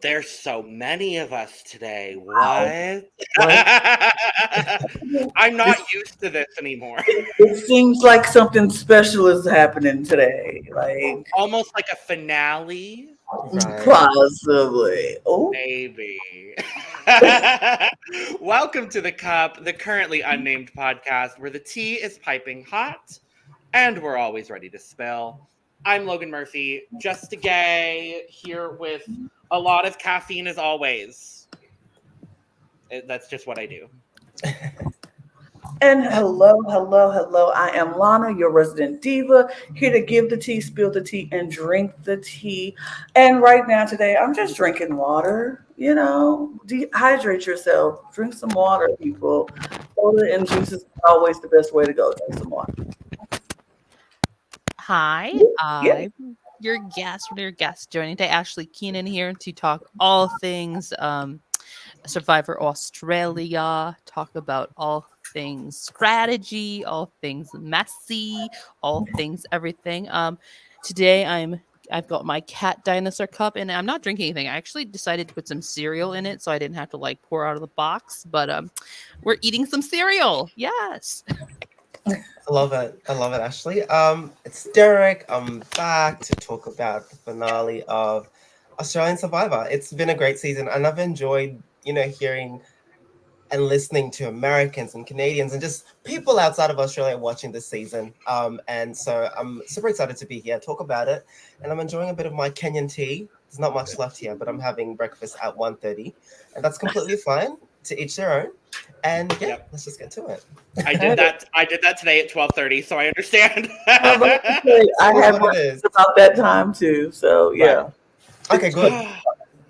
There's so many of us today. What? I'm not used to this anymore. It seems like something special is happening today. Like Almost like a finale. Right. possibly. Oh, Maybe. Welcome to the Cup, the Currently Unnamed Podcast, where the tea is piping hot and we're always ready to spill. I'm Logan Murphy, just a gay, here with a lot of caffeine as always. That's just what I do. and hello. I am Lana, your resident diva, here to give the tea, spill the tea, and drink the tea. And right now, today, I'm just drinking water. You know, dehydrate yourself. Drink some water, people. Soda and juice is always the best way to go. Drink some water. Hi, Yeah. I'm your guest joining today, Ashley Keenan here to talk all things Survivor Australia, talk about all things strategy, all things messy, all things everything. Today I've got my cat dinosaur cup and I'm not drinking anything. I actually decided to put some cereal in it so I didn't have to like pour out of the box, but we're eating some cereal. Yes. I love it, Ashley. It's Derrick. I'm back to talk about the finale of Australian Survivor. It's been a great season, and I've enjoyed, hearing and listening to Americans and Canadians and just people outside of Australia watching this season. And so I'm super excited to be here, talk about it, and I'm enjoying a bit of my Kenyan tea. There's not much left here, but I'm having breakfast at 1:30, and that's completely fine. To each their own. And let's just get to it. I did that today at 12:30, so I understand. I have about that time too. So yeah. Right. Okay, good.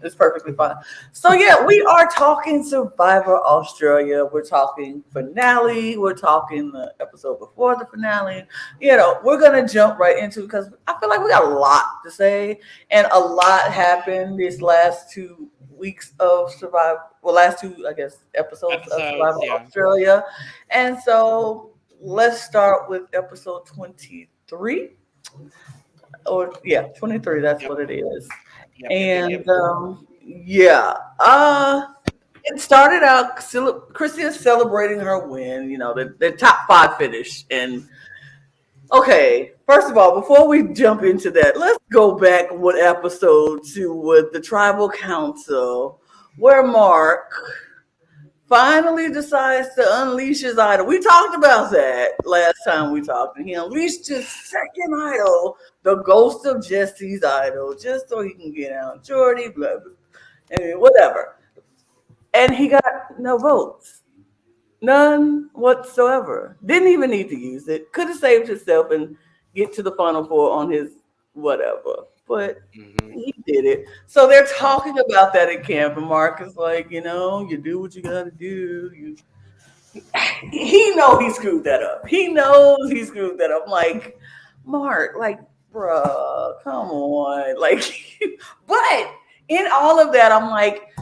It's perfectly fine. So yeah, we are talking Survivor Australia. We're talking finale. We're talking the episode before the finale. We're gonna jump right into because I feel like we got a lot to say, and a lot happened these last 2 weeks of Survivor. Well, last two, I guess, episodes of Survivor Australia. And so let's start with episode 23. 23. That's what it is. It started out, Chrissy is celebrating her win, the top 5 finish. And okay, first of all, before we jump into that, let's go back one episode to with the tribal council where Mark finally decides to unleash his idol. We talked about that last time we talked. And he unleashed his second idol, the ghost of Jesse's idol, just so he can get out Jordy, blah, blah, and whatever. And he got no votes. None whatsoever. Didn't even need to use it. Could have saved himself and get to the final 4 on his whatever. But he did it. So they're talking about that at camp. And Mark is like, you do what you got to do. He knows he screwed that up. I'm like, Mark, bruh, come on. But in all of that, I'm like,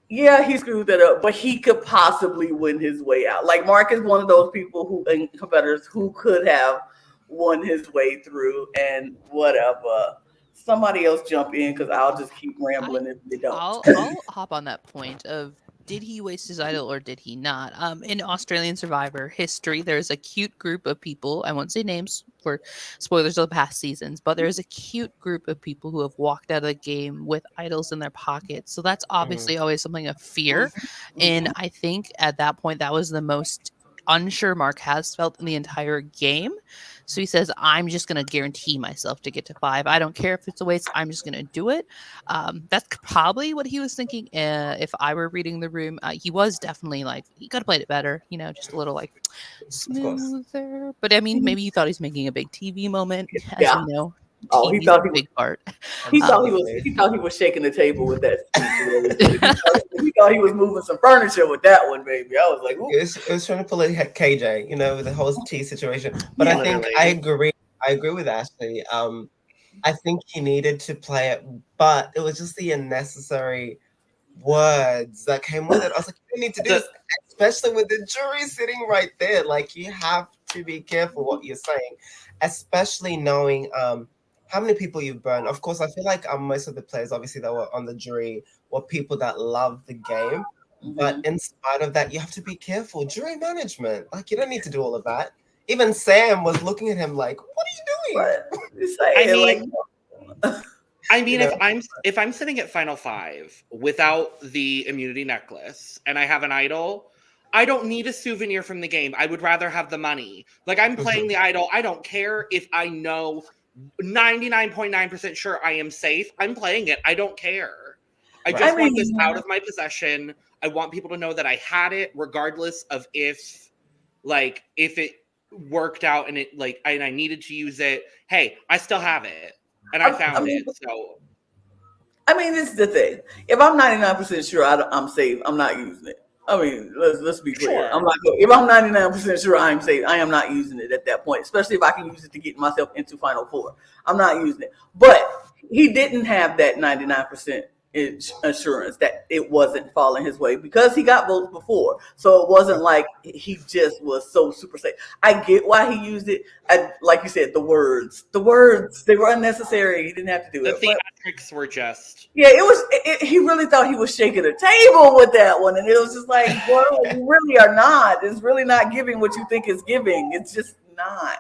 yeah, he screwed that up, but he could possibly win his way out. Like, Mark is one of those people competitors who could have won his way through and whatever. Somebody else jump in because I'll just keep rambling if they don't. I'll hop on that point of, did he waste his idol or did he not? In Australian Survivor history, there's a cute group of people. I won't say names for spoilers of the past seasons, but there's a cute group of people who have walked out of the game with idols in their pockets. So that's obviously always something of fear. And I think at that point, that was the most unsure Mark has felt in the entire game. So he says, I'm just going to guarantee myself to get to 5. I don't care if it's a waste. I'm just going to do it. That's probably what he was thinking. If I were reading the room, he was definitely like, he could have played it better, just a little like smoother. But I mean, maybe he thought he's making a big TV moment. As Yeah. we know, Oh, he TV's thought a he was. big part. He thought he was shaking the table with that speech. He thought he was moving some furniture with that one, baby. I was like, ooh. It was trying to pull a KJ, with the whole tea situation. But I think I agree with Ashley. I think he needed to play it, but it was just the unnecessary words that came with it. I was like, you don't need to do this, especially with the jury sitting right there. Like, you have to be careful what you're saying, especially knowing how many people you've burned. Of course, I feel like most of the players, obviously, that were on the jury were people that love the game. But in spite of that, you have to be careful. Jury management, like, you don't need to do all of that. Even Sam was looking at him like, "What are you doing?" I mean, if I'm sitting at Final 5 without the immunity necklace and I have an idol, I don't need a souvenir from the game. I would rather have the money. Like, I'm playing the idol. I don't care if I know 99.9% sure I am safe. I'm playing it. I don't care. I just want this out of my possession. I want people to know that I had it, regardless of if it worked out and I needed to use it. Hey, I still have it, and I found it. So, I mean, this is the thing. If I'm 99% sure I'm safe, I'm not using it. I mean, let's be clear. Sure. If I'm 99% sure I'm safe, I am not using it at that point, especially if I can use it to get myself into Final 4. I'm not using it. But he didn't have that 99% assurance that it wasn't falling his way because he got votes before. So it wasn't like he just was so super safe. I get why he used it. Like you said, the words, they were unnecessary. He didn't have to do it. The theatrics were just... Yeah, he really thought he was shaking the table with that one. And it was just like, well, you really are not. It's really not giving what you think it's giving. It's just not.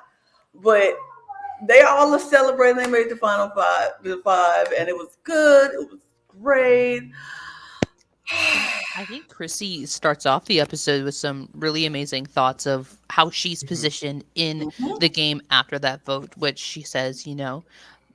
But they all are celebrating. They made the final 5, and it was good. It was great. I think Chrissy starts off the episode with some really amazing thoughts of how she's positioned in the game after that vote, which she says,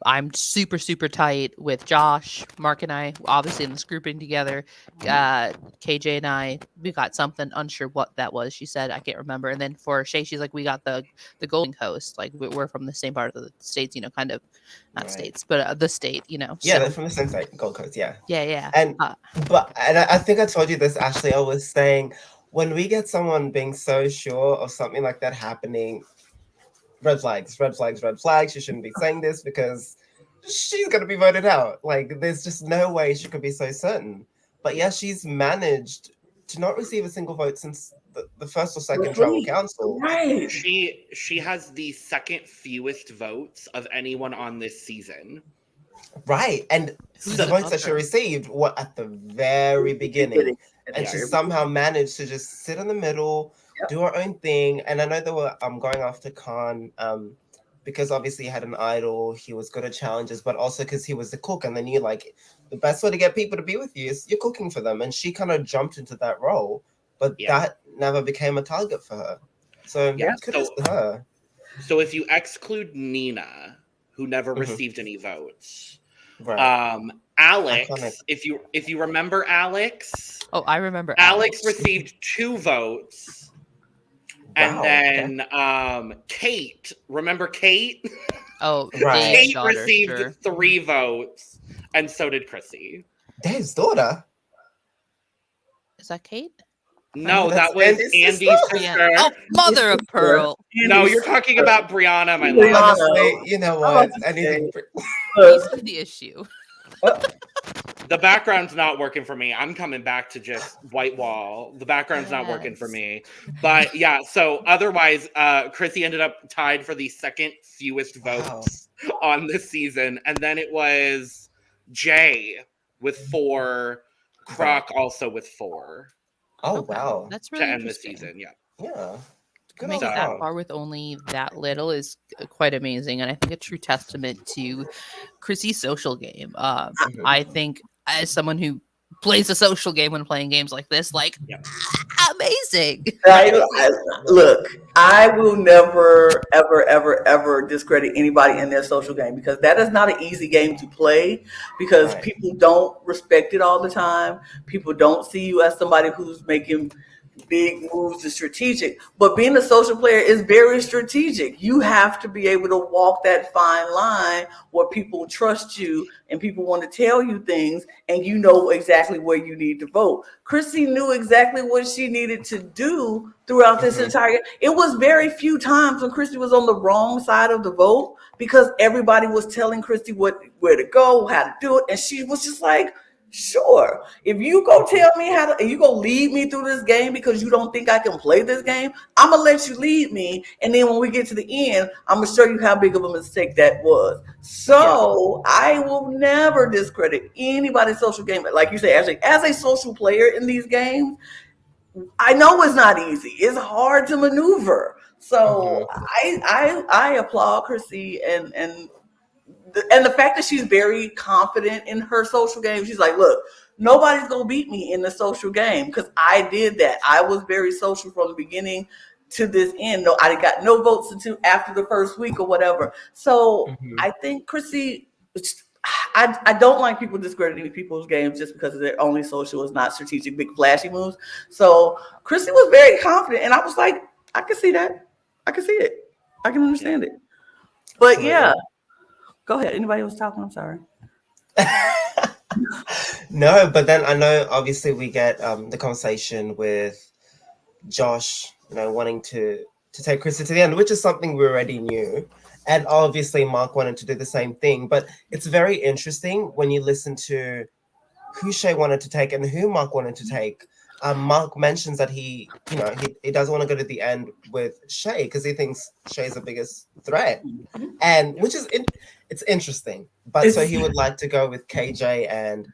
I'm super, super tight with Josh, Mark and I, obviously in this grouping together. KJ and I, we got something, unsure what that was. She said, I can't remember. And then for Shay, she's like, we got the Golden Coast. Like, we're from the same part of the states, kind of, not states, but the state, Yeah, so. they're from the same state, Gold Coast, yeah. Yeah. And I think I told you this, Ashley. I was saying, when we get someone being so sure of something like that happening, red flags. She shouldn't be saying this because she's going to be voted out. Like, there's just no way she could be so certain. But yeah, she's managed to not receive a single vote since the first or second tribal council. Right. She has the second fewest votes of anyone on this season. Right. And the votes that she received were at the very beginning. And she somehow managed to just sit in the middle, do her own thing. And I know they were going after Khan because obviously he had an idol, he was good at challenges, but also because he was the cook, and they knew the best way to get people to be with you is you're cooking for them. And she kind of jumped into that role, but that never became a target for her. So kudos to her. So if you exclude Nina, who never received any votes, right. Alex, Iconic. if you remember Alex. Oh, I remember Alex received 2 votes. And then Kate, remember Kate? Oh, right. Kate daughter, received 3 votes, and so did Chrissy. Dave's daughter? Is that Kate? No, that was Andy's sister. Yeah. Oh, mother of pearl. No, you're talking about Brianna, my Brianna. love. Honestly, you know what? Anything. He's the issue. The background's not working for me. I'm coming back to just white wall. The background's not working for me. But yeah, so otherwise, Chrissy ended up tied for the second fewest votes on this season. And then it was Jay with 4, Croc also with 4. Oh, Okay. wow. That's really to end the interesting. season, yeah. Yeah. To make it that far with only that little is quite amazing, and I think a true testament to Chrissy's social game. I think as someone who plays a social game when playing games like this, amazing. amazing. Look, I will never, ever, ever, ever discredit anybody in their social game because that is not an easy game to play because Right. people don't respect it all the time. People don't see you as somebody who's making big moves and strategic. But being a social player is very strategic. You have to be able to walk that fine line where people trust you and people want to tell you things and you know exactly where you need to vote. Chrissy knew exactly what she needed to do throughout this entire. It was very few times when Chrissy was on the wrong side of the vote because everybody was telling Chrissy where to go, how to do it, and she was just like, sure. If you go tell me how to, you go lead me through this game because you don't think I can play this game, I'm gonna let you lead me. And then when we get to the end, I'm gonna show you how big of a mistake that was. So I will never discredit anybody's social game. Like you said, Ashley, as a social player in these games, I know it's not easy. It's hard to maneuver. So I applaud Chrissy and the fact that she's very confident in her social game. She's like, look, nobody's gonna beat me in the social game because I did that. I was very social from the beginning to this end. No, I got no votes until after the first week or whatever. So I think Chrissy, I don't like people discrediting people's games just because their only social is not strategic, big flashy moves. So Chrissy was very confident, and I was like, I can see that. I can see it. I can understand it. But yeah. Go ahead. Anybody else talking? I'm sorry. No, but then I know obviously we get the conversation with Josh, wanting to take Krista to the end, which is something we already knew. And obviously Mark wanted to do the same thing. But it's very interesting when you listen to who Shay wanted to take and who Mark wanted to take. Mark mentions that he doesn't want to go to the end with Shay because he thinks Shay's the biggest threat, and which is it's interesting. But so he would like to go with KJ and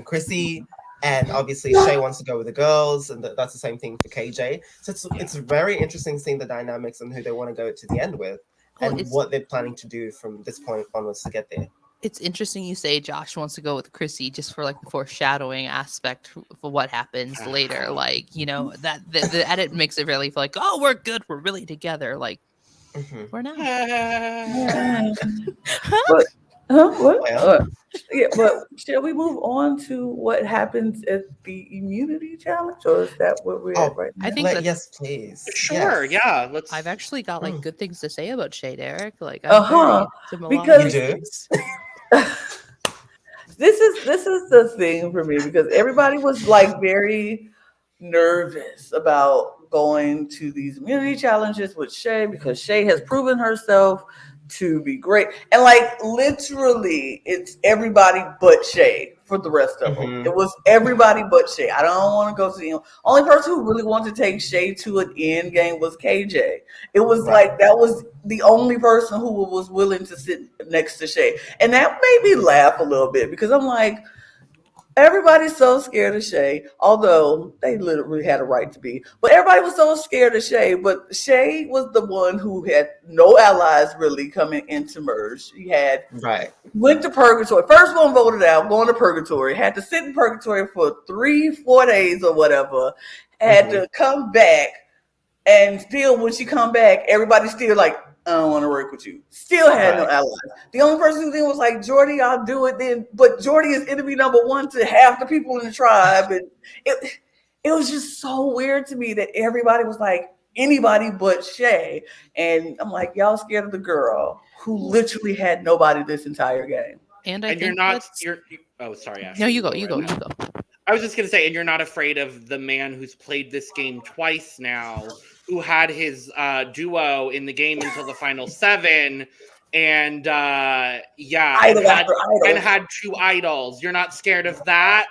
Chrissy, and obviously Shay wants to go with the girls, and that's the same thing for KJ. So it's very interesting seeing the dynamics and who they want to go to the end with, and what they're planning to do from this point onwards to get there. It's interesting you say Josh wants to go with Chrissy just for like the foreshadowing aspect for what happens later. Like, that the edit makes it really feel like, oh, we're good. We're really together. Like, we're not. What? Yeah, but shall we move on to what happens at the immunity challenge, or is that what we're at right now? I think yes, please. Sure, yes. yeah. Let's. I've actually got like good things to say about Shay, Derrick. Like, because you do. This is the thing for me because everybody was like very nervous about going to these immunity challenges with Shay because Shay has proven herself to be great. And like literally it's everybody but Shay for the rest of them. It was everybody but Shay. I don't want to go to the only person who really wanted to take Shay to an end game was KJ. It was like that was the only person who was willing to sit next to Shay. And that made me laugh a little bit because I'm like, everybody's so scared of Shay, although they literally had a right to be. But everybody was so scared of Shay. But Shay was the one who had no allies really coming into Merge. He had went to purgatory. First one voted out, going to purgatory. Had to sit in purgatory for 3-4 days or whatever. Had to come back. And still, when she come back, everybody's still like, I don't want to work with you. Still had no allies. The only person who then was like, Jordy, I'll do it then. But Jordy is enemy number one to half the people in the tribe. And it was just so weird to me that everybody was like, anybody but Shay. And I'm like, y'all scared of the girl who literally had nobody this entire game. And oh, sorry, Ashley. No, you go. I was just going to say, and you're not afraid of the man who's played this game twice now, who had his duo in the game until the final 7, and had 2 idols. You're not scared of that?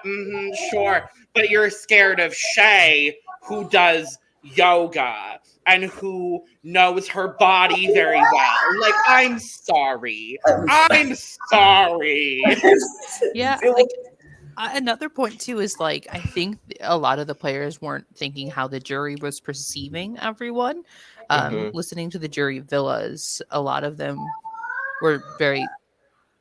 Sure. But you're scared of Shay, who does yoga and who knows her body very well. Like, I'm sorry. Yeah, like, another point too is like I think a lot of the players weren't thinking how the jury was perceiving everyone. Listening to the jury villas, a lot of them were very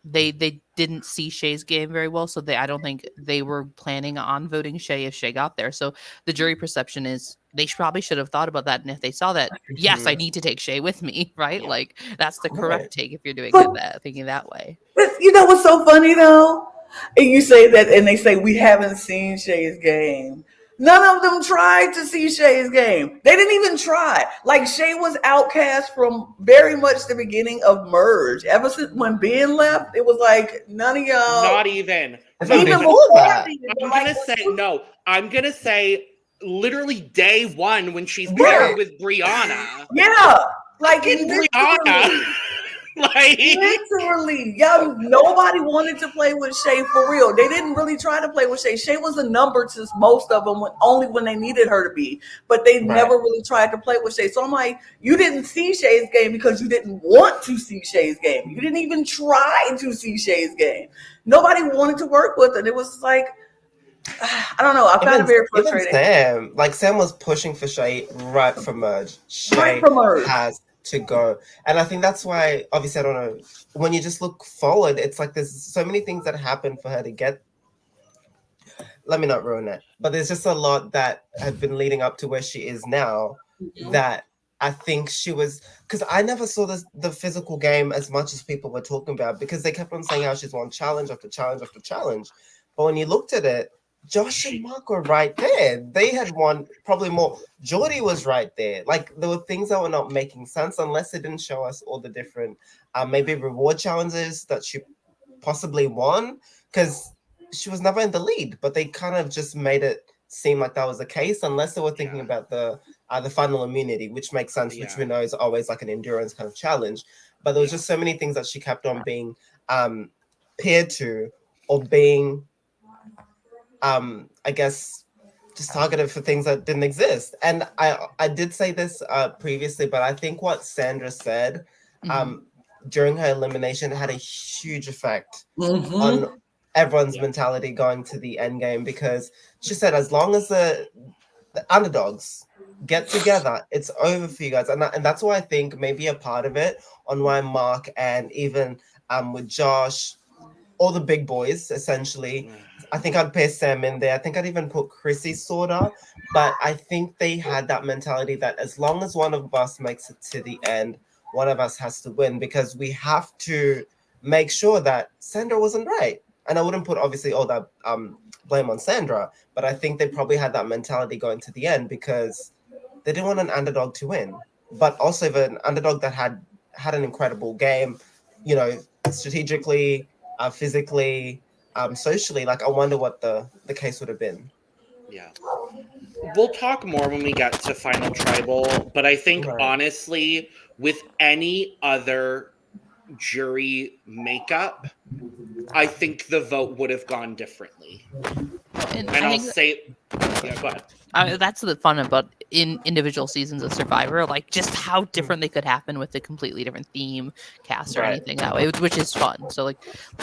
they didn't see Shay's game very well, so I don't think they were planning on voting Shay if Shay got there. So the jury perception is they probably should have thought about that, and if they saw that, yes, I need to take Shay with me, right? Yeah. Like that's the correct take if you're doing But- that, thinking that way. But you know what's so funny though? And you say that, and they say we haven't seen Shay's game. None of them tried to see Shay's game. They didn't even try. Like Shay was outcast from very much the beginning of Merge. Ever since when Ben left, it was like none of y'all. Not even. Even before before that. that. I'm gonna say literally day one when she's Yeah. paired with Brianna. Yeah, like Fucking literally. Brianna. Like Literally, y'all, nobody wanted to play with Shay for real. They didn't really try to play with Shay. Shay was a number to most of them only when they needed her to be, but they never really tried to play with Shay. So I'm like, you didn't see Shay's game because you didn't want to see Shay's game. You didn't even try to see Shay's game. Nobody wanted to work with it. It was like, I don't know. I found it very frustrating. Sam was pushing for Shay right from Merge. Shay Right from Merge. has to go. And I think that's why, obviously, I don't know, when you just look forward, it's like there's so many things that happen for her to get. Let me not ruin it. But there's just a lot that have been leading up to where she is now that I think she was, because I never saw the physical game as much as people were talking about, because they kept on saying how she's won challenge after challenge after challenge. But when you looked at it, Josh and Mark were right there. They had won probably more. Geordie was right there. Like there were things that were not making sense unless they didn't show us all the different maybe reward challenges that she possibly won, because she was never in the lead, but they kind of just made it seem like that was the case, unless they were thinking about the final immunity, which makes sense, which we know is always like an endurance kind of challenge. But there was just so many things that she kept on being paired to, or being I guess just targeted for things that didn't exist. And I did say this previously, but I think what Sandra said during her elimination had a huge effect on everyone's mentality going to the end game, because she said as long as the underdogs get together, it's over for you guys. And that's why I think maybe a part of it on why Mark and even with Josh, all the big boys, essentially, I think I'd pair Sam in there. I think I'd even put Chrissy sorta, but I think they had that mentality that as long as one of us makes it to the end, one of us has to win, because we have to make sure that Sandra wasn't right. And I wouldn't put obviously all that blame on Sandra, but I think they probably had that mentality going to the end because they didn't want an underdog to win, but also an underdog that had an incredible game, you know, strategically, physically, socially. Like I wonder what the case would have been. Yeah. We'll talk more when we get to Final Tribal, but I think honestly, with any other jury makeup, I think the vote would have gone differently. And I'll say, yeah, go ahead. That's the fun about in individual seasons of Survivor, like just how different they could happen with a completely different theme, cast, or anything that way, which is fun. So like,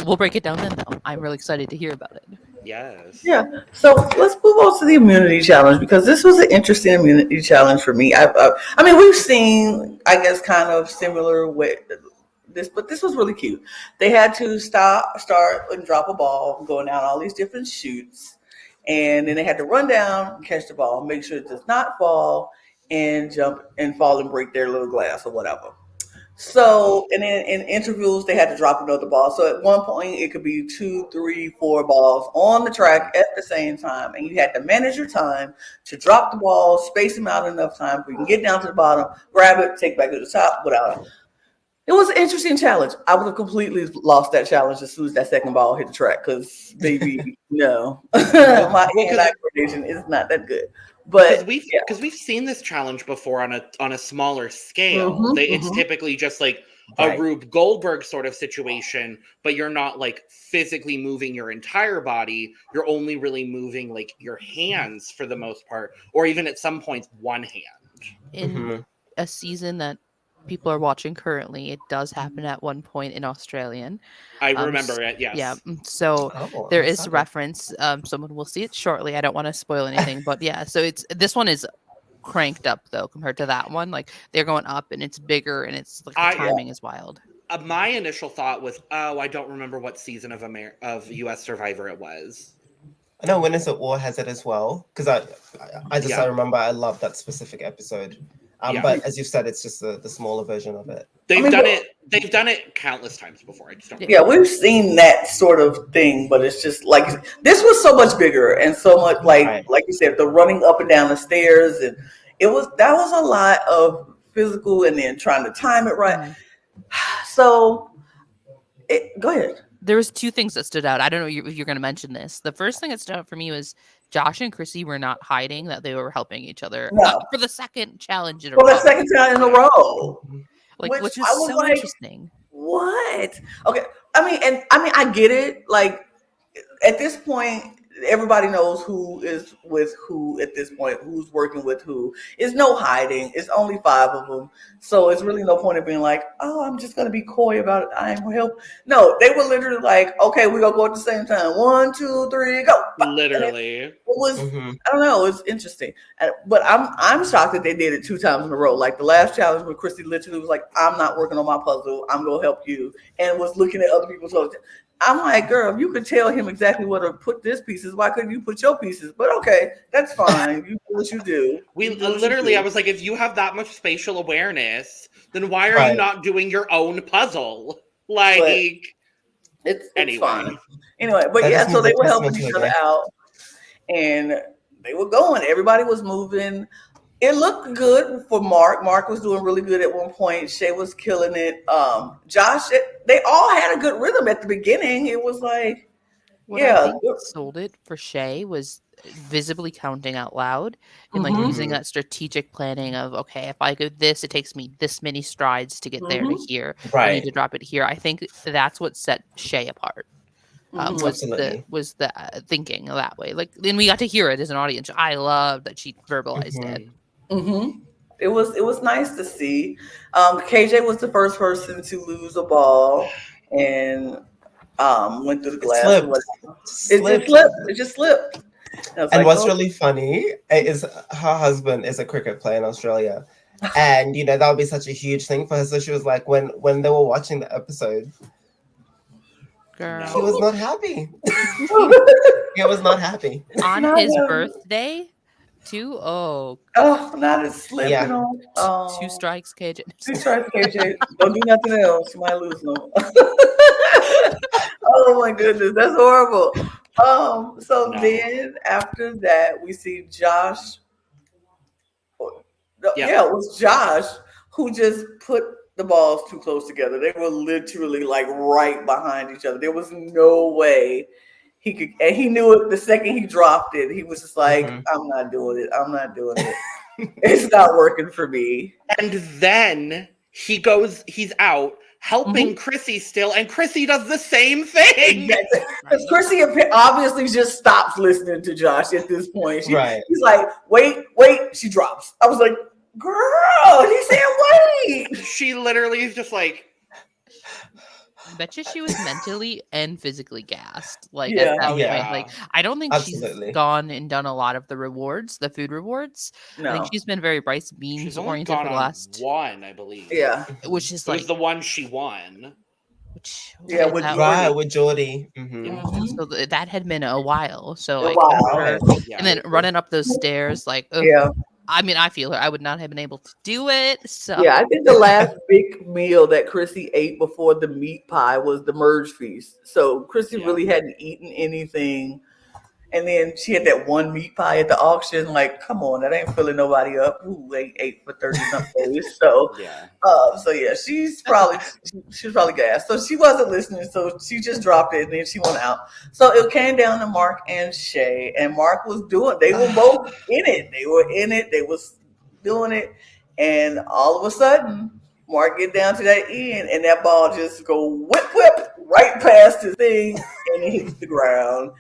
we'll break it down then. Though I'm really excited to hear about it. Yes. Yeah. So let's move on to the immunity challenge, because this was an interesting immunity challenge for me. I mean, we've seen, I guess, kind of similar with this, but this was really cute. They had to start, and drop a ball, going down all these different chutes. And then they had to run down, catch the ball, make sure it does not fall, and jump and fall and break their little glass or whatever. So, and then in intervals, they had to drop another ball. So at one point, it could be 2, 3, 4 balls on the track at the same time. And you had to manage your time to drop the ball, space them out enough time for you can get down to the bottom, grab it, take it back to the top without it. It was an interesting challenge. I would have completely lost that challenge as soon as that second ball hit the track, because baby, no, my hand-eye coordination is not that good. But because we've seen this challenge before on a smaller scale. It's typically just like a Rube Goldberg sort of situation, but you're not like physically moving your entire body. You're only really moving like your hands for the most part, or even at some points one hand. In a season that people are watching currently, it does happen at one point in Australian. I remember it, yes. Yeah, so there is reference. Someone will see it shortly. I don't want to spoil anything, but yeah, so this one is cranked up though compared to that one. Like they're going up and it's bigger and it's like the timing is wild. my initial thought was, oh, I don't remember what season of US Survivor it was. I know Winners at War has it as well, because I remember I love that specific episode. But as you've said, it's just the smaller version of it. They've done it countless times before. I just don't. Yeah, we've seen that sort of thing, but it's just like this was so much bigger and so much like you said, the running up and down the stairs, and that was a lot of physical, and then trying to time it right. So, go ahead. There was two things that stood out. I don't know if you're going to mention this. The first thing that stood out for me was Josh and Chrissy were not hiding that they were helping each other for the second challenge in a row. For the second time in a row. Which is so interesting. What? Okay. I get it. Like, at this point, everybody knows who is with who at this point, who's working with who. It's no hiding. It's only 5 of them. So it's really no point in being like, oh, I'm just going to be coy about it. I am help. No, they were literally like, okay, we're going to go at the same time. 1, 2, 3, go. Literally. It was, I don't know. It's interesting. But I'm shocked that they did it 2 times in a row. Like the last challenge where Chrissy literally was like, I'm not working on my puzzle. I'm going to help you. And was looking at other people's puzzles. I'm like, girl, if you could tell him exactly where to put this pieces, why couldn't you put your pieces? But okay, that's fine. You do what you do. I was like, if you have that much spatial awareness, then why are you not doing your own puzzle? Like, it's anyway. Fine. Anyway, but so they were helping each other out, and they were going. Everybody was moving. It looked good for Mark. Mark was doing really good at one point. Shay was killing it. Josh, they all had a good rhythm at the beginning. It was like, I think sold it for Shay was visibly counting out loud and like using that strategic planning of, okay, if I go this, it takes me this many strides to get there to here. I need to drop it here. I think that's what set Shay apart. Was the thinking that way. Like, then we got to hear it as an audience. I love that she verbalized it. It was nice to see. KJ was the first person to lose a ball and went through the glass. It just slipped. And what's really funny is her husband is a cricket player in Australia. And, that would be such a huge thing for her. So she was like, when they were watching the episode, girl, he was not happy. He was not happy. On his birthday, too? Oh, not as slipping on. Oh. 2 strikes, KJ. 2 strikes, KJ. Don't do nothing else. You might lose them. Oh my goodness, that's horrible. Then after that, we see Josh. It was Josh who just put the balls too close together. They were literally like right behind each other. There was no way he could, and he knew it the second he dropped it. He was just like, I'm not doing it. It's not working for me. And then he's out helping Chrissy still, and Chrissy does the same thing. Because Chrissy obviously just stops listening to Josh at this point. He's like, wait, she drops. I was like, girl, he said wait. She literally is just like, I bet you she was mentally and physically gassed. Like, at that point. Like, I don't think she's gone and done a lot of the food rewards. No. I think she's been very Bryce Beans oriented for the last one, I believe. Yeah, which is it was the one she won. With Geordie. So that had been a while. So and then running up those stairs, like, I mean, I feel her. I would not have been able to do it. So I think the last big meal that Chrissy ate before the meat pie was the merge feast. So Chrissy really hadn't eaten anything. And then she had that one meat pie at the auction. Like, come on, that ain't filling nobody up. Ooh, they ate for 30-something days. So, she's probably gassed. So she wasn't listening. So she just dropped it, and then she went out. So it came down to Mark and Shay, and Mark was they were both in it. They were in it. They was doing it, and all of a sudden, Mark get down to that end, and that ball just go whip right past his thing, and it hits the ground.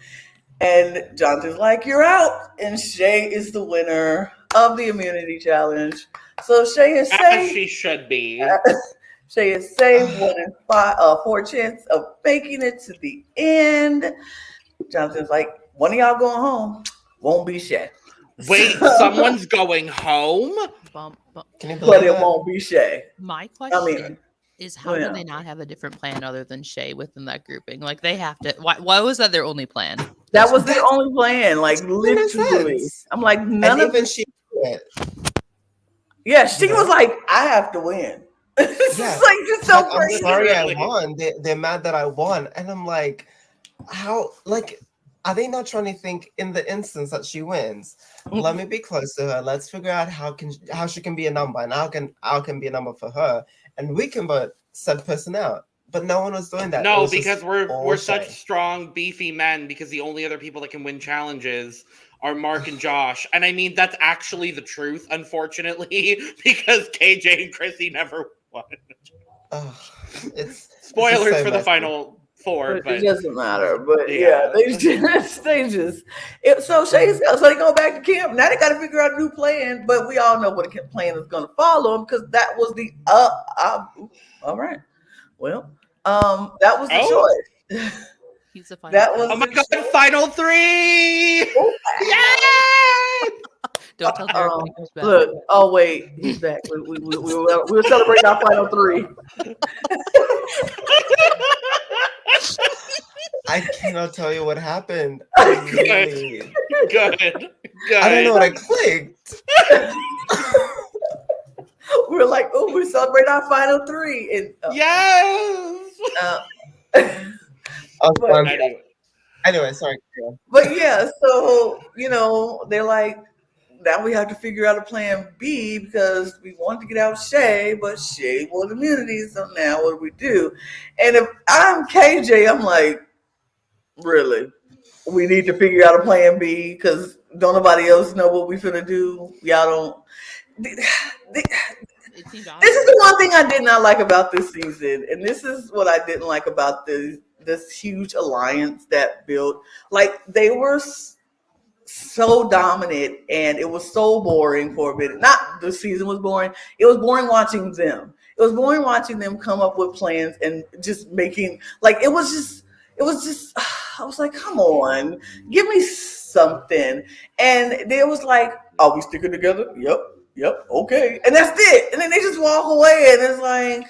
And Jonathan's like, you're out. And Shay is the winner of the immunity challenge. So Shay is safe. As she should be. Shay is safe. 1 in 4 chance of making it to the end. Jonathan's like, one of y'all going home. Won't be Shay. Wait, someone's going home? But it won't be Shay. My question is how do they not have a different plan other than Shay within that grouping? Like they have to. Why was that their only plan? That was their only plan. Like literally, sense. I'm like none And of even it. she quit. Yeah, she was like, I have to win. It's Yeah. like it's so Like, I'm crazy. sorry I won. They're mad that I won. And I'm like, how, like, are they not trying to think in the instance that she wins? Let me be close to her. Let's figure out how she can be a number, and I can be a number for her, and we can vote said person out. But no one was doing that. It No, was because just we're all such Shay. strong, beefy men. Because the only other people that can win challenges are Mark and Josh, and I mean that's actually the truth, unfortunately, because KJ and Chrissy never won. It's Spoilers just so for the messy. final four, But but it doesn't matter. But Yeah. they just so Shay's so they go back to camp. Now they got to figure out a new plan. But we all know what the plan is going to follow them because that was the all right. Well, that was the choice. He's the final. That was oh my the god, choice. final three! Oh, Yay! Don't tell Derek when he comes back. Look, oh wait, he's back. We were celebrating our final three. I cannot tell you what happened. Good. Really. Good. I don't know what I clicked. We were like, oh, we're celebrating our final three. And Yes! But- Anyway, sorry. But yeah, so they're like, now we have to figure out a plan B because we wanted to get out Shay, but Shay won immunity. So now what do we do? And if I'm KJ, I'm like, really? We need to figure out a plan B because don't nobody else know what we finna do. Y'all don't. This is the one thing I did not like about this season, and this is what I didn't like about this huge alliance that built. Like they were so dominant, and it was so boring for a bit. Not the season was boring; it was boring watching them. It was boring watching them come up with plans and just making it was just. I was like, come on, give me something. And they was like, are we sticking together? Yep, okay. And that's it. And then they just walk away, and it's like,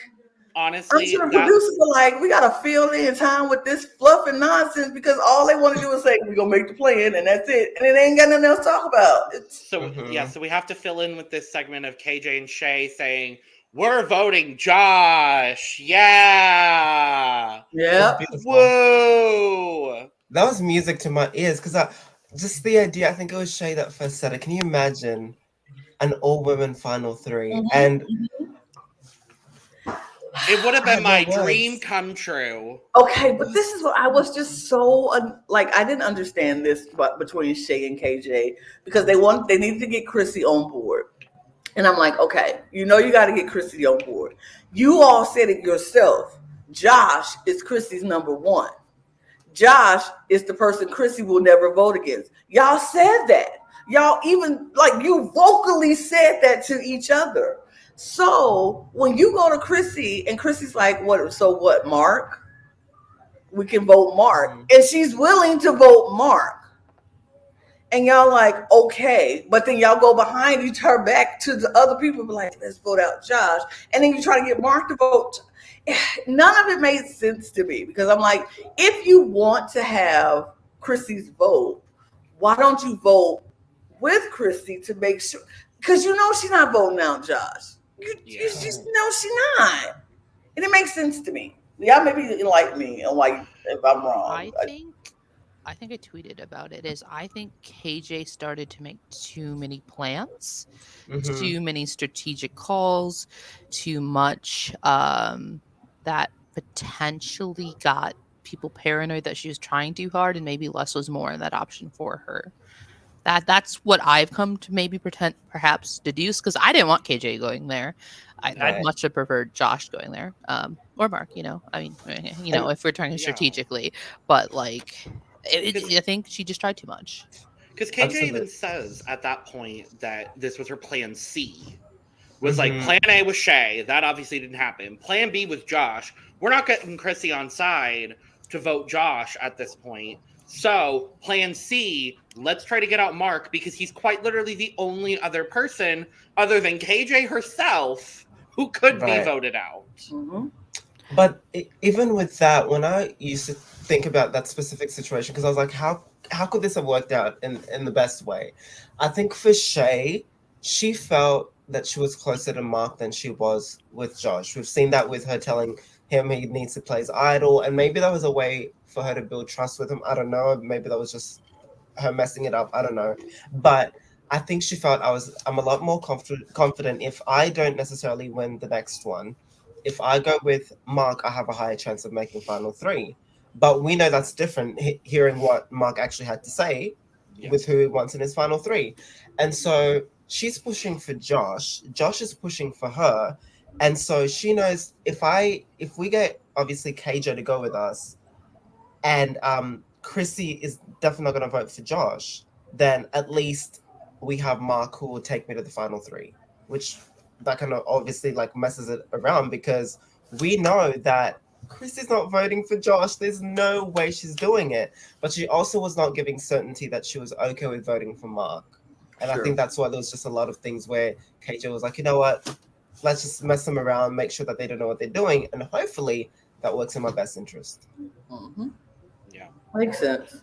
honestly, I'm sure the producers are like, we gotta fill in time with this fluff and nonsense because all they want to do is say we're gonna make the plan and that's it, and they ain't got nothing else to talk about. So we have to fill in with this segment of KJ and Shay saying, we're voting Josh. Yeah. Whoa. That was music to my ears because just the idea. I think it was Shay that first said it. Can you imagine an all-women final three? Mm-hmm. And it would have been my dream come true. Okay, but this is what I was just so I didn't understand this, but between Shay and KJ because they needed to get Chrissy on board. And I'm like, okay, you got to get Chrissy on board. You all said it yourself. Josh is Chrissy's number one. Josh is the person Chrissy will never vote against. Y'all said that. Y'all even you vocally said that to each other. So when you go to Chrissy and Chrissy's like, what? So what, Mark? We can vote Mark. And she's willing to vote Mark. And y'all like, okay, but then y'all go behind her back to the other people, be like, let's vote out Josh. And then you try to get Mark to vote. None of it made sense to me because I'm like, if you want to have Chrissy's vote, why don't you vote with Chrissy to make sure? Because she's not voting out Josh. You just know she's not. And it makes sense to me. Y'all maybe enlighten me on why if I'm wrong. I think I tweeted about it. I think KJ started to make too many plans, too many strategic calls, too much that potentially got people paranoid that she was trying too hard, and maybe less was more in that option for her. That's what I've come to maybe perhaps deduce because I didn't want KJ going there. I'd much have preferred Josh going there, or Mark. I mean, if we're talking strategically, but I think she just tried too much. Because KJ even says at that point that this was her plan C. Was like plan A was Shay. That obviously didn't happen. Plan B was Josh. We're not getting Chrissy on side to vote Josh at this point. So plan C, let's try to get out Mark because he's quite literally the only other person other than KJ herself who could be voted out. But even with that, when I used to think about that specific situation, because I was like, how could this have worked out in the best way? I think for Shay, she felt that she was closer to Mark than she was with Josh. We've seen that with her telling him he needs to play his idol, and maybe that was a way for her to build trust with him. I don't know. Maybe that was just her messing it up. I don't know. But I think she felt I'm a lot more confident if I don't necessarily win the next one. If I go with Mark, I have a higher chance of making final three. But we know that's different, hearing what Mark actually had to say with who he wants in his final three. And so she's pushing for Josh. Josh is pushing for her. And so she knows if we get obviously KJ to go with us, and Chrissy is definitely not going to vote for Josh, then at least we have Mark who will take me to the final three, which that kind of obviously like messes it around because we know that Chrissy's not voting for Josh. There's no way she's doing it. But she also was not giving certainty that she was okay with voting for Mark. And I think that's why there was just a lot of things where KJ was like, you know what, let's just mess them around, make sure that they don't know what they're doing. And hopefully that works in my best interest. Mm-hmm. Yeah. Makes sense.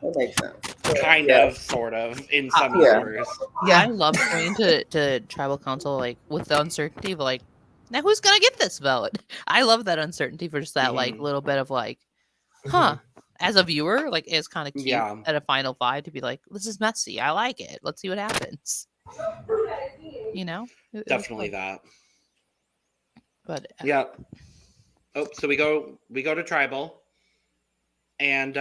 That makes sense. Kind of, sort of, in some universe. Yeah, I love going to tribal council like with the uncertainty of like, now who's gonna get this vote? I love that uncertainty for just that like little bit of like, as a viewer, like it's kind of cute at a final five to be like, this is messy. I like it. Let's see what happens. You know, Definitely that. But yeah. Oh, so we go to tribal, and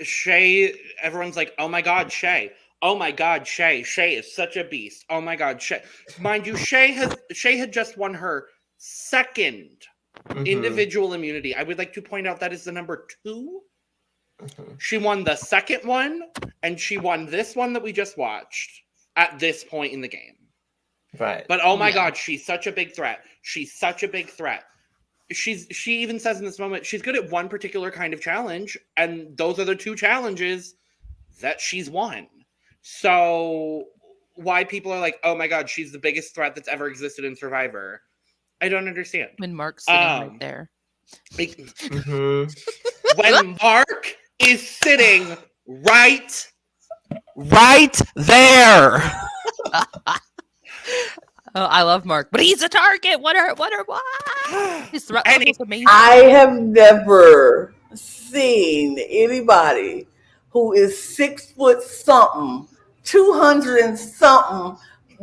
Shay. Everyone's like, "Oh my God, Shay! Oh my God, Shay! Shay is such a beast! Oh my God, Shay!" Mind you, Shay had just won her second individual immunity. I would like to point out that is the number 2. She won the second one, and she won this one that we just watched at this point in the game. Right. But oh my God, she's such a big threat. She's such a big threat. She even says in this moment she's good at one particular kind of challenge, and those are the 2 challenges that she's won. So why people are like, oh my God, she's the biggest threat that's ever existed in Survivor, I don't understand. When Mark's sitting right there. When Mark is sitting right there. Oh, I love Mark, but he's a target. What? His threat level is amazing. I have never seen anybody who is 6 foot something, 200 and something,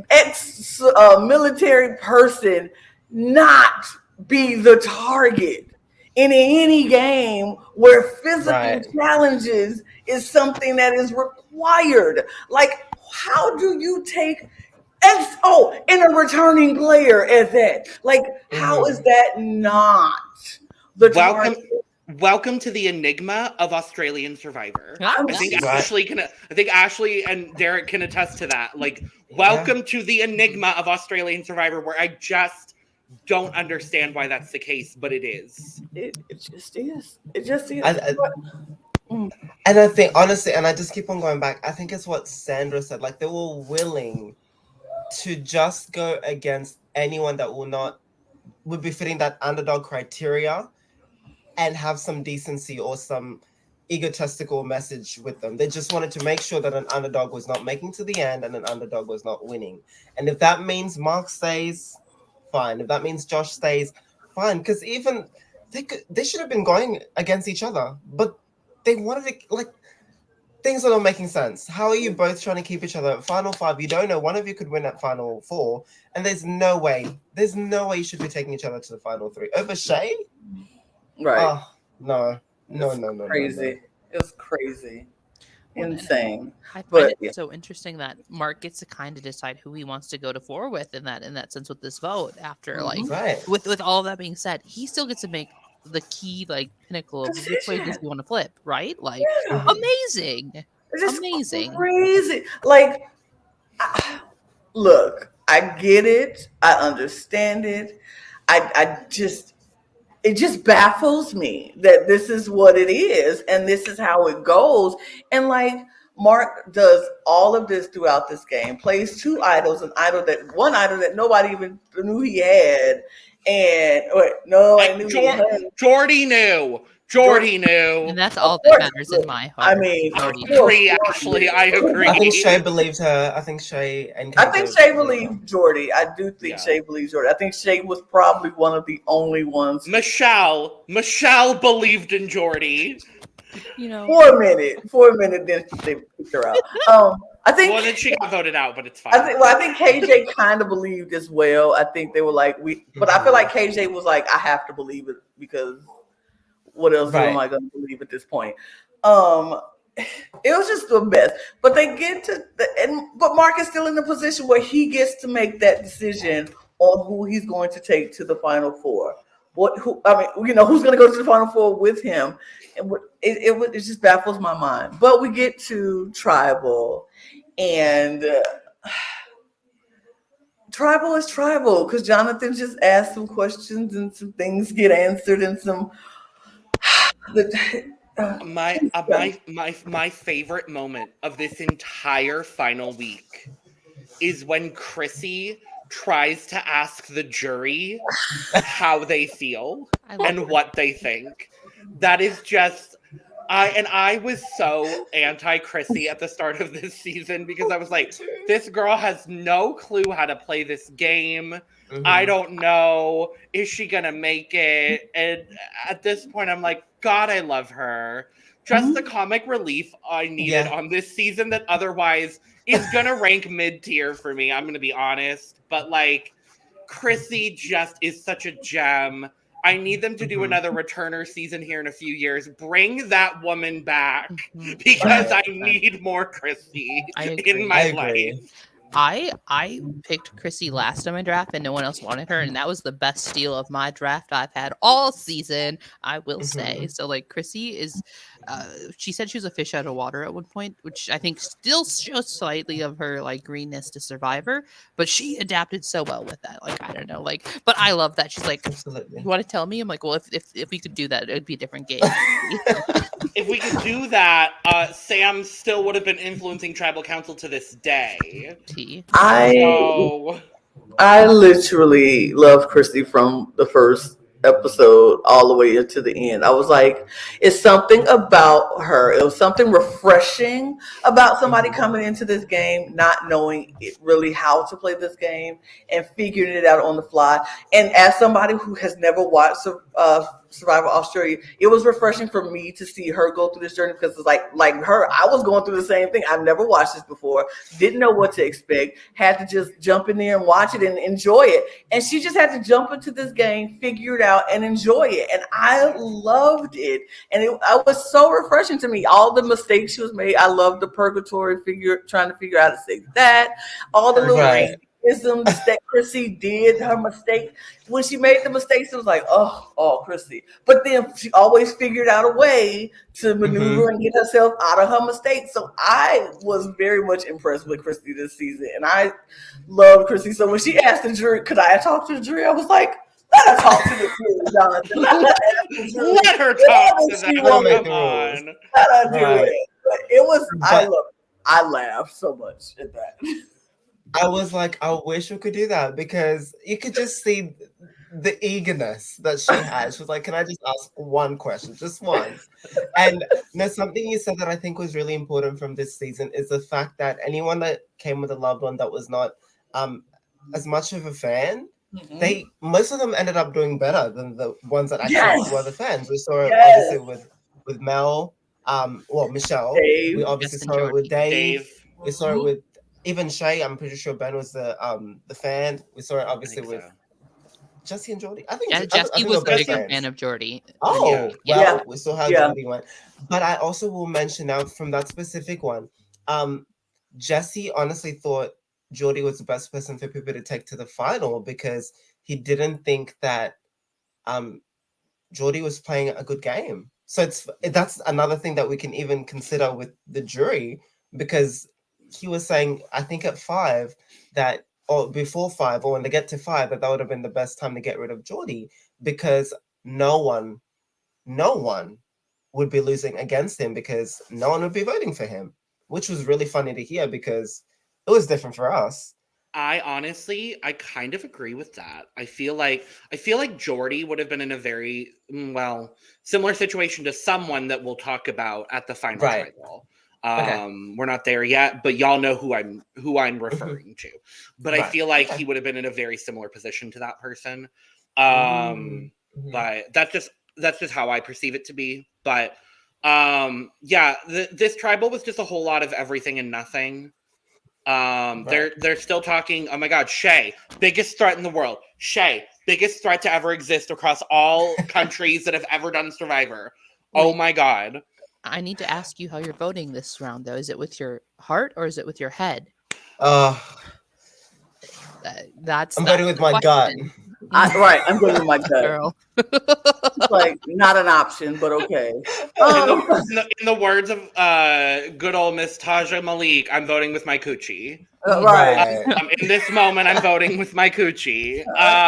ex-military person not be the target in any game where physical challenges is something that is required. Like, how do you take... and a returning player at that. Like, how is that not the target? Welcome to the enigma of Australian Survivor. I think Ashley and Derrick can attest to that. Like, welcome to the enigma of Australian Survivor, where I just don't understand why that's the case, but it is. It just is. It just is. And I think, honestly, and I just keep on going back, I think it's what Sandra said. Like, they were willing to just go against anyone that would be fitting that underdog criteria and have some decency or some egotistical message with them. They just wanted to make sure that an underdog was not making to the end and an underdog was not winning. And if that means Mark stays, fine. If that means Josh stays, fine. Because even they should have been going against each other, but they wanted to, like, things are not making sense. How are you both trying to keep each other at final 5? You don't know. One of you could win at final 4, and there's no way you should be taking each other to the final 3 over Shay. Right? Oh, no. Crazy. It's crazy. Insane. I find it so interesting that Mark gets to kind of decide who he wants to go to 4 with in that sense with this vote. After with all that being said, he still gets to make the key pinnacle of which way does he want to flip, right? Amazing. Amazing. Crazy. Look, I get it. I understand it. It just baffles me that this is what it is and this is how it goes. And Mark does all of this throughout this game, plays 2 idols, one idol that nobody even knew he had. And wait, no, I knew. Jordy knew. Jordy knew. And that's all Of that course, matters look, in my I heart. mean, I of Jordy. course, agree, Jordy Ashley. knew. I agree. I think Shay believed her. I think Shay and I think KJ Shay believed her. believed Jordy. I do think Yeah. Shay believes Jordy. I think Shay was probably one of the only ones. Michelle believed in Jordy. You know, For a minute, then they kicked her out. I think. Well, then she got voted out, but it's fine. I think KJ kind of believed as well. I think they were like, but I feel like KJ was like, I have to believe it because what else am I going to believe at this point? It was just the best. But they get to but Mark is still in the position where he gets to make that decision on who he's going to take to the Final Four. Who's going to go to the Final Four with him? And it just baffles my mind. But we get to Tribal, and Tribal is Tribal because Jonathan just asked some questions and some things get answered and some. My favorite moment of this entire final week is when Chrissy tries to ask the jury how they feel and what they think. That is just I was so anti-Chrissy at the start of this season because I was like, this girl has no clue how to play this game. I don't know. Is she gonna make it? And at this point, I'm like, God, I love her. Just the comic relief I needed on this season that otherwise is gonna rank mid-tier for me. I'm gonna be honest. But like, Chrissy just is such a gem. I need them to do another returner season here in a few years. Bring that woman back because I need more Chrissy in my life. I picked Chrissy last in my draft and no one else wanted her, and that was the best steal of my draft I've had all season, I will say. So like Chrissy is she said she was a fish out of water at one point, which I think still shows slightly of her like greenness to Survivor, but she adapted so well with that. Like, I don't know, like, but I love that she's like, you want to tell me? I'm like, well, if we could do that, it would be a different game. If we could do that, Sam still would have been influencing tribal council to this day. I literally love Christy from the first episode all the way into the end. I was like, it's something about her. It was something refreshing about somebody coming into this game, not knowing really how to play this game and figuring it out on the fly. And as somebody who has never watched Survivor Australia, it was refreshing for me to see her go through this journey because it's like her, I was going through the same thing. I've never watched this before, didn't know what to expect, had to just jump in there and watch it and enjoy it. And she just had to jump into this game, figure it out, and enjoy it. And I loved it. And it was so refreshing to me. All the mistakes she was made, I loved the purgatory trying to figure out how to say that. All the little isms that Chrissy did, her mistake. When she made the mistakes, it was like, oh, Chrissy. But then she always figured out a way to maneuver and get herself out of her mistakes. So I was very much impressed with Chrissy this season. And I loved Chrissy. So when she asked the jury, could I talk to the jury? I was like, let her talk to the jury, Jonathan. Let her talk to them. Come on. Let her do it. But it was, I laughed so much at that. I was like, I wish we could do that because you could just see the eagerness that she had. She was like, can I just ask one question? Just one. And there's something you said that I think was really important from this season is the fact that anyone that came with a loved one that was not as much of a fan, most of them ended up doing better than the ones that actually were the fans. We saw it obviously with Mel, Michelle. Dave. We obviously saw it with Dave. We saw it with even Shay. I'm pretty sure Ben was the fan. We saw it obviously with Jesse and Jordy. I think Jesse was a bigger fan of Jordy. We saw how Jordy went. But I also will mention now from that specific one, Jesse honestly thought Jordy was the best person for people to take to the final because he didn't think that Jordy was playing a good game. So that's another thing that we can even consider with the jury because he was saying, I think at 5 that, or before 5, or when they get to 5, that would have been the best time to get rid of Jordy because no one would be losing against him because no one would be voting for him, which was really funny to hear because it was different for us. I honestly, I kind of agree with that. I feel like Jordy would have been in a very similar situation to someone that we'll talk about at the final Right. tribal. Okay. We're not there yet, but y'all know who I'm referring to. But I Right. feel like Okay. he would have been in a very similar position to that person. Mhm. But that's just how I perceive it to be. But this tribal was just a whole lot of everything and nothing. Right. They're still talking. Oh my God, Shay, biggest threat in the world. Shay, biggest threat to ever exist across all countries that have ever done Survivor. Oh Wait. my God. I need to ask you how you're voting this round, though. Is it with your heart or is it with your head? That's I'm voting with my gut. question. I'm going with my gut. Girl. It's like not an option, but okay. In the words of good old Miss Taja Malik, I'm voting with my coochie. Right. In this moment, I'm voting with my coochie. I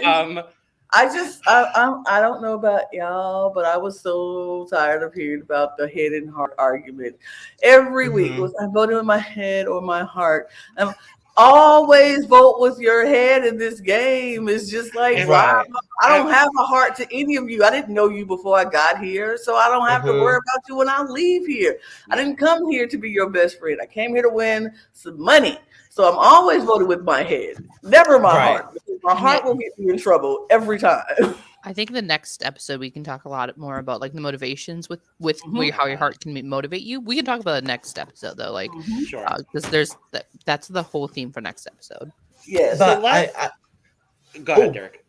don't know about y'all, but I was so tired of hearing about the head and heart argument. Every week was I voted with my head or my heart. Always vote with your head in this game. It's just like, wow, I don't have a heart to any of you. I didn't know you before I got here, so I don't have to worry about you when I leave here. I didn't come here to be your best friend. I came here to win some money. So I'm always voting with my head, never my heart. Because my heart will get me in trouble every time. I think the next episode we can talk a lot more about like the motivations with how your heart can motivate you. We can talk about the next episode though, like because that's the whole theme for next episode. Yes, but go ahead, Derek.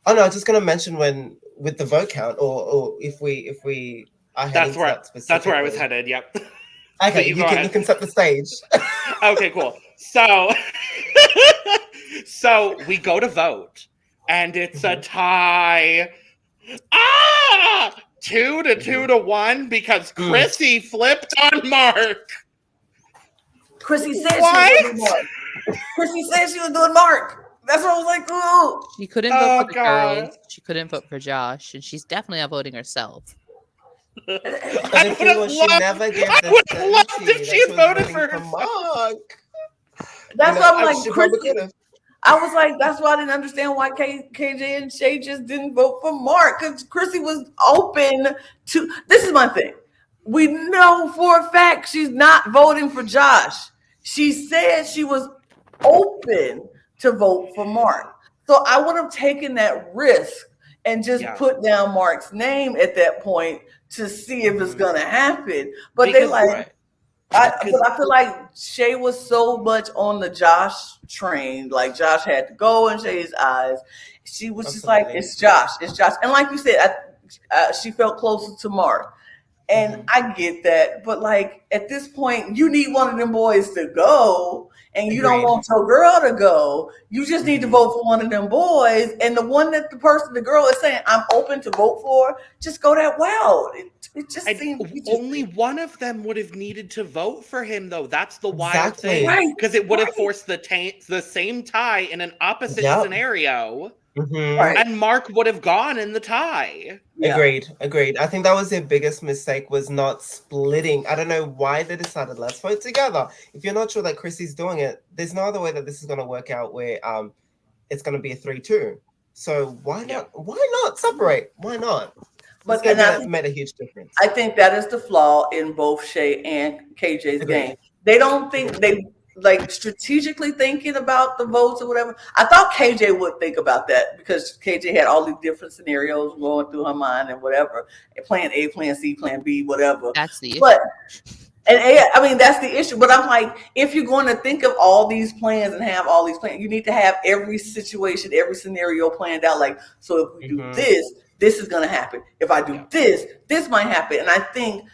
Oh no, I was just gonna mention when with the vote count, or if we are heading that's where I was headed. Yep. Okay, you can set the stage. Okay, cool. So we go to vote, and it's a tie. 2-1 because Chrissy flipped on Mark. Chrissy said she was doing Mark. Chrissy said she was doing Mark. That's what I was like, ooh. She couldn't vote for the girls. She couldn't vote for Josh, and she's definitely not voting herself. I would have loved if she had voted for Mark. That's what I'm like, Chrissy. I was like, that's why I didn't understand why KJ and Shay just didn't vote for Mark, because Chrissy was open to. This is my thing. We know for a fact she's not voting for Josh. She said she was open to vote for Mark. So I would have taken that risk and just put down Mark's name at that point to see if it's gonna happen. But I feel like Shay was so much on the Josh train, like Josh had to go in Shay's eyes. She was just like, it's Josh. And like you said, she felt closer to Mark. And I get that. But like at this point, you need one of them boys to go. And you don't want your girl to go. You just need to vote for one of them boys. And the one that the girl is saying, I'm open to vote for, just go that wild. It just seems only one of them would have needed to vote for him, though. That's the wild thing. Because it would have forced the same tie in an opposite scenario. And Mark would have gone in the tie. Agreed. I think that was their biggest mistake, was not splitting. I don't know why they decided, let's vote together. If you're not sure that Chrissy's doing it, there's no other way that this is going to work out where it's going to be a 3-2. So why not separate? Why not? But that made a huge difference. I think that is the flaw in both Shay and KJ's game. They don't think they like strategically thinking about the votes or whatever. I thought KJ would think about that because KJ had all these different scenarios going through her mind and whatever. Plan A, plan C, plan B, whatever. That's the issue. That's the issue. But I'm like, if you're going to think of all these plans and have all these plans, you need to have every situation, every scenario planned out. Like, so if we do this is going to happen. If I do this might happen. And I think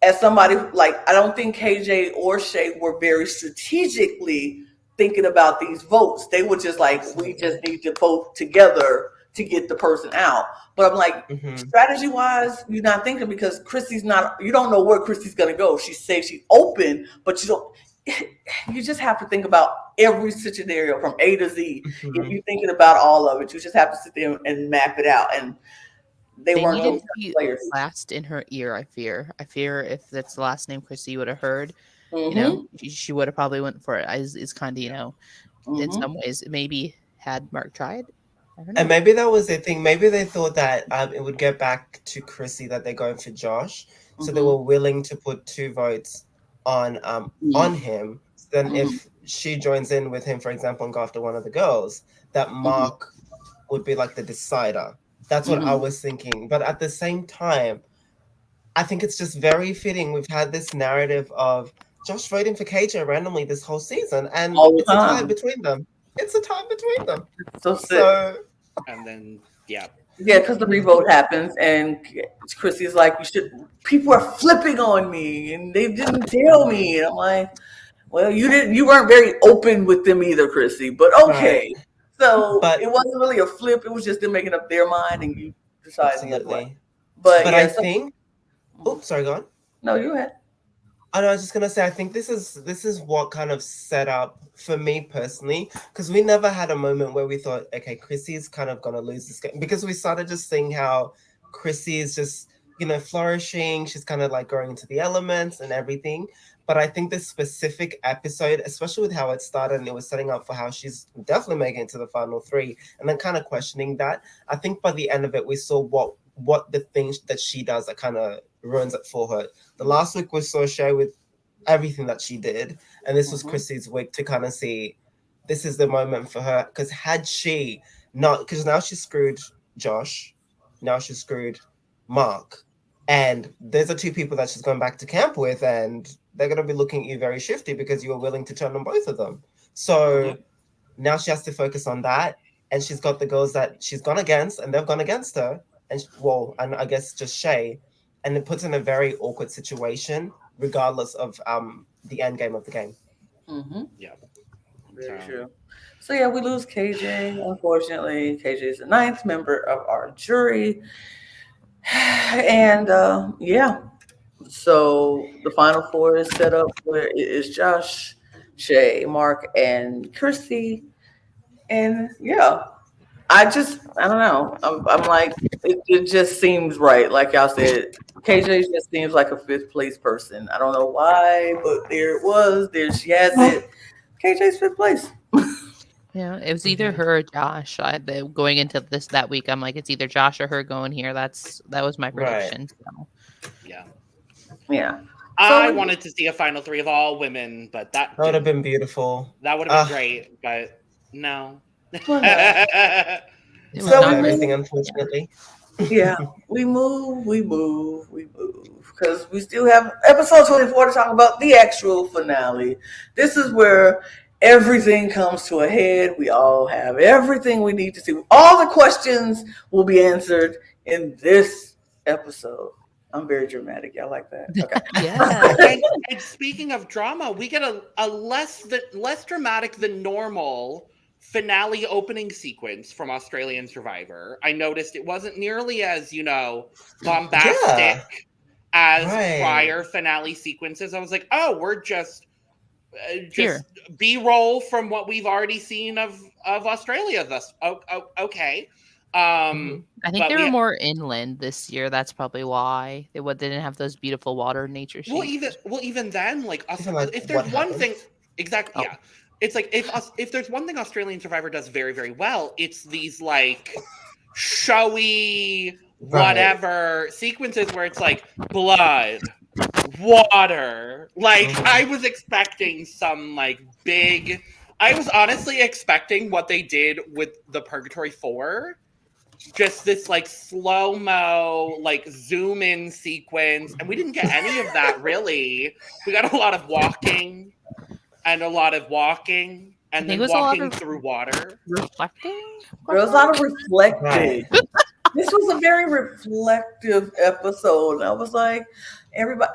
as somebody, like, I don't think KJ or Shay were very strategically thinking about these votes. They were just like, we just need to vote together to get the person out. But I'm like, strategy-wise, you're not thinking because you don't know where Chrissy's going to go. She says she's open, but you just have to think about every scenario from A to Z. If you're thinking about all of it, you just have to sit there and map it out. And they weren't needed to be last in her ear. I fear if that's the last name Chrissy would have heard, you know, she would have probably went for it. Is kind of, in Mm-hmm. some ways, maybe had Mark tried. I don't And know. maybe that was their thing. Maybe they thought that it would get back to Chrissy that they're going for Josh, so they Mm-hmm. were willing to put 2 votes on him. So then, Mm-hmm. if she joins in with him, for example, and go after one of the girls, that Mm-hmm. Mark would be like the decider. That's what I Mm-hmm. was thinking. But at the same time, I think it's just very fitting. We've had this narrative of Josh voting for KJ randomly this whole season, and All the it's a tie time. between them. It's a tie between them. So sick. So And then yeah. Yeah, because the revote happens, and Chrissy's like, "You should." People are flipping on me, and they didn't tell me. And I'm like, "Well, you didn't. You weren't very open with them either, Chrissy. But right, okay." So but it wasn't really a flip. It was just them making up their mind, and you deciding the other way. absolutely. But But yeah, I so think. Oh, sorry, go on. no, you had. I know, I was just gonna say, I think this is what kind of set up for me personally, because we never had a moment where we thought, okay, Chrissy's kind of gonna lose this game, because we started just seeing how Chrissy is just, flourishing. She's kind of like going into the elements and everything. But I think this specific episode, especially with how it started, and it was setting up for how she's definitely making it to the final 3, and then kind of questioning that. I think by the end of it, we saw what the things that she does that kind of ruins it for her. The last week we saw Shay with everything that she did, and this was Mhm. Chrissy's week to kind of see this is the moment for her. Because had she not, because now she screwed Josh, now she screwed Mark, and there's are 2 people that she's going back to camp with, and they're going to be looking at you very shifty because you were willing to turn on both of them. So now she has to focus on that, and she's got the girls that she's gone against, and they've gone against her, and I guess just Shay, and it puts her in a very awkward situation, regardless of the end game of the game. Mm-hmm. Yeah. Very So- true. So yeah, we lose KJ. Unfortunately, KJ is the 9th member of our jury, and yeah. So the final 4 is set up where it is Josh, Shay, Mark, and Kirsty. And yeah, I don't know. I'm like, it just seems right. Like y'all said, KJ just seems like a 5th place person. I don't know why, but there it was. There she has it. KJ's 5th place. Yeah, it was either her or Josh. Going into that week, I'm like, it's either Josh or her going here. That was my Right. prediction. So. Yeah. Yeah. I So- wanted to see a final 3 of all women, but that That would have been beautiful. that would have been Ah. great, but no. Well, no. It was So not we- very- Everything, unfortunately. Yeah, we move. Because we still have episode 24 to talk about the actual finale. This is where everything comes to a head. We all have everything we need to see. All the questions will be answered in this episode. I'm very dramatic. Y'all like that? Okay. Yeah. And speaking of drama, we get a less dramatic than normal finale opening sequence from Australian Survivor. I noticed it wasn't nearly as, bombastic as Right. prior finale sequences. I was like, oh, we're just Here. B-roll from what we've already seen of Australia thus. Okay. Mhm. I think But they we- were more inland this year. That's probably why they didn't have those beautiful water nature Well, shapes. even then, like, Even, like, if there's what one happened? thing, exactly, Oh. yeah, it's like if there's one thing Australian Survivor does very, very well, it's these like showy Right. whatever sequences where it's like blood, water. Like Mhm. I was expecting some like big. I was honestly expecting what they did with the Purgatory 4. Just this like slow mo, like zoom in sequence, and we didn't get any of that really. We got a lot of walking, and a lot of walking, and I think then it was a lot walking of- through water. Reflecting? There was a lot of reflecting. Right. This was a very reflective episode. I was like, everybody.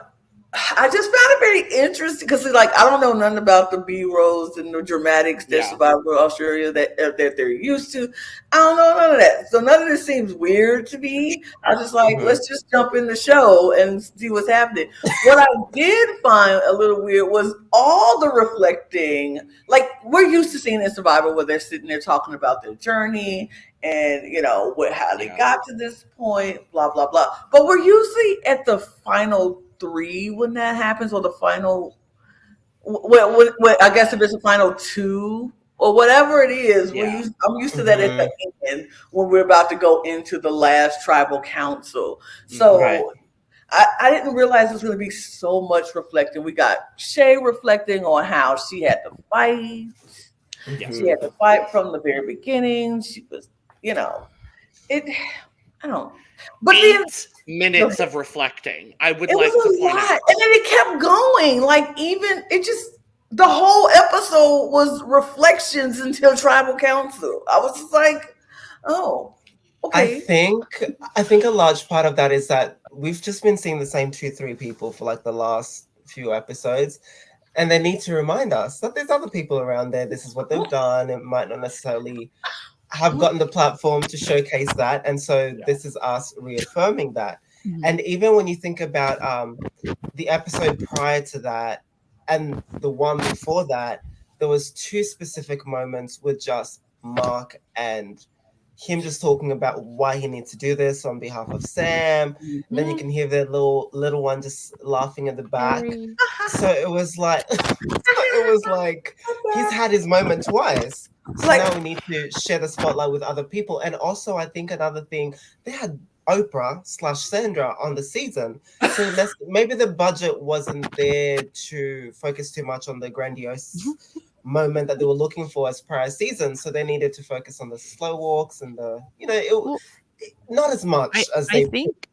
I just found it very interesting because, like, I don't know nothing about the B-rolls and the dramatics that Yeah. Survivor Australia that they're used to. I don't know none of that, so none of this seems weird to me. I was just like, Mhm. let's just jump in the show and see what's happening. What I did find a little weird was all the reflecting. Like, we're used to seeing in Survivor where they're sitting there talking about their journey and how they Yeah. got to this point, blah blah blah. But we're usually at the final 3 when that happens, or the final. Well, I guess if it's a final 2, or whatever it is. Yeah. I'm used to that at the end when we're about to go into the last tribal council. So Right. I didn't realize it was going to be so much reflecting. We got Shay reflecting on how she had to fight. She had to fight from the very beginning. She was, it. I don't. But then 8 minutes of reflecting. I would it like was to a point lot, out. and then it kept going. Like even it just the whole episode was reflections until tribal council. I was just like, oh, okay. I think a large part of that is that we've just been seeing the same 2-3 people for like the last few episodes, and they need to remind us that there's other people around there. This is what they've done. It might not necessarily have gotten the platform to showcase that, and so this is us reaffirming that. And even when you think about the episode prior to that and the one before that, there was 2 specific moments with just Mark and him just talking about why he needs to do this on behalf of Sam. And then you can hear the little one just laughing at the back. So it was like he's had his moment twice. So now we need to share the spotlight with other people. And also, I think another thing, they had Oprah/Sandra on the season. So maybe the budget wasn't there to focus too much on the grandiose moment that they were looking for as prior seasons. So they needed to focus on the slow walks and not as much as they. I think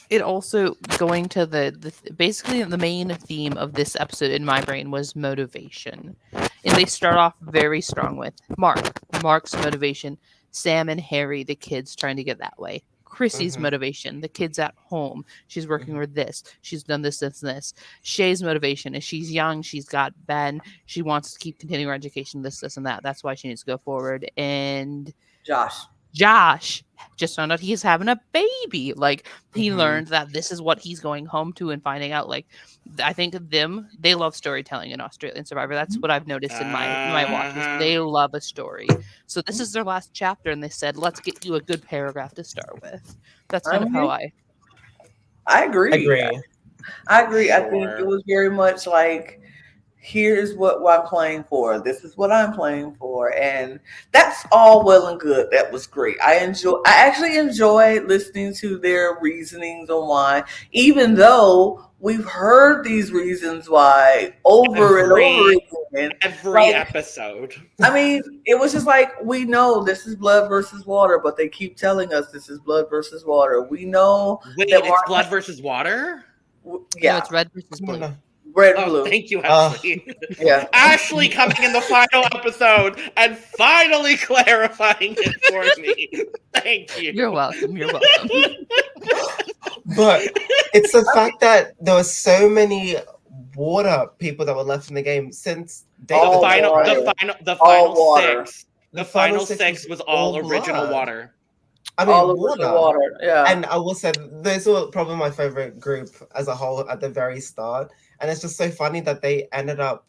it also going to the basically the main theme of this episode in my brain was motivation. And they start off very strong with Mark's motivation, Sam and Harry, the kids trying to get that way. Chrissy's motivation, the kids at home. She's working with this. She's done this, this, and this. Shay's motivation is she's young. She's got Ben. She wants to keep continuing her education, this, and that. That's why she needs to go forward. And Josh just found out he's having a baby. Like he learned that this is what he's going home to, and finding out. Like I think they love storytelling in Australian Survivor. That's what I've noticed in my watches. They love a story. So this is their last chapter, and they said, "Let's get you a good paragraph to start with." That's kind of how I agree. I agree. Sure. I think it was very much like, here's what I'm playing for. This is what I'm playing for. And that's all well and good. That was great. I actually enjoyed listening to their reasonings on why, even though we've heard these reasons why over and over again. Every episode. I mean, it was just like, we know this is blood versus water, but they keep telling us this is blood versus water. We know it's blood versus water? Yeah. No, it's red versus blue. Red and blue. Thank you, Ashley. Yeah. Ashley coming in the final episode and finally clarifying it for me. Thank you. You're welcome. But it's the fact that there were so many water people that were left in the game since the final six. The final six was all original water. I mean, all water. Yeah. And I will say, those were probably my favorite group as a whole at the very start. And it's just so funny that they ended up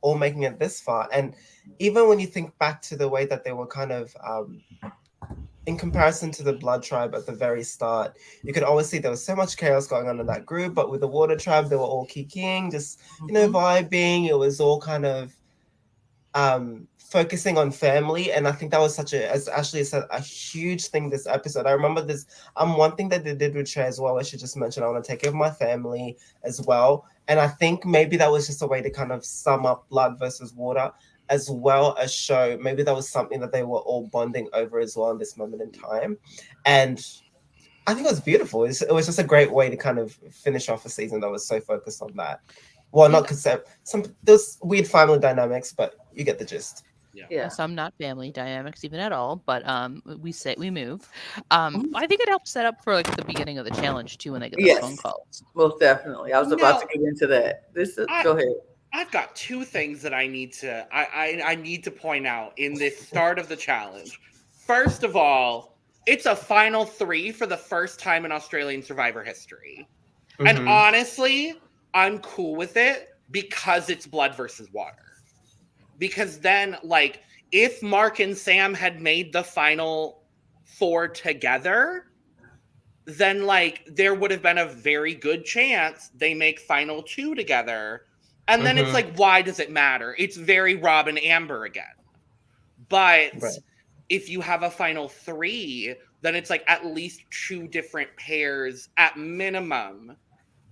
all making it this far. And even when you think back to the way that they were kind of, in comparison to the Blood Tribe at the very start, you could always see there was so much chaos going on in that group. But with the Water Tribe, they were all kicking, just, vibing. It was all kind of focusing on family. And I think that was as Ashley said, a huge thing this episode. I remember this, one thing that they did with Shay as well, I should just mention, I want to take care of my family as well. And I think maybe that was just a way to kind of sum up Blood versus Water, as well as show maybe that was something that they were all bonding over as well in this moment in time. And I think it was beautiful. It was just a great way to kind of finish off a season that was so focused on that. Well, not because there's weird family dynamics, but you get the gist. Yeah. Some not family dynamics even at all, but we move. I think it helps set up for like the beginning of the challenge too when they get the phone calls. Most definitely. I was about to get into that. Go ahead. I've got 2 things that I need to point out in this start of the challenge. First of all, it's a final 3 for the first time in Australian Survivor history. And honestly, I'm cool with it because it's blood versus water. Because then, like, if Mark and Sam had made the final 4 together, then, like, there would have been a very good chance they make final 2 together. And then it's like, why does it matter? It's very Rob and Amber again. But Right. if you have a final 3, then it's like at least 2 different pairs at minimum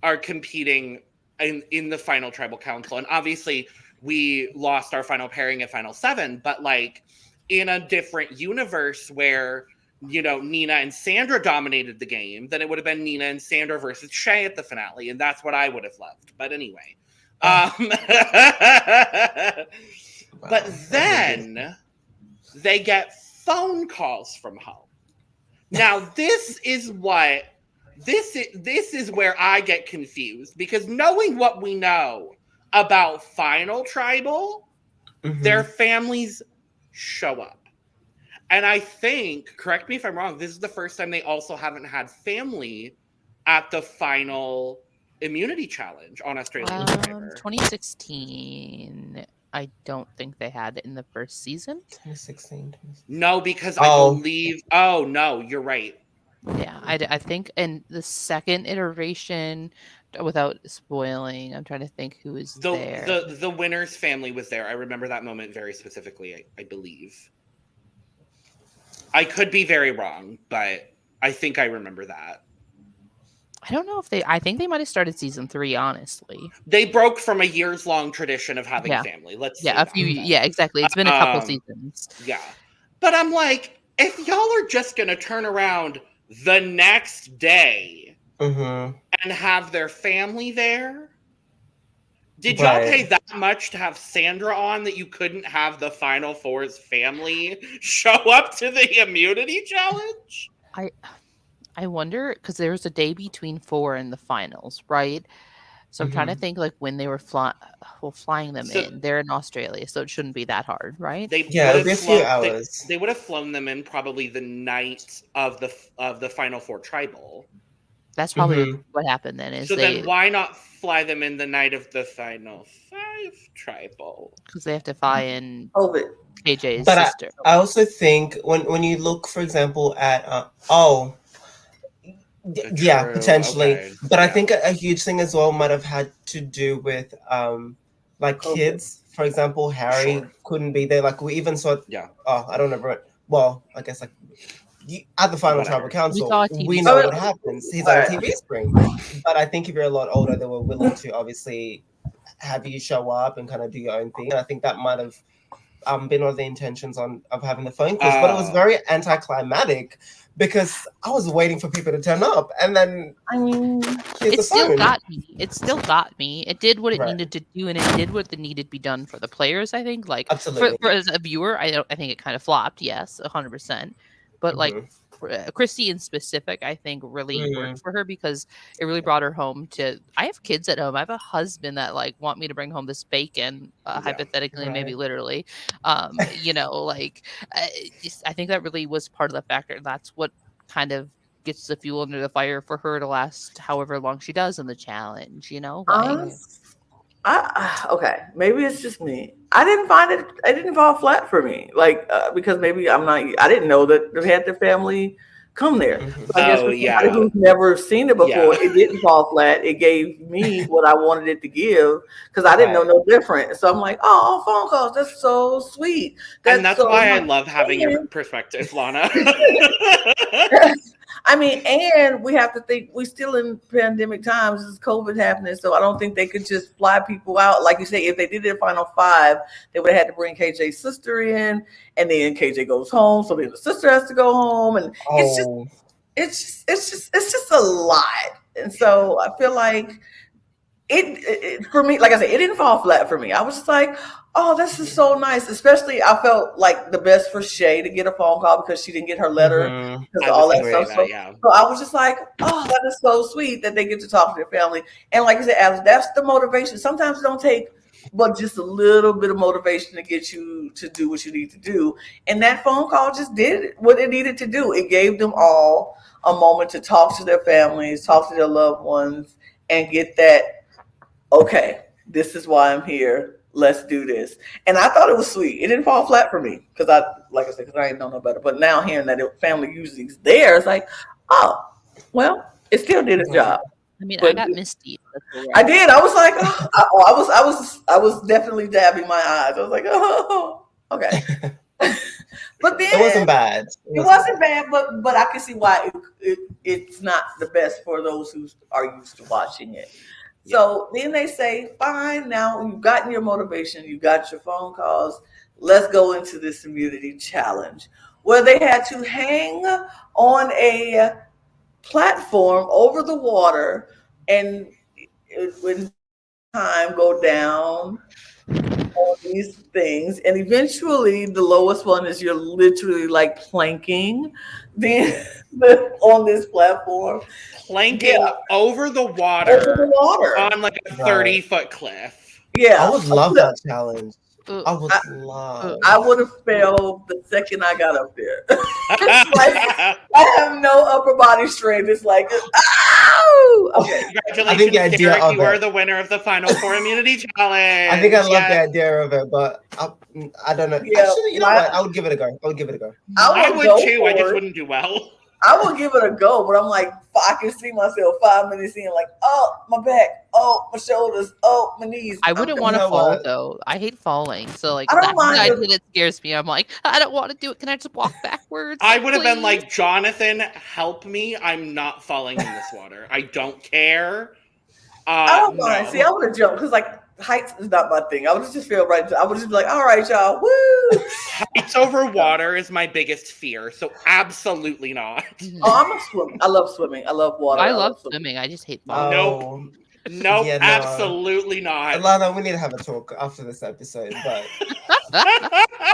are competing in the final tribal council. And obviously we lost our final pairing at final 7, but like in a different universe where, you know, Nina and Sandra dominated the game, then it would have been Nina and Sandra versus Shay at the finale. And that's what I would have loved. But anyway. But then they get phone calls from home. Now, this is where I get confused, because knowing what we know about Final Tribal, their families show up. And I think, correct me if I'm wrong, this is the first time they also haven't had family at the final immunity challenge on Australian Survivor. 2016. I don't think they had it in the first season. 2016. No, because I believe. Oh no, you're right. Yeah, I think in the second iteration, without spoiling, I'm trying to think who was there. The winner's family was there. I remember that moment very specifically. I believe. I could be very wrong, but I think I remember that. I don't know if I think they might have started season 3, honestly. They broke from a years-long tradition of having family. Exactly. It's been a couple seasons. Yeah. But I'm like, if y'all are just going to turn around the next day and have their family there, did y'all pay that much to have Sandra on that you couldn't have the Final Four's family show up to the immunity challenge? I wonder, because there was a day between 4 and the finals, right? So I'm trying to think like when they were flying them in. They're in Australia, so it shouldn't be that hard, right? It'll be a few hours. They would have flown them in probably the night of the Final Four Tribal. That's probably what happened then. Then why not fly them in the night of the Final 5 Tribal? Because they have to fly in COVID. KJ's But sister. I also think when you look, for example, at potentially. Okay. But I think a huge thing as well might have had to do with like kids. For example, Harry couldn't be there. Like we even saw. I don't know. Well, I guess like at the final tribal council, we know what happens. He's on a TV screen. But I think if you're a lot older, they were willing to obviously have you show up and kind of do your own thing. And I think that might have been one of the intentions of having the phone calls. But it was very anticlimactic, because I was waiting for people to turn up, and then it still got me. It still got me. It did what it needed to do, and it did what needed to be done for the players. I think, like, for as a viewer, I think it kind of flopped. Yes, 100%. But like Christy in specific, I think really worked for her, because it really brought her home to. I have kids at home. I have a husband that like want me to bring home this bacon, hypothetically, maybe literally. You know, like I think that really was part of the factor. That's what kind of gets the fuel under the fire for her to last however long she does in the challenge. You know, like. Okay, maybe it's just me. I didn't find it. It didn't fall flat for me, like because maybe I'm not. I didn't know that they had their family come there. So I guess for somebody who's never seen it before, it didn't fall flat. It gave me what I wanted it to give, because I didn't know no different. So I'm like, oh, phone calls. That's so sweet. That's so why I love having your perspective, Lana. I mean, and we have to think we're still in pandemic times. This is COVID happening, so I don't think they could just fly people out. Like you say, if they did it Final 5, they would have had to bring KJ's sister in, and then KJ goes home, so then the sister has to go home, and it's just a lot. And so I feel like it for me, like I said, it didn't fall flat for me. I was just like, oh, this is so nice. Especially, I felt like the best for Shay to get a phone call, because she didn't get her letter, because all that stuff. So I was just like, oh, that is so sweet that they get to talk to their family. And like I said, Alex, that's the motivation. Sometimes it don't take but just a little bit of motivation to get you to do what you need to do. And that phone call just did what it needed to do. It gave them all a moment to talk to their families, talk to their loved ones, and get that, okay, this is why I'm here. Let's do this. And I thought it was sweet. It didn't fall flat for me, because I didn't know no better. But now hearing that family usually is there, it's like, oh, well, it still did its job. I mean, I got misty. I did. I was like, I was definitely dabbing my eyes. I was like, oh, okay. But then It wasn't bad. It wasn't bad, but I can see why it's not the best for those who are used to watching it. So then they say, fine, now you've gotten your motivation, you got your phone calls, let's go into this immunity challenge, where they had to hang on a platform over the water and when time go down all these things, and eventually the lowest one is you're literally like planking on this platform, Planking over the over water the water. on like a 30-foot cliff. Yeah, I would love that challenge. I would love. I would have failed the second I got up there. It's like I have no upper body strength. It's like, ow! Okay. Congratulations, I think the idea Derek, of you are it- the winner of the Final Four immunity challenge. I think I love Yes. the idea of it, but I don't know. Yeah, Actually, you know what? I would give it a go. I I would go too. I for just it. wouldn't do well. I would give it a go, but I'm like, I can see myself 5 minutes in, like, oh, my back, oh, my shoulders, oh, my knees. I wouldn't want to know fall what? though. I hate falling. So like I don't that's the mind idea the- that scares me. I'm like, I don't want to do it. Can I just walk backwards? I would have been please? like, Jonathan, help me. I'm not falling in this water. I don't care. I don't mind. No. See, I would have jumped because, like, heights is not my thing. I would just feel right. I would just be like, all right, y'all, woo. Heights over water is my biggest fear, so absolutely not. Oh, I'm a swimmer. I love swimming. I love water. I love swimming. I just hate falling. Oh, Nope, Yeah, no. absolutely not. Lana, we need to have a talk after this episode. But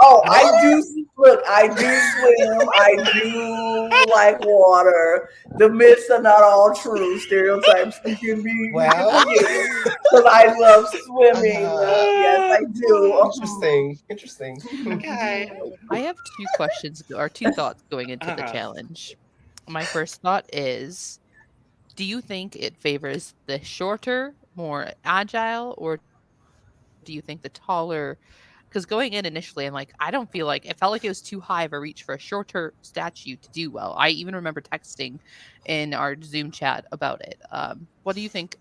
Oh, I do. Look, I do swim. I do like water. The myths are not all true. Stereotypes can be. well, Because I love swimming. Yes, I do. interesting. Okay. I have two questions or two thoughts going into the Uh-huh. challenge. My first thought is, do you think it favors the shorter, more agile, or do you think the taller? Because going in initially, I'm like, I don't feel like it felt like it was too high of a reach for a shorter statue to do well. I even remember texting in our Zoom chat about it. What do you think?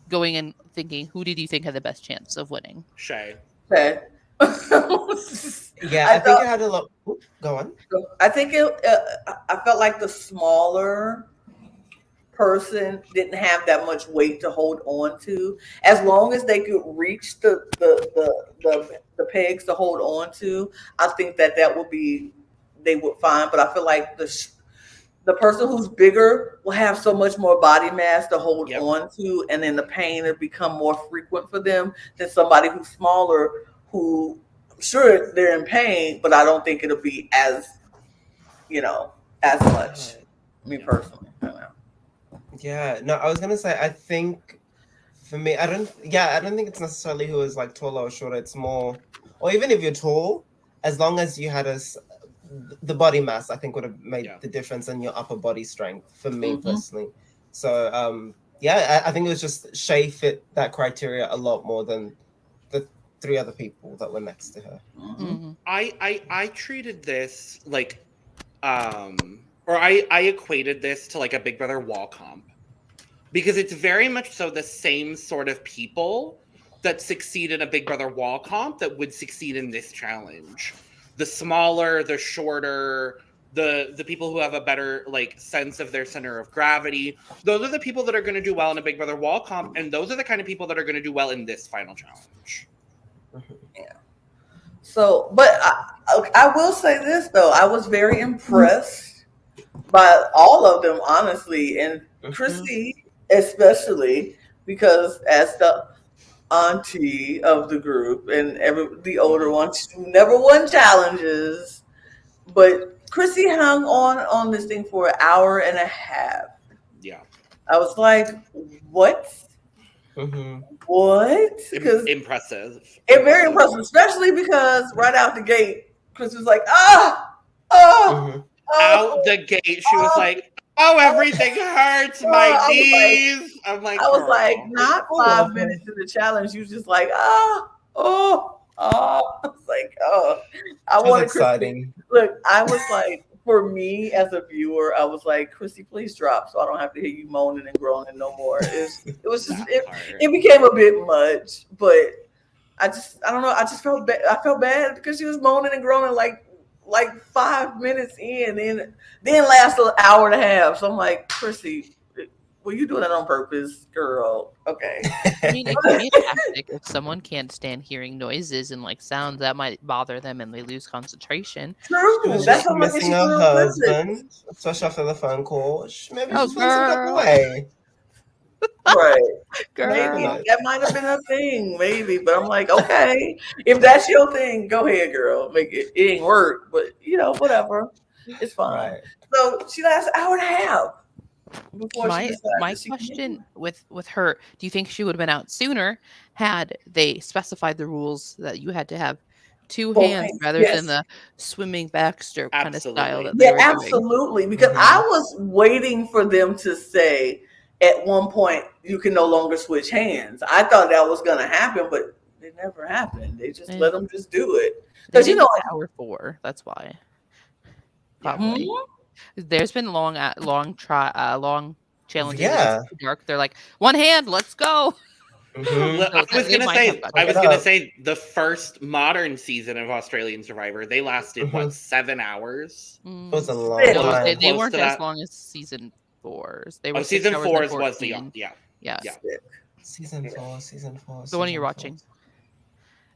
Going in thinking, who did you think had the best chance of winning? Shay. Okay. Yeah, I I think thought- it had a lot. Go on. I think I felt like the smaller person didn't have that much weight to hold on to. As long as they could reach the pegs to hold on to, I think that would be they would find. But I feel like the person who's bigger will have so much more body mass to hold Yep. on to, and then the pain will become more frequent for them than somebody who's smaller, who sure they're in pain, but I don't think it'll be as much. Me personally, I don't know. Yeah, no, I was gonna say I think for me, I don't think it's necessarily who is like taller or shorter. It's more, or even if you're tall, as long as you had the body mass, I think would have made the difference in your upper body strength for me personally. So I think it was just Shay fit that criteria a lot more than the 3 other people that were next to her. Mm-hmm. I treated this like or I equated this to like a Big Brother wall comp, because it's very much so the same sort of people that succeed in a Big Brother wall comp that would succeed in this challenge. The smaller, the shorter, the people who have a better like sense of their center of gravity. Those are the people that are going to do well in a Big Brother wall comp, and those are the kind of people that are going to do well in this final challenge. Yeah. So, but I will say this though, I was very impressed by all of them, honestly, and Chrissy especially, because as the auntie of the group and the older one, who never won challenges, but Chrissy hung on this thing for an hour and a half. Yeah. I was like, what? What? Because Impressive. it's very impressive, especially because right out the gate, Chris was like, Out the gate, she was like, "Oh, everything hurts, my knees." I'm like, I was "Girl." like, not 5 minutes into the challenge, you was just like, I was like, I wanted exciting. Chrissy. Look, I was like, for me as a viewer, I was like, Chrissy, please drop so I don't have to hear you moaning and groaning no more. It was just it became a bit much, but I don't know. I just felt bad. I felt bad because she was moaning and groaning like like 5 minutes in, and then lasts an hour and a half. So I'm like, Chrissy, were you doing that on purpose, girl? Okay. I mean, it could be a tactic if someone can't stand hearing noises and like sounds that might bother them and they lose concentration. True. She was That's just how much she missing her feels. husband, especially after the phone call. Maybe Oh, she's feeling some type girl. of way. Right. Girl. Maybe that might have been a thing, maybe. But I'm like, okay, if that's your thing, go ahead, girl. Make it. It ain't work, but whatever. It's fine. Right. So she lasts an hour and a half before My she decides my that she can question with her, do you think she would have been out sooner had they specified the rules that you had to have two Both hands hands, rather yes. than the swimming backstroke kind of style Absolutely. that they Yeah, were doing? absolutely. Because Mhm. I was waiting for them to say at one point you can no longer switch hands. I thought that was going to happen, but it never happened. They just Yeah. let them just do it. They Because did it to hour 4. That's why. Probably. Mhm. There's been long challenges Yeah. against the dark. They're like, one hand, let's go. Mhm. Well, So they might have got I it. was Look it gonna up. say the first modern season of Australian Survivor, they lasted what, Mhm. 7 hours? It was a Mm. long Yeah, No, time. they Close weren't to as that. long as season 4's. They Oh, were 6 season hours and 4's was the 14. yeah. Yeah. Yeah. Season 4. The one you're season watching. 4.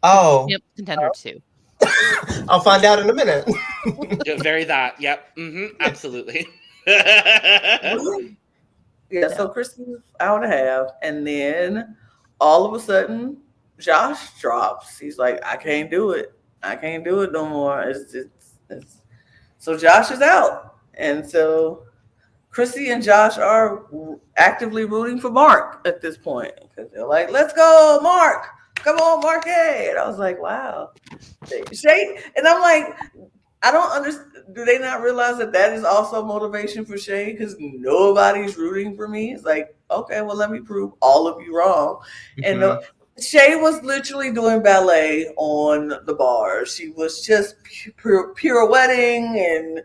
Oh, Yep, Contender 2. I'll find out in a minute. Yeah, very that. Yep. Absolutely. Yeah, so Christy was hour and a half, and then all of a sudden, Josh drops. He's like, I can't do it. I can't do it no more. It's so Josh is out. And so Chrissy and Josh are actively rooting for Mark at this point because they're like, let's go, Mark. Come on, Mark. And I was like, wow. Shay, and I'm like, I don't understand. Do they not realize that is also motivation for Shay? Because nobody's rooting for me. It's like, okay, well, let me prove all of you wrong. And Mhm. Shay was literally doing ballet on the bars. She was just pirouetting, and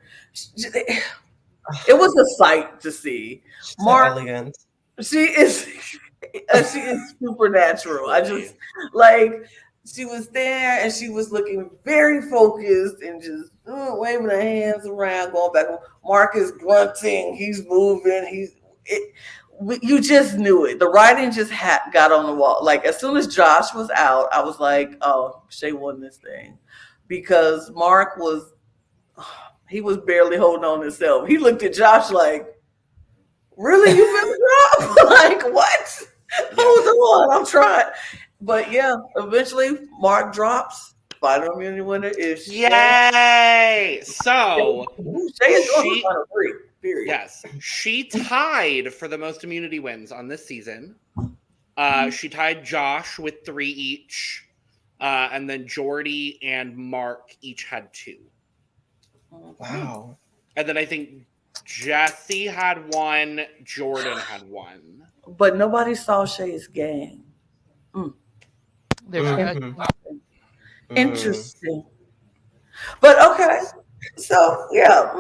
it was a sight to see. She's so Mark, elegant. she is supernatural. I just like she was there and she was looking very focused and just waving her hands around, going back. Mark is grunting, he's moving, you just knew it. The writing just got on the wall. Like as soon as Josh was out, I was like, oh, Shay won this thing because Mark was he was barely holding on himself. He looked at Josh like, really, you finna drop? Like what? Hold on, I'm trying. But yeah, eventually Mark drops. Final immunity winner is Shay. Yay! So Shay is going she- to final 3. Period. yes, she tied for the most immunity wins on this season. She tied Josh with 3 each, and then Jordy and Mark each had 2. Wow. And then I think Jesse had 1, Jordan had 1. But nobody saw Shay's game. They were good. Mhm. Interesting. But okay. So yeah.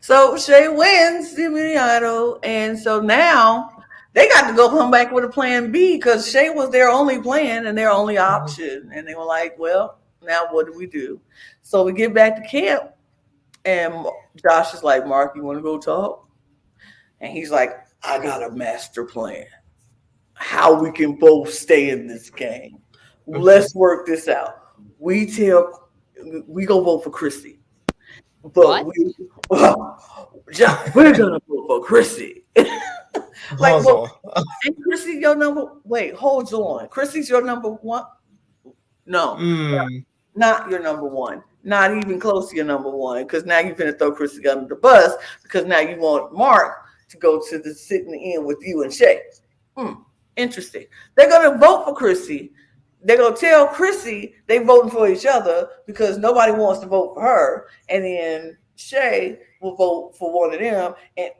So Shay wins the immunity idol, and so now they got to go come back with a plan B because Shay was their only plan and their only option, and they were like, "Well, now what do we do?" So we get back to camp, and Josh is like, "Mark, you want to go talk?" And he's like, "I got a master plan. How we can both stay in this game. Let's work this out. We go vote for Chrissy, but we're gonna vote for Chrissy." Like, well, and Chrissy, your number. Wait, hold on. Chrissy's your number 1. No, not your number 1. Not even close to your number 1. Because now you're gonna throw Chrissy under the bus. Because now you want Mark to go to the sitting in with you and Shay. Interesting. They're gonna vote for Chrissy. They're gonna tell Chrissy they voting for each other because nobody wants to vote for her, and then Shay will vote for one of them, and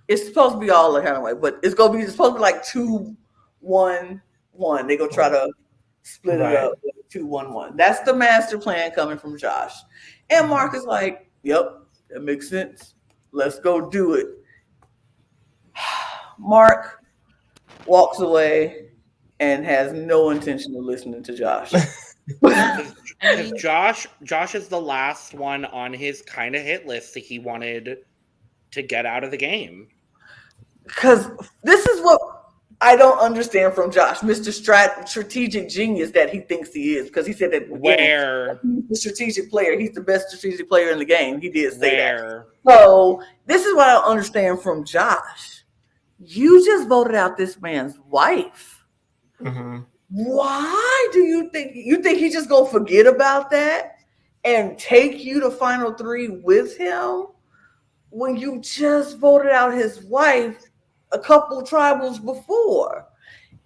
it's supposed to be all the kind of way, but it's supposed to be like 2-1-1. They're gonna try to split it up 2-1-1. That's the master plan coming from Josh, and Mark is like, "Yep, that makes sense. Let's go do it." Mark walks away and has no intention of listening to Josh. I Because mean, Josh is the last one on his kind of hit list that he wanted to get out of the game. Because this is what I don't understand from Josh, Mr. Strategic Genius that he thinks he is. Because he said that Where he's the strategic player. He's the best strategic player in the game. He did say where that. So this is what I don't understand from Josh. You just voted out this man's wife. Mm-hmm. Why do you think he just gonna forget about that and take you to final three with him when you just voted out his wife a couple tribals before?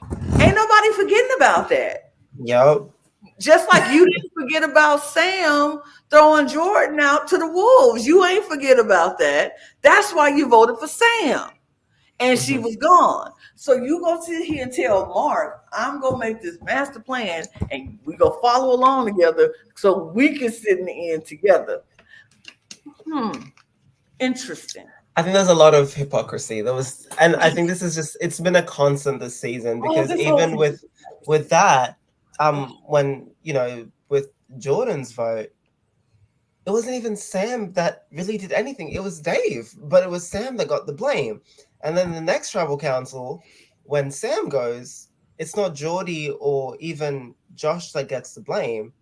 Ain't nobody forgetting about that. Yep. Just like you didn't forget about Sam throwing Jordan out to the Wolves. You ain't forget about that. That's why you voted for Sam. And she was gone. So you go sit here and tell Mark, I'm gonna make this master plan and we go follow along together so we can sit in the end together. Interesting. I think there's a lot of hypocrisy. And I think this is it's been a constant this season because even with that, when with Jordan's vote, it wasn't even Sam that really did anything. It was Dave, but it was Sam that got the blame. And then the next tribal council, when Sam goes, it's not Geordie or even Josh that gets the blame.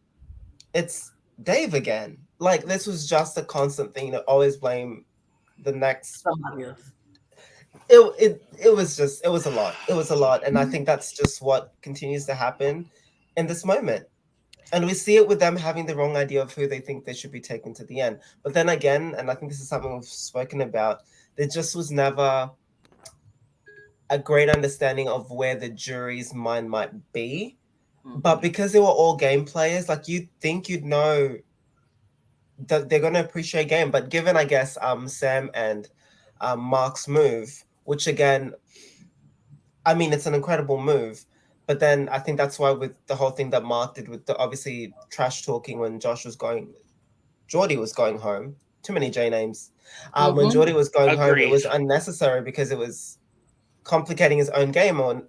It's Dave again. Like, this was just a constant thing to always blame the next. Somebody else. It was a lot. It was a lot. And I think that's just what continues to happen in this moment. And we see it with them having the wrong idea of who they think they should be taken to the end. But then again, and I think this is something we've spoken about, there just was never a great understanding of where the jury's mind might be. But because they were all game players, like, you'd think you'd know that they're going to appreciate game. But given, I guess, Sam and Mark's move, which again, I mean, it's an incredible move. But then I think that's why with the whole thing that Mark did with the obviously trash talking when Geordie was going home, too many J names. When Geordie was going home, it was unnecessary because it was complicating his own game on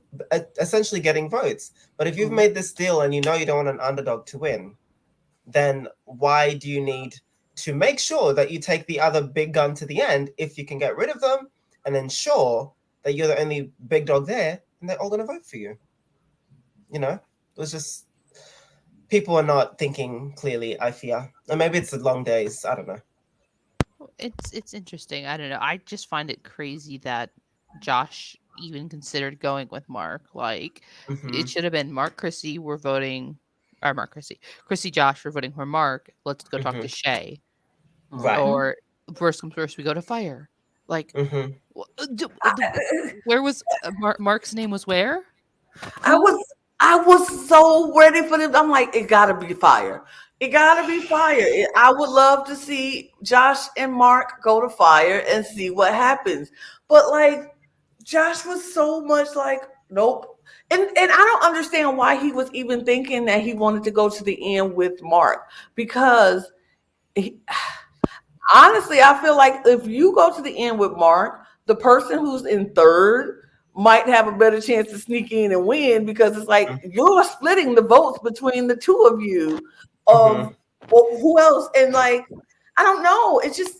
essentially getting votes. But if you've made this deal and you know you don't want an underdog to win, then why do you need to make sure that you take the other big gun to the end if you can get rid of them and ensure that you're the only big dog there and they're all going to vote for you? It was just people are not thinking clearly, I fear. And maybe it's the long days. I don't know. it's interesting. I don't know. I just find it crazy that Josh even considered going with Mark. Like, it should have been Mark, Chrissy were voting, or Mark, Chrissy, Josh were voting for Mark. Let's go talk to Shay. Right. Or worst comes worst, we go to Fire. Like, where was Mark's name? Was where? I was so ready for this. I'm like, it gotta be Fire. It gotta be Fire. I would love to see Josh and Mark go to Fire and see what happens. But like, Josh was so much like, nope. And I don't understand why he was even thinking that he wanted to go to the end with Mark. Because honestly, I feel like if you go to the end with Mark, the person who's in third might have a better chance to sneak in and win, because it's like you're splitting the votes between the two of you. Well, who else? And like, I don't know. It just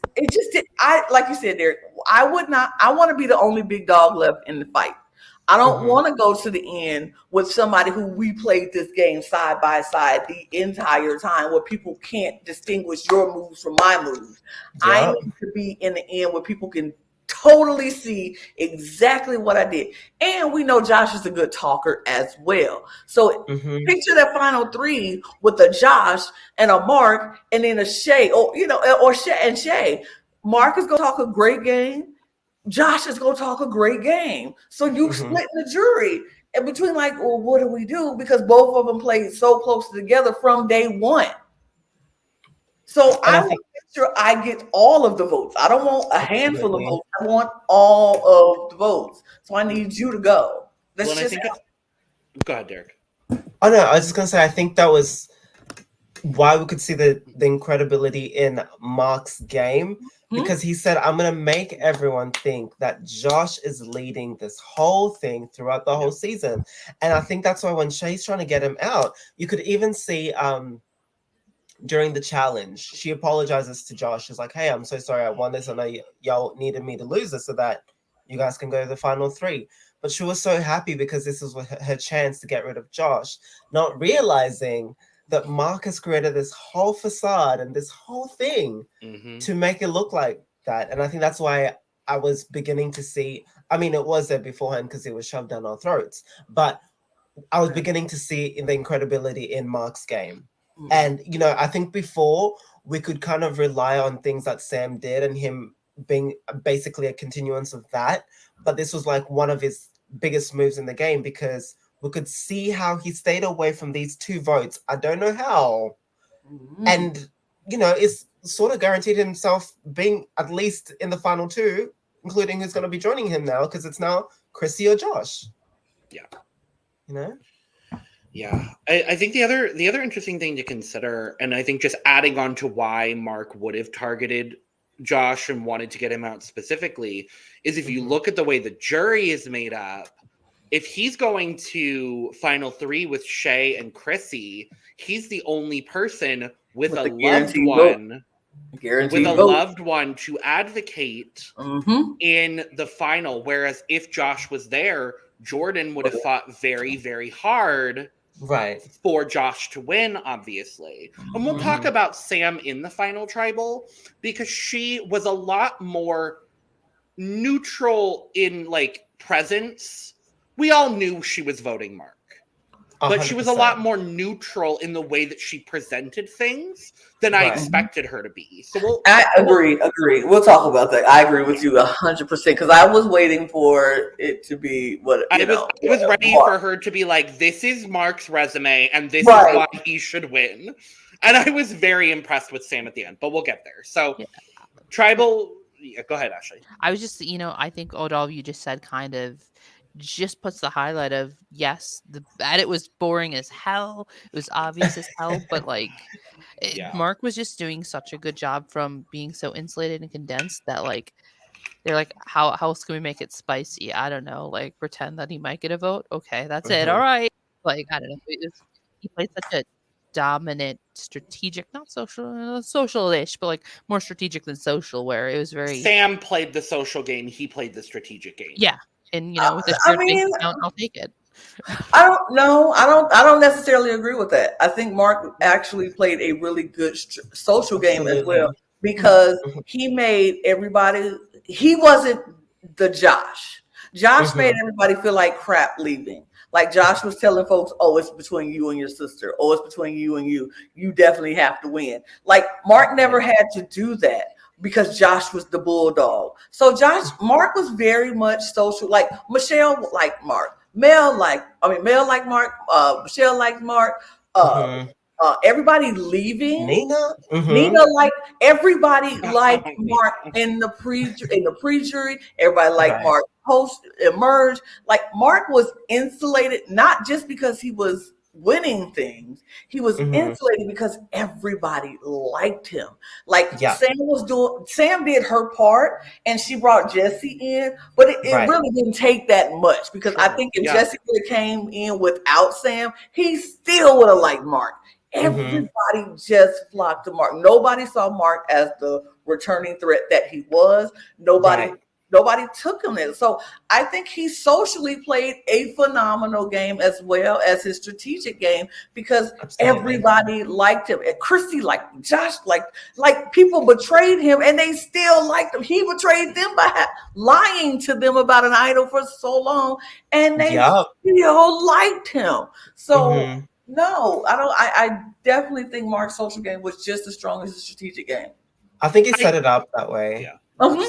like you said, Derrick, I want to be the only big dog left in the fight. I don't want to go to the end with somebody who we played this game side by side the entire time, where people can't distinguish your moves from my moves. Yep. I need to be in the end where people can totally see exactly what I did. And we know Josh is a good talker as well. So picture that final three with a Josh and a Mark and then a Shay, or Shay and Shay. Mark is going to talk a great game. Josh is going to talk a great game. So you split the jury in between, like, well, what do we do? Because both of them played so close together from day one. So I want to make sure I get all of the votes. I don't want a handful of votes. I want all of the votes. So I need you to go. Go ahead, Derrick. Oh, no, I was just going to say, I think that was why we could see the incredibility in Mark's game, because he said, I'm going to make everyone think that Josh is leading this whole thing throughout the whole season. And I think that's why when Shay's trying to get him out, you could even see during the challenge, she apologizes to Josh. She's like, hey, I'm so sorry I won this. I know y'all needed me to lose this so that you guys can go to the final 3. But she was so happy because this was her chance to get rid of Josh, not realizing that Marcus created this whole facade and this whole thing to make it look like that. And I think that's why I was beginning to see, I mean, it was there beforehand because it was shoved down our throats, but I was beginning to see the incredibility in Mark's game. And, you know, I think before we could kind of rely on things that Sam did and him being basically a continuance of that. But this was like one of his biggest moves in the game because we could see how he stayed away from these 2 votes. I don't know how. And, you know, it's sort of guaranteed himself being at least in the final 2, including who's going to be joining him now, because it's now Chrissy or Josh. Yeah. You know? Yeah. I think the other interesting thing to consider, and I think just adding on to why Mark would have targeted Josh and wanted to get him out specifically, is if you look at the way the jury is made up, if he's going to final 3 with Shay and Chrissy, he's the only person with a loved one, loved one to advocate in the final. Whereas if Josh was there, Jordan would have fought very, very hard for Josh to win, obviously. And we'll talk about Sam in the final tribal because she was a lot more neutral in like presence. We all knew she was voting Mark, but 100%. She was a lot more neutral in the way that she presented things than I expected her to be. So I agree. We'll talk about that. I agree with you 100% because I was waiting for it to be what I was ready for her to be like, "This is Mark's resume, and this is why he should win." And I was very impressed with Sam at the end, but we'll get there. So, tribal. Yeah, go ahead, Ashley. I was just, I think all of you just said kind of just puts the highlight of, yes, the edit was boring as hell. It was obvious as hell, but like Mark was just doing such a good job from being so insulated and condensed that like they're like, how else can we make it spicy? I don't know, like pretend that he might get a vote. Okay, that's it. All right. Like, I don't know. He played such a dominant, strategic, not social-ish, but like more strategic than social, where it was very. Sam played the social game. He played the strategic game. Yeah. And with the shared bank account, I'll take it. I don't know. I don't necessarily agree with that. I think Mark actually played a really good social game as well because he made everybody. He wasn't the Josh. Josh made everybody feel like crap leaving. Like Josh was telling folks, "Oh, it's between you and your sister. Oh, it's between you and you. You definitely have to win." Like Mark never had to do that. Because Josh was the bulldog. So Mark was very much social. Like Michelle liked Mark. Mel liked Mark. Michelle liked Mark. Everybody leaving. Nina liked everybody liked Mark in the pre-jury. Everybody liked Mark post emerge. Like Mark was insulated, not just because he was winning things. He was insulated because everybody liked him. Like Sam did her part and she brought Jesse in, but it really didn't take that much because I think if Jesse would have came in without Sam, he still would have liked Mark. Everybody just flocked to Mark. Nobody saw Mark as the returning threat that he was. Nobody took him there. So I think he socially played a phenomenal game as well as his strategic game because everybody liked him. And Christy liked him. Josh like people betrayed him and they still liked him. He betrayed them by lying to them about an idol for so long and they still liked him. So no, I don't. I definitely think Mark's social game was just as strong as his strategic game. I think he set it up that way. Yeah.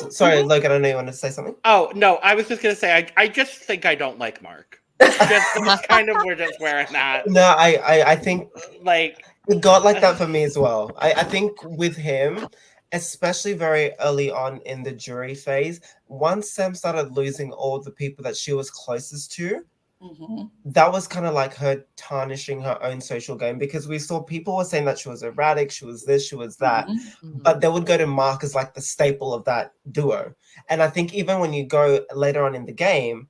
Sorry, Logan, I know you wanted to say something. Oh, no, I was just going to say, I just think I don't like Mark. That's kind of where I'm at. No, I think like it got like that for me as well. I think with him, especially very early on in the jury phase, once Sam started losing all the people that she was closest to, Mm-hmm. that was kind of like her tarnishing her own social game, because we saw people were saying that she was erratic, she was this, she was that, Mm-hmm. but they would go to Mark as like the staple of that duo. And I think even when you go later on in the game,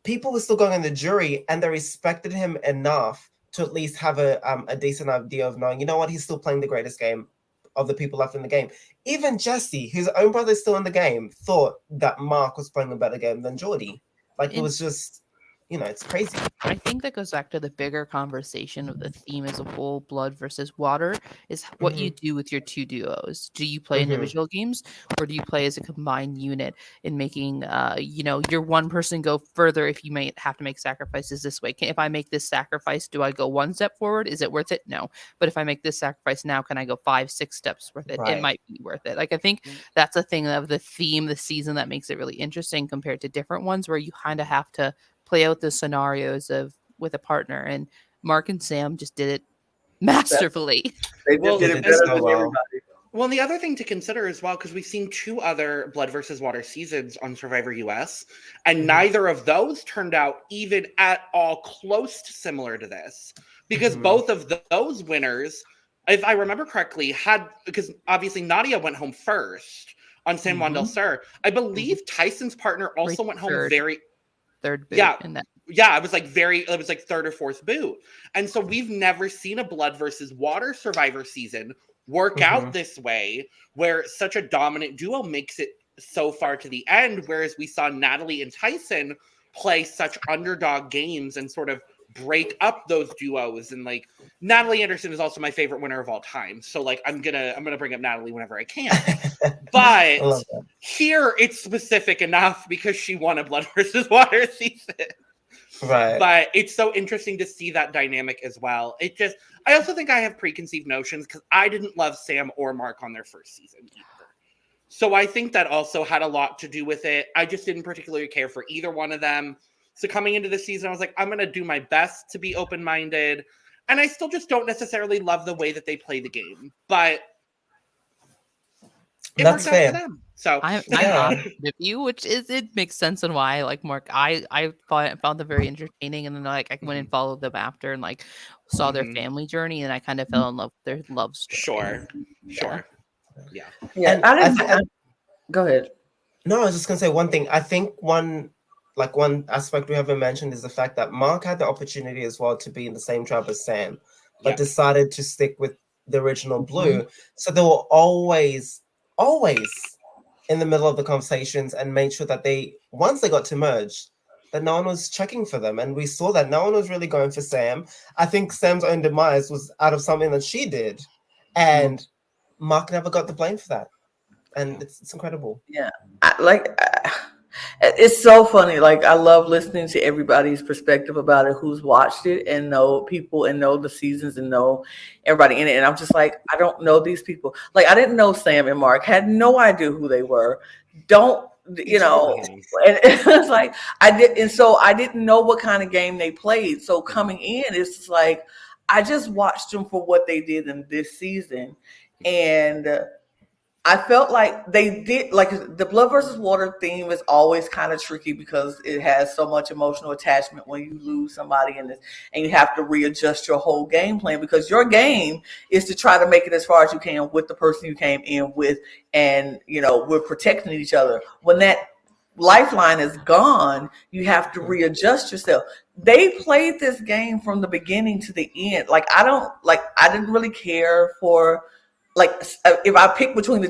people were still going on the jury and they respected him enough to at least have a decent idea of knowing, you know what, he's still playing the greatest game of the people left in the game. Even Jesse, whose own brother is still in the game, thought that Mark was playing a better game than Geordie. Like, it was just, it's crazy. I think that goes back to the bigger conversation of the theme as a whole, blood versus water, is what you do with your two duos. Do you play individual games, or do you play as a combined unit in making, your one person go further if you may have to make sacrifices this way? If I make this sacrifice, do I go one step forward? Is it worth it? No. But if I make this sacrifice now, can I go 5-6 steps worth it? Right. It might be worth it. Like, I think that's a thing of the theme, the season, that makes it really interesting compared to different ones where you kind of have to play out the scenarios of with a partner, and Mark and Sam just did it masterfully. They just did it better than everybody. Well, and the other thing to consider as well, because we've seen 2 other Blood versus Water seasons on Survivor US, and neither of those turned out even at all close to similar to this, because both of those winners, if I remember correctly, because obviously Nadia went home first on San Juan del Sur. I believe Tyson's partner also went home third boot. Yeah. In that. Yeah, it was like 3rd or 4th boot. And so we've never seen a Blood versus Water Survivor season work out this way, where such a dominant duo makes it so far to the end, whereas we saw Natalie and Tyson play such underdog games and sort of break up those duos. And like, Natalie Anderson is also my favorite winner of all time, so like I'm gonna bring up Natalie whenever I can. But here it's specific enough because she won a Blood versus Water season. Right. But it's so interesting to see that dynamic as well. I also think I have preconceived notions because I didn't love Sam or Mark on their first season either. So I think that also had a lot to do with it. I just didn't particularly care for either one of them. So coming into the season, I was like, I'm going to do my best to be open-minded. And I still just don't necessarily love the way that they play the game. But it That's worked out fair. for them. So I'm opposite of you, which is, it makes sense on why I like Mark. I found them very entertaining, and then like I went and followed them after and like saw their family journey, and I kind of fell in love with their love story. Sure. Yeah. And Go ahead. No, I was just gonna say one thing. I think one aspect we haven't mentioned is the fact that Mark had the opportunity as well to be in the same tribe as Sam, but decided to stick with the original Blue. So they were always in the middle of the conversations and made sure that once they got to merge, that no one was checking for them. And we saw that no one was really going for Sam. I think Sam's own demise was out of something that she did. And Mark never got the blame for that. And it's incredible. Yeah. It's so funny. Like, I love listening to everybody's perspective about it, who's watched it and know people and know the seasons and know everybody in it. And I'm just like, I don't know these people. Like, I didn't know Sam and Mark, had no idea who they were. And it's like, I didn't know what kind of game they played. So coming in, it's just like, I just watched them for what they did in this season. And I felt like they did, like, the Blood versus Water theme is always kind of tricky because it has so much emotional attachment when you lose somebody in this, and you have to readjust your whole game plan, because your game is to try to make it as far as you can with the person you came in with, and we're protecting each other. When that lifeline is gone, you have to readjust yourself. They played this game from the beginning to the end. I didn't really care for. Like, if I pick between the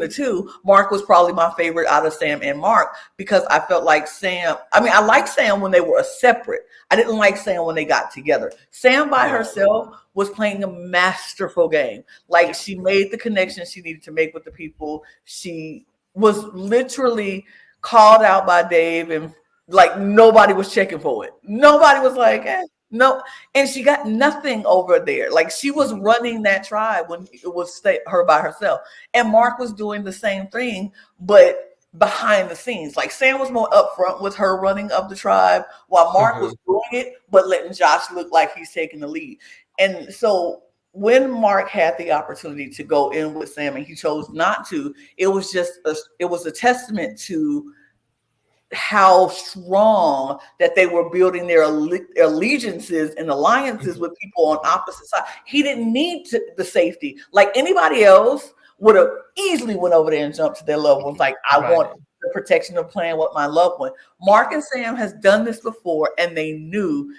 two, Mark was probably my favorite out of Sam and Mark, because I felt like Sam. I mean, I liked Sam when they were separate. I didn't like Sam when they got together. Sam by herself was playing a masterful game. Like, she made the connection she needed to make with the people. She was literally called out by Dave, and like nobody was checking for it. Nobody was like, no, and she got nothing over there. Like, she was running that tribe when it was her by herself. And Mark was doing the same thing, but behind the scenes. Like, Sam was more upfront with her running of the tribe, while Mark was doing it, but letting Josh look like he's taking the lead. And so when Mark had the opportunity to go in with Sam and he chose not to, it was a testament to how strong that they were building their allegiances and alliances with people on opposite sides. He didn't need the safety. Like anybody else would have easily went over there and jumped to their loved ones. Like, I want the protection of playing with my loved one. Mark and Sam has done this before, and he knew.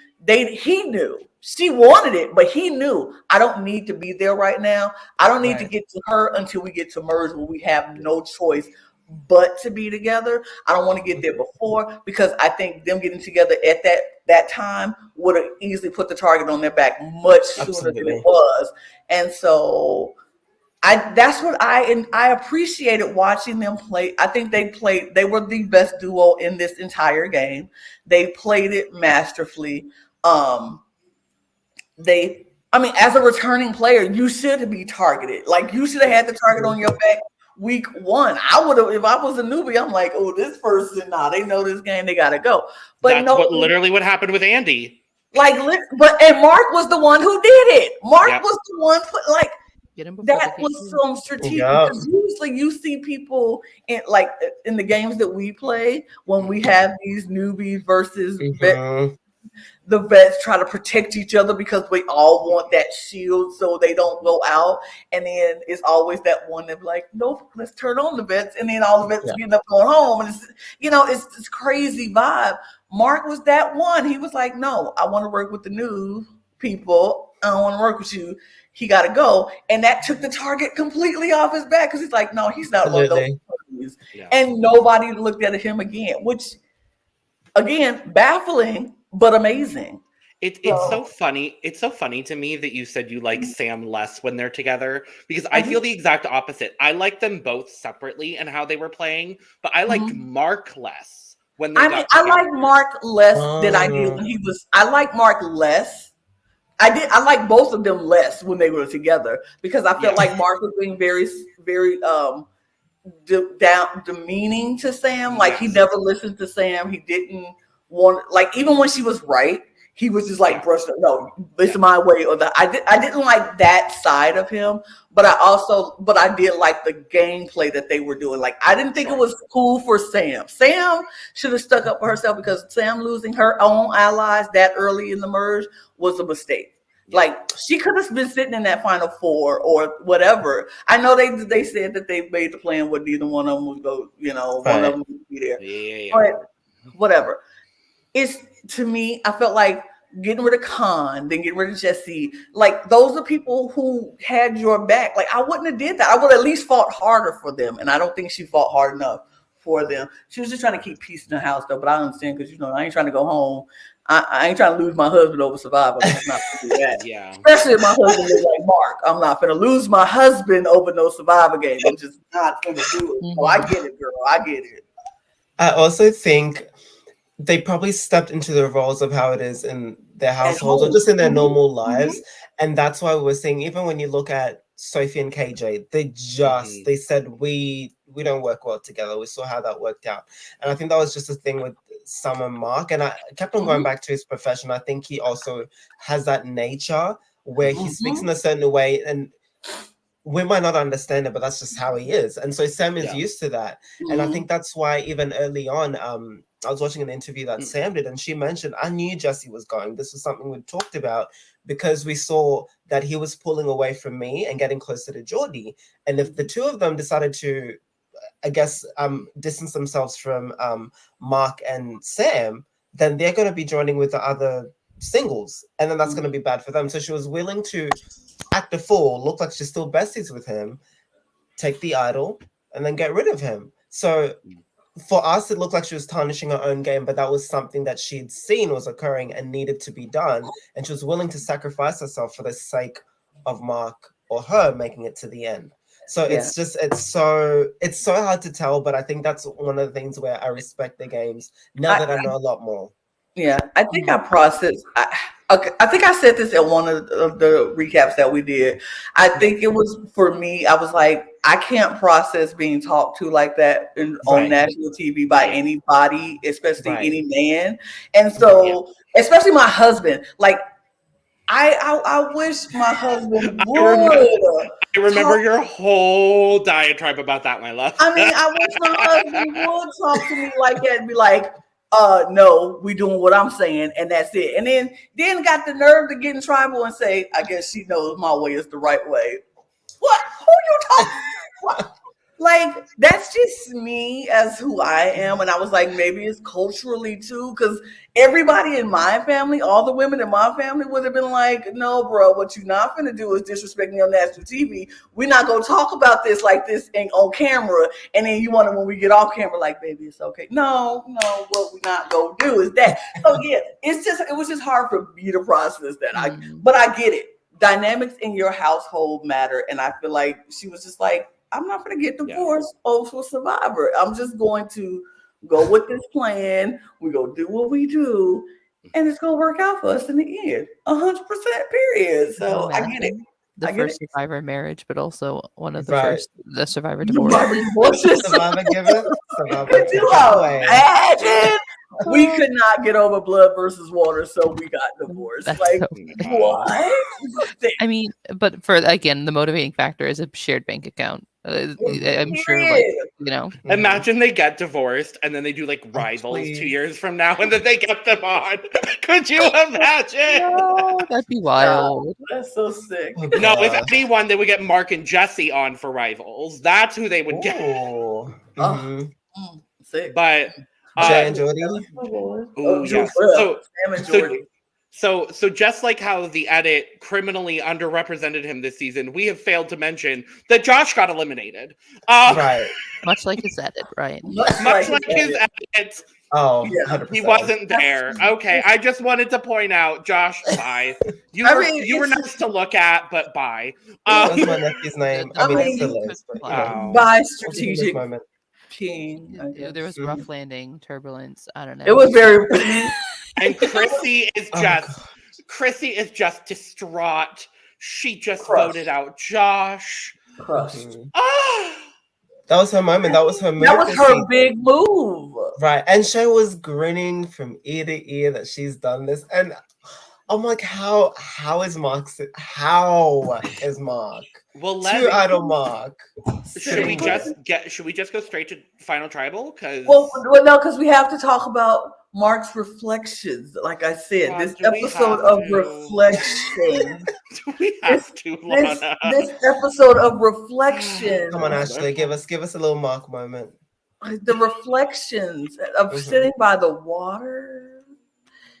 She wanted it, but he knew, I don't need to be there right now. I don't need to get to her until we get to merge, where we have no choice but to be together. I don't want to get there before, because I think them getting together at that time would have easily put the target on their back much sooner than it was. And so that's what I appreciated watching them play. I think they were the best duo in this entire game. They played it masterfully. As a returning player, you should be targeted. Like, you should have had the target on your back week one. I would have, if I was a newbie, I'm like, oh, this person, they know this game, they gotta go. But that's literally what happened with Andy. And Mark was the one who did it. Mark was the one that was some strategic. Because usually you see people in the games that we play, when we have these newbies versus vets, the vets try to protect each other because we all want that shield so they don't go out. And then it's always that one that's like, nope, let's turn on the vets. And then all the vets getting up going home. And it's this crazy vibe. Mark was that one. He was like, no, I want to work with the new people. I don't want to work with you. He got to go. And that took the target completely off his back, because he's like, no, he's not one of those. Yeah. And nobody looked at him again, which, again, baffling, but amazing. It's so funny. It's so funny to me that you said you like Sam less when they're together, because I feel the exact opposite. I like them both separately and how they were playing, but I liked Mark less when they got together. I like Mark less than I did when he was. I like Mark less. I like both of them less when they were together, because I felt like Mark was being very, very demeaning to Sam. Like, he never listened to Sam. He didn't want, even when she was right, he was just like brushed up. No, it's my way or that. I didn't like that side of him, but I did like the gameplay that they were doing. Like, I didn't think it was cool for Sam. Sam should have stuck up for herself, because Sam losing her own allies that early in the merge was a mistake. Like, she could have been sitting in that final four or whatever. I know they said that they made the plan where neither one of them would go, one of them would be there. Yeah. But whatever. To me, I felt like getting rid of Khan, then getting rid of Jesse, like, those are people who had your back. Like, I wouldn't have did that. I would at least fought harder for them. And I don't think she fought hard enough for them. She was just trying to keep peace in the house, though. But I understand, because, I ain't trying to go home. I ain't trying to lose my husband over Survivor. I'm not going to do that. Yeah. Especially if my husband is like Mark. I'm not going to lose my husband over no Survivor game. I'm just not going to do it. So I get it, girl. I get it. I also think they probably stepped into the roles of how it is in their households or just in their normal lives. And that's why we're seeing, even when you look at Sophie and KJ, they said, we don't work well together. We saw how that worked out. And I think that was just a thing with Sam and Mark. And I kept on going back to his profession. I think he also has that nature where he speaks in a certain way, and we might not understand it, but that's just how he is. And so Sam is used to that. And I think that's why even early on, I was watching an interview that Sam did, and she mentioned, I knew Jesse was going. This was something we talked about, because we saw that he was pulling away from me and getting closer to Geordie. And if the two of them decided to, I guess, distance themselves from Mark and Sam, then they're going to be joining with the other singles. And then that's going to be bad for them. So she was willing to act the fool, look like she's still besties with him, take the idol, and then get rid of him. So for us, it looked like she was tarnishing her own game, but that was something that she'd seen was occurring and needed to be done. And she was willing to sacrifice herself for the sake of Mark or her making it to the end. So it's so hard to tell, but I think that's one of the things where I respect the games now that I know a lot more. Yeah, I think I processed. I think I said this at one of the recaps that we did. I think it was, for me, I was like, I can't process being talked to like that on national TV by anybody, especially any man. And so, especially my husband, like, I wish my husband I remember, would. I remember your whole diatribe about that, my love. I mean, I wish my husband would talk to me like that and be like, no, we doing what I'm saying, and that's it. And then got the nerve to get in tribal and say, I guess she knows my way is the right way. What? Who you talking? What? Like, that's just me as who I am. And I was like, maybe it's culturally too, because everybody in my family, all the women in my family would have been like, no, bro, what you're not going to do is disrespect me on national TV. We're not going to talk about this like this on camera. And then you want to, when we get off camera, like, baby, it's okay. No, what we're not going to do is that. So yeah, it was just hard for me to process that. But I get it. Dynamics in your household matter. And I feel like she was just like, I'm not going to get divorced over Survivor. I'm just going to go with this plan. We're going to do what we do, and it's going to work out for us in the end. 100% period. So I get it. The first Survivor marriage, but also one of the first Survivor divorces. Survivor given. Could you imagine? We could not get over blood versus water, so we got divorced. That's like, so what? I mean, but for again, the motivating factor is a shared bank account. I'm sure, like, you know. Imagine they get divorced and then they do like Rivals 2 years from now, and then they get them on. Could you imagine? No, that'd be wild. That's so sick. Oh, no, if anyone, they would get Mark and Jesse on for Rivals. That's who they would get. Sick. But Jay and Jordy. So just like how the edit criminally underrepresented him this season, we have failed to mention that Josh got eliminated. Right. Much like his edit, right? Much like his edit. Oh, yeah. He wasn't there. Okay, I just wanted to point out, Josh, bye. You were nice to look at, but bye. That's my nephew's name. Bye, strategic king. There was rough landing, turbulence. I don't know. It was very. And Chrissy is just distraught. She just voted out Josh. Crushed. That was her moment. That was her move. That was her big move. Right. And Shay was grinning from ear to ear that she's done this. And I'm like, how is Mark? Well, too idle Mark. Should we just go straight to Final Tribal? Well, no, because we have to talk about Mark's reflections. Like I said, this episode of reflection. Do we have to, Lana? This episode of reflection. Come on, Ashley, give us a little Mark moment. The reflections of sitting by the water.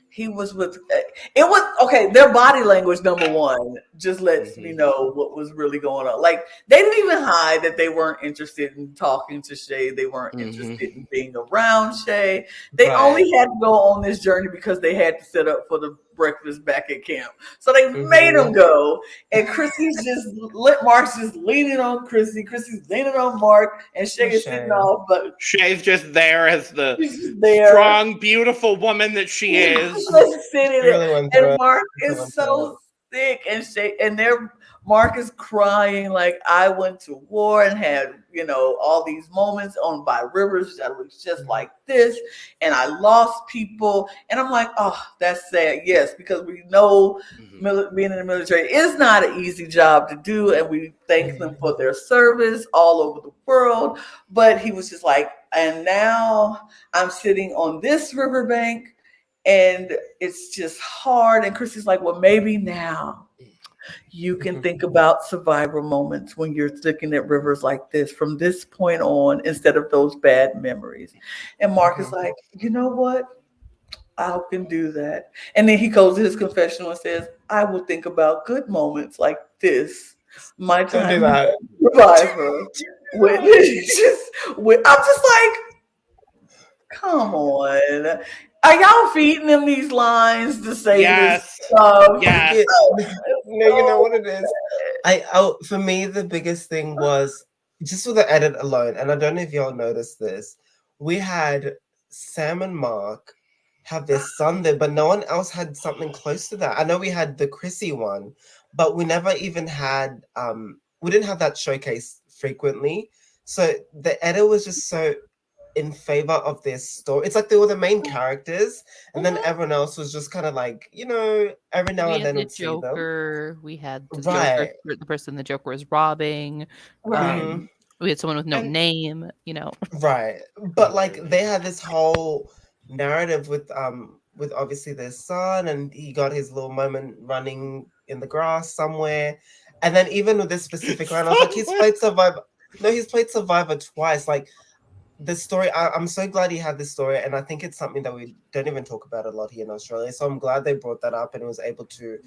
He was with it was okay. Their body language, number one, just lets me know what was really going on. Like, they didn't even hide that they weren't interested in talking to Shay. They weren't interested in being around Shay. They only had to go on this journey because they had to set up for the breakfast back at camp. So they made them go. And Mark's just leaning on Chrissy. Chrissy's leaning on Mark, and Shay is sitting off. But Shay's just there as the strong, beautiful woman that she is. And Mark is so sick, and Mark is crying like, I went to war and had all these moments on by rivers that was just like this, and I lost people, and I'm like, oh, that's sad. Yes, because we know being in the military is not an easy job to do, and we thank them for their service all over the world. But he was just like, and now I'm sitting on this riverbank. And it's just hard. And Chrissy's like, well, maybe now you can think about Survivor moments when you're looking at rivers like this from this point on, instead of those bad memories. And Mark is like, you know what? I can do that. And then he goes to his confessional and says, I will think about good moments like this. My time as Survivor. I'm just like, come on. Are y'all feeding them these lines to say this stuff? Yes. No, you know what it is? For me, the biggest thing was just for the edit alone, and I don't know if y'all noticed this, we had Sam and Mark have their son there, but no one else had something close to that. I know we had the Chrissy one, but we never even had, we didn't have that showcase frequently. So the edit was just so in favor of their story. It's like they were the main characters, and then everyone else was just kind of like, every now We and had then the would see them. Joker. We had the Joker, Right. the person the Joker was robbing. Right. We had someone with no And- name. Right. But like they had this whole narrative with obviously their son, and he got his little moment running in the grass somewhere. And then even with this specific line, I was like, he's played Survivor. No, he's played Survivor twice. Like the story, I'm so glad he had this story, and I think it's something that we don't even talk about a lot here in Australia. So I'm glad they brought that up and was able to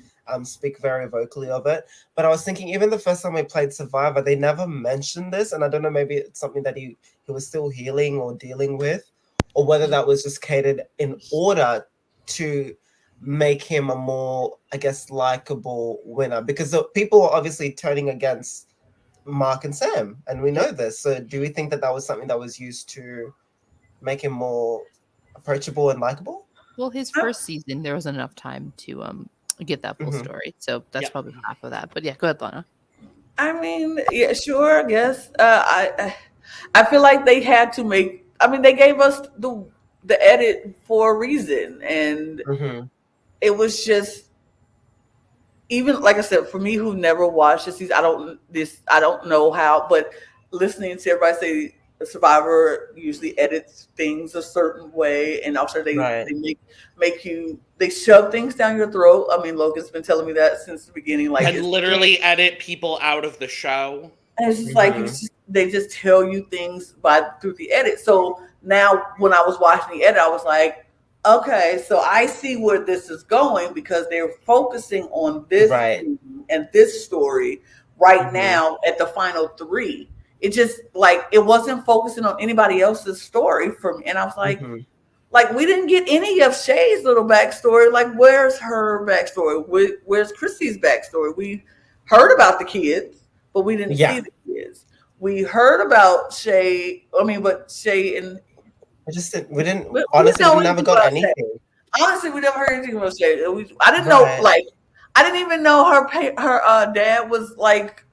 speak very vocally of it. But I was thinking, even the first time we played Survivor, they never mentioned this, and I don't know, maybe it's something that he was still healing or dealing with, or whether that was just catered in order to make him a more, I guess, likable winner, because the people are obviously turning against Mark and Sam, and we know this. So do we think that was something that was used to make him more approachable and likable? Well, his first season, there wasn't enough time to get that full story, so that's probably half of that. But yeah, go ahead, Lana. I mean, yeah, sure, I guess. I feel like they had to make. I mean, they gave us the edit for a reason, and it was just. Even like I said, for me who never watched this, I don't know how, but listening to everybody say Survivor usually edits things a certain way, and also they make you, they shove things down your throat. I mean, Logan's been telling me that since the beginning, like, and literally edit people out of the show. And it's just like they just tell you things through the edit. So now when I was watching the edit, I was like, okay, so I see where this is going, because they're focusing on this and this story right now at the final 3. It just like it wasn't focusing on anybody else's story for me, and I was like, like we didn't get any of Shay's little backstory. Like, where's her backstory? Where's Chrissy's backstory? We heard about the kids, but we didn't see the kids. We heard about Shay. I mean, but Shay and we never got anything. Shay. Honestly, we never heard anything about Shay. I didn't know, like, I didn't even know her dad was like,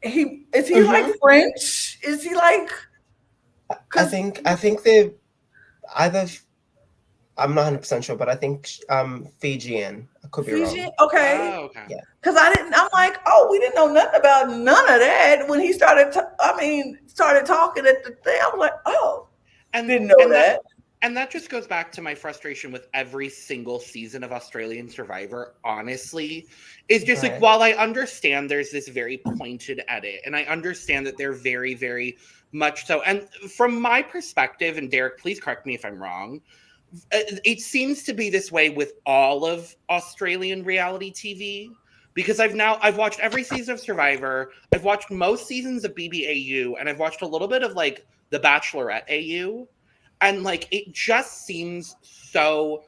is he like French? Is he like? I think they're either. I'm not 100% sure, but I think Fijian. I could be wrong. Okay. Oh, okay. Yeah. Because I'm like, oh, we didn't know nothing about none of that when he started. Started talking at the thing. I was like, oh. And didn't know that. And that just goes back to my frustration with every single season of Australian Survivor, honestly, is just like, while I understand there's this very pointed edit, and I understand that they're very, very much so. And from my perspective, and Derrick, please correct me if I'm wrong, it seems to be this way with all of Australian reality TV. Because I've watched every season of Survivor, I've watched most seasons of BBAU, and I've watched a little bit of like The Bachelorette AU, and like it just seems so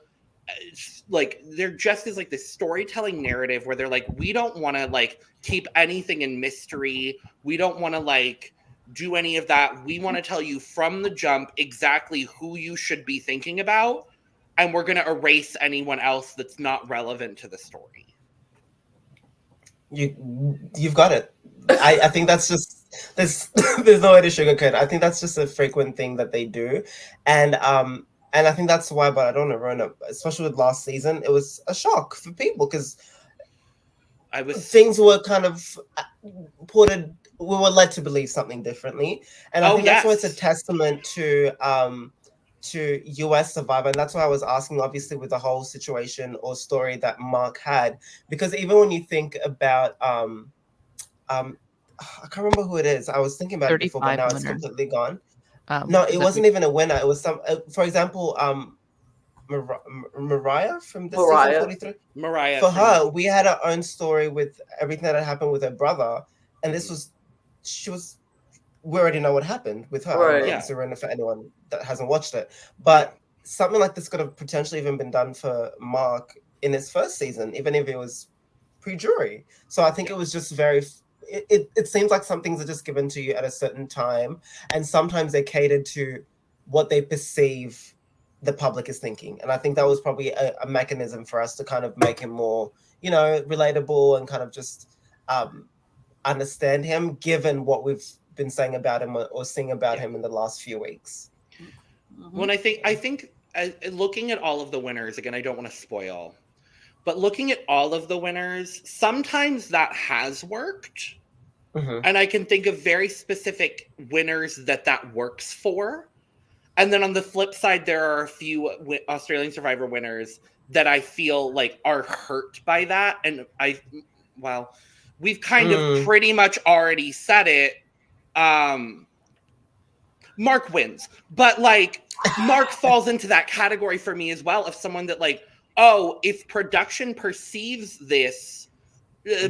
like there just is like this storytelling narrative where they're like, we don't want to like keep anything in mystery, we don't want to like do any of that, we want to tell you from the jump exactly who you should be thinking about, and we're going to erase anyone else that's not relevant to the story. You've got it. I think that's just there's no way to sugarcoat it. I think that's just a frequent thing that they do, and I think that's why. But I don't want to ruin it, especially with last season. It was a shock for people because things were kind of ported. We were led to believe something differently, and I think that's why it's a testament to US Survivor, and that's why I was asking, obviously, with the whole situation or story that Mark had, because even when you think about I can't remember who it is. I was thinking about it before, but now it's completely gone. No, it wasn't even a winner. It was some, for example, Mariah from the season 43. Mariah. For her, we had our own story with everything that had happened with her brother, and we already know what happened with her. Right. It's a runner for anyone that hasn't watched it. But something like this could have potentially even been done for Mark in his first season, even if it was pre-jury. So I think it was just it seems like some things are just given to you at a certain time, and sometimes they're catered to what they perceive the public is thinking. And I think that was probably a mechanism for us to kind of make him more, relatable and kind of just understand him, given what we've been saying about him or seeing about him in the last few weeks. When I think looking at all of the winners, again, I don't want to spoil, but looking at all of the winners, sometimes that has worked. And I can think of very specific winners that works for. And then on the flip side, there are a few Australian Survivor winners that I feel like are hurt by that. And we've kind of pretty much already said it. Mark wins, but like Mark falls into that category for me as well of someone that like, oh, if production perceives this,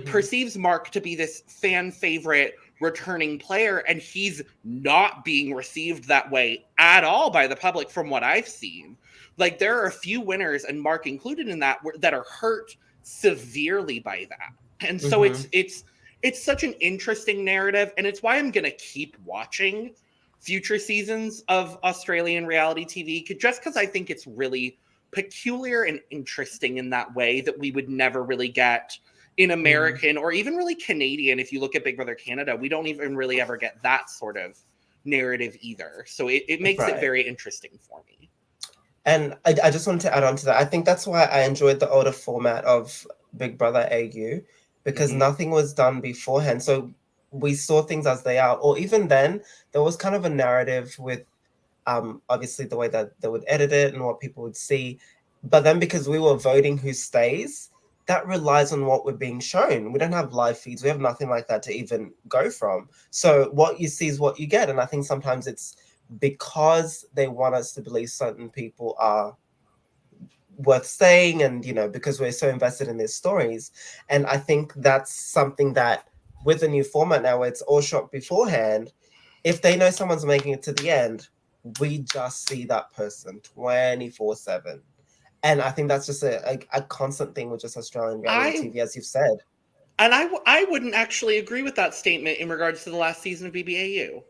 perceives Mark to be this fan favorite returning player, and he's not being received that way at all by the public from what I've seen. Like there are a few winners, and Mark included in that, that are hurt severely by that. And so it's such an interesting narrative, and it's why I'm going to keep watching future seasons of Australian reality TV, just because I think it's really peculiar and interesting in that way that we would never really get in American or even really Canadian. If you look at Big Brother Canada, we don't even really ever get that sort of narrative either. So it makes it very interesting for me. And I just wanted to add on to that. I think that's why I enjoyed the older format of Big Brother AU, because nothing was done beforehand. So we saw things as they are. Or even then, there was kind of a narrative with obviously the way that they would edit it and what people would see. But then because we were voting who stays, that relies on what we're being shown. We don't have live feeds. We have nothing like that to even go from. So what you see is what you get. And I think sometimes it's because they want us to believe certain people are worth staying, and, you know, because we're so invested in their stories. And I think that's something that with the new format now, where it's all shot beforehand, if they know someone's making it to the end, we just see that person 24/7. And I think that's just a constant thing with just Australian reality TV, as you've said. And I wouldn't actually agree with that statement in regards to the last season of BBAU.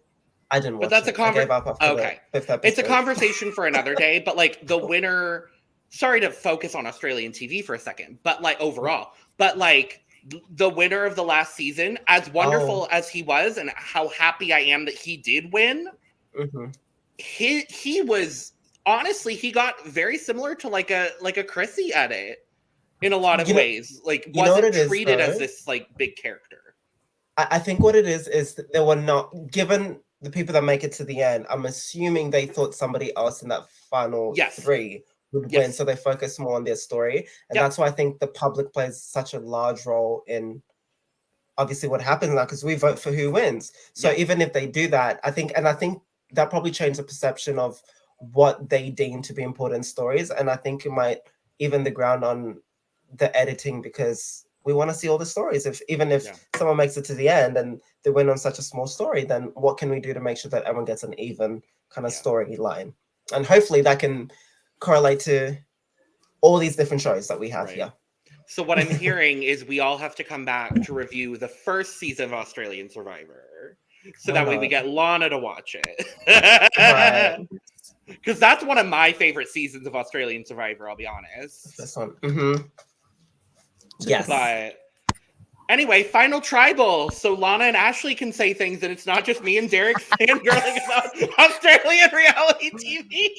I didn't watch but that's it. I gave up after the fifth episode. It's a conversation for another day, but like the winner, sorry to focus on Australian TV for a second, but like overall, but like the winner of the last season, as wonderful as he was and how happy I am that he did win, he was, honestly, he got very similar to like a Chrissy at it in a lot of ways. Like wasn't treated as this like big character. I think what it is that they were not given the people that make it to the end. I'm assuming they thought somebody else in that final three would win, so they focus more on their story, and that's why I think the public plays such a large role in obviously what happens now, because we vote for who wins. So even if they do that, I think that probably changed the perception of what they deem to be important stories, and I think it might even the ground on the editing, because we want to see all the stories. Even if someone makes it to the end and they win on such a small story, then what can we do to make sure that everyone gets an even kind of storyline? And hopefully that can correlate to all these different shows that we have here. So what I'm hearing is we all have to come back to review the first season of Australian Survivor. So that way we get Lana to watch it. Because that's one of my favorite seasons of Australian Survivor, I'll be honest. This one. Yes. But anyway, final tribal. So Lana and Ashley can say things, and it's not just me and Derrick fangirling about Australian reality TV.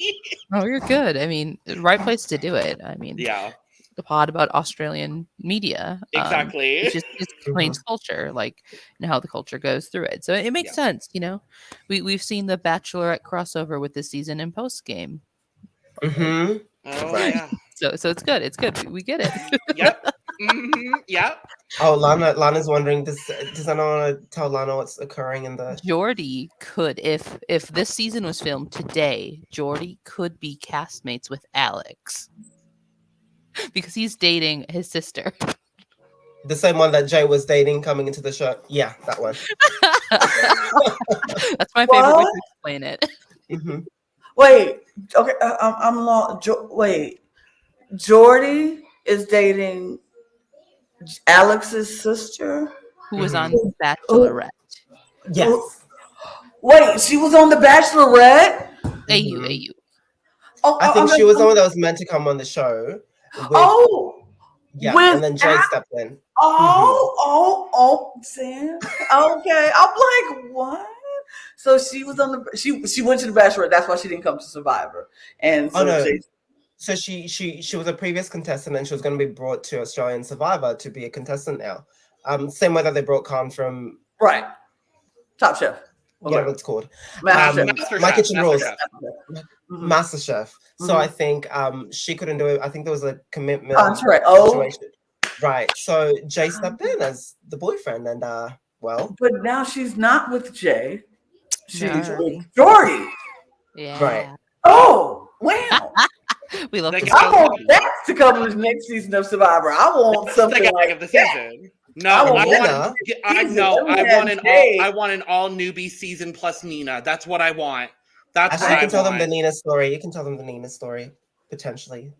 Oh, you're good. I mean, right place to do it. I mean, the pod about Australian media. Exactly. It just explains culture, like, and how the culture goes through it. So it makes sense, you know. We've seen the Bachelorette crossover with this season in post game. Oh yeah. So it's good. It's good. We get it. Yep. Oh, Lana's wondering, does anyone want to tell Lana what's occurring in the... Jordy could, if this season was filmed today, Jordy could be castmates with Alex. Because he's dating his sister. The same one that Jay was dating coming into the show? Yeah, that one. That's my favorite way to explain it. Wait, okay, I'm lost. Wait, Jordy is dating Alex's sister, who was on Bachelorette. Yes. Wait, she was on the Bachelorette. AU. Oh, I think she was the one that was meant to come on the show. And then Jay stepped in. Sam. Okay, I'm like, what? So she was on the she went to the Bachelorette. That's why she didn't come to Survivor. And so no. So she was a previous contestant and she was going to be brought to Australian Survivor to be a contestant now. Same way that they brought Khan from right, Top Chef. whatever it's called. Master My Kitchen Rules. Mm-hmm. MasterChef. So I think she couldn't do it. I think there was a commitment situation. Right. So Jay stepped in as the boyfriend and well. But now she's not with Jay. She's with Jordy. Yeah. Right. Oh, wow. We love to I want that to come in the next season of Survivor. I want something like of the season. No, I want an all newbie season plus Nina. That's what I want. That's Actually, you can tell them the Nina story. You can tell them the Nina story, potentially.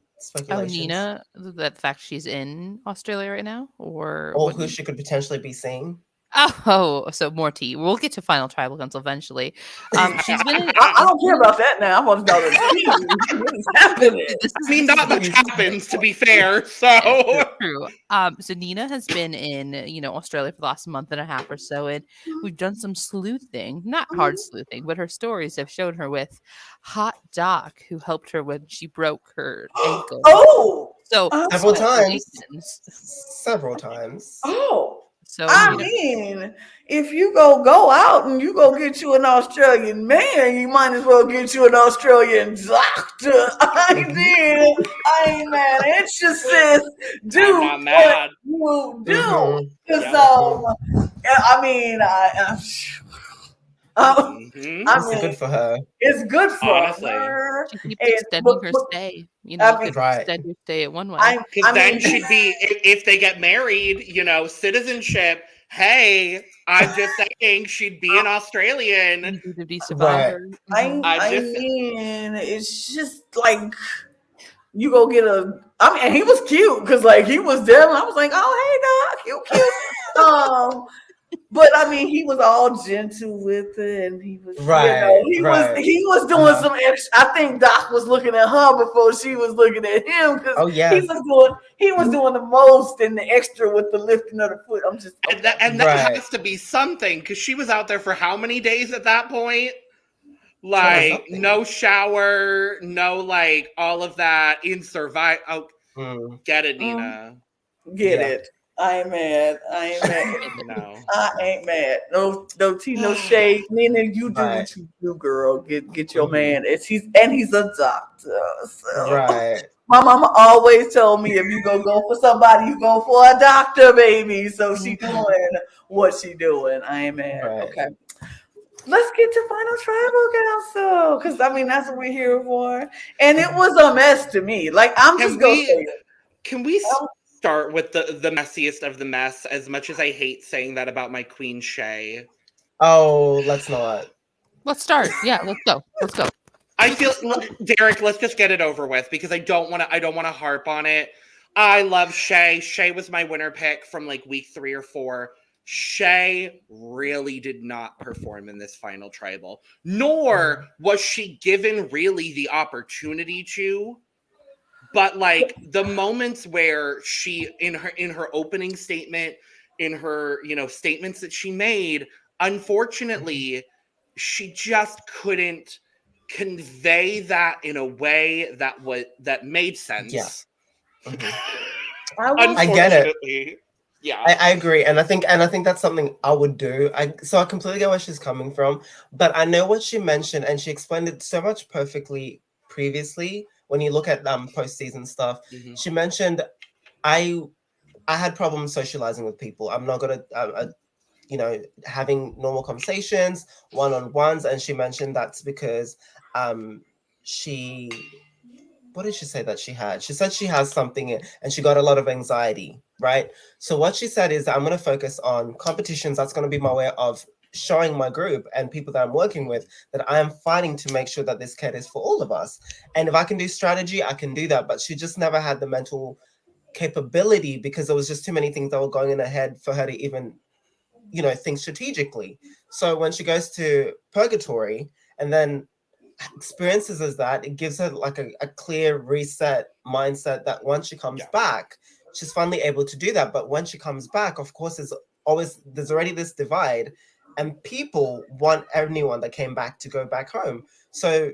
Oh, Nina, the fact she's in Australia right now? Or who she could potentially be seeing. Oh, so more tea. We'll get to Final Tribal Council eventually. She's been in, I don't care about that now. I want to know what is happening. I mean, not much happens, to be fair. So true. So Nina has been in, Australia for the last month and a half or so, and we've done some sleuthing, not hard sleuthing, but her stories have shown her with Hot Doc, who helped her when she broke her ankle. Oh, so several times. Oh. So I mean, if you go out and you go get you an Australian man, you might as well get you an Australian doctor. I ain't mad. It just says do what you do. So, I mean, it's good for her. It's good for her. She keeps extending her stay. Extend your stay at one way. Because then she'd be, if they get married, citizenship. Hey, I'm just saying she'd be an Australian. To be survivor. Right. I mean, it's just like you go get and he was cute because he was there. I was like, oh, hey, Doc, you cute. But I mean, he was all gentle with it, and he was he was doing some extra. I think Doc was looking at her before she was looking at him because he was doing the most and the extra with the lifting of the foot. I'm just and that has to be something because she was out there for how many days at that point? No shower, no all of that in survive. Oh, get it, Nina. Get it. I ain't mad. No. I ain't mad. No tea, no shade. Nina, you do what you do, girl. Get your man. He's a doctor. So. Right. My mama always told me if you go for somebody, you go for a doctor, baby. So she doing what she doing. I ain't mad. Right. Okay. Let's get to Final Tribal Council. Because I mean that's what we're here for. And it was a mess to me. I'm just gonna say it. Can we start with the messiest of the mess, as much as I hate saying that about my queen Shay? Oh, let's not. Let's start. Yeah, let's go. I feel Derrick, let's just get it over with because I don't want to harp on it. I love Shay. Shay was my winner pick from week 3 or 4. Shay really did not perform in this final tribal, nor was she given really the opportunity to. But the moments where she in her opening statement, in her statements that she made, unfortunately, she just couldn't convey that in a way that made sense. Yeah. I get it. Yeah, I agree, and I think that's something I would do. So I completely get where she's coming from, but I know what she mentioned, and she explained it so much perfectly previously. When you look at postseason stuff, she mentioned I had problems socializing with people. I'm not good at having normal conversations, one-on-ones, and she mentioned that's because what did she say that she had? She said she has something and she got a lot of anxiety, right? So what she said is that I'm going to focus on competitions. That's going to be my way of showing my group and people that I'm working with that I am fighting to make sure that this caters for all of us. And if I can do strategy, I can do that. But she just never had the mental capability because there was just too many things that were going in her head for her to even, think strategically. So when she goes to purgatory and then experiences as that, it gives her a clear reset mindset that once she comes back, she's finally able to do that. But when she comes back, of course, there's already this divide. and people want anyone that came back to go back home. So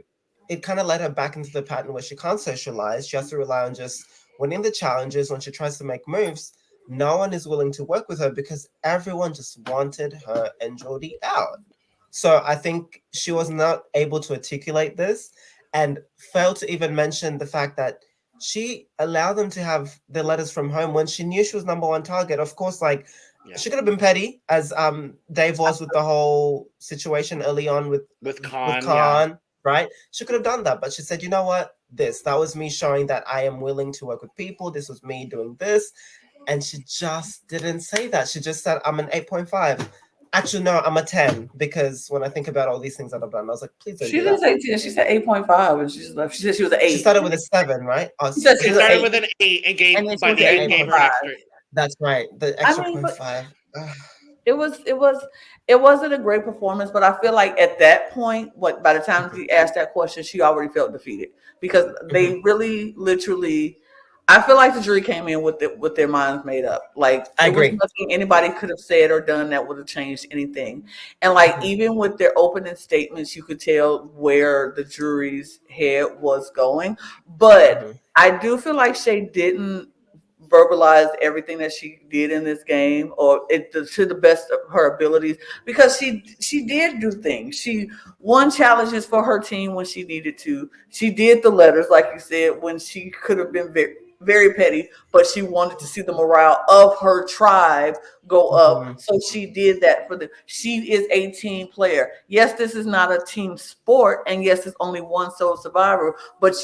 it kind of led her back into the pattern where she can't socialize. She has to rely on just winning the challenges. When she tries to make moves, no one is willing to work with her because everyone just wanted her and Geordie out. So I think she was not able to articulate this and failed to even mention the fact that she allowed them to have their letters from home when she knew she was number one target. Of course, like she could have been petty, as Dave was with the whole situation early on with Khan, right? She could have done that, but she said, you know what? That was me showing that I am willing to work with people. This was me doing this. And she just didn't say that. She just said, I'm an 8.5. Actually, no, I'm a 10, because when I think about all these things that I've done, I was like, please don't She do didn't that. say 10. She said 8.5, and she just left. She said she was an 8. She started with a 7, right? She said She started with an 8 and gave And then she Bunny was and an gave her an 8.5. extra. That's right. The extra I mean, 0.5. it wasn't a great performance, but I feel like at that point, by the time she asked that question, she already felt defeated, because they really, literally, I feel like the jury came in with their minds made up. Like, I there was agree. nothing anybody could have said or done that would have changed anything. And like, even with their opening statements, you could tell where the jury's head was going. But I do feel like Shay didn't verbalize everything that she did in this game, or to the best of her abilities, because she did do things. She won challenges for her team when she needed to. She did the letters, like you said, when she could have been very, very petty, but she wanted to see the morale of her tribe go up. So she did that for them. She is a team player. Yes, this is not a team sport, and yes, it's only one sole survivor, but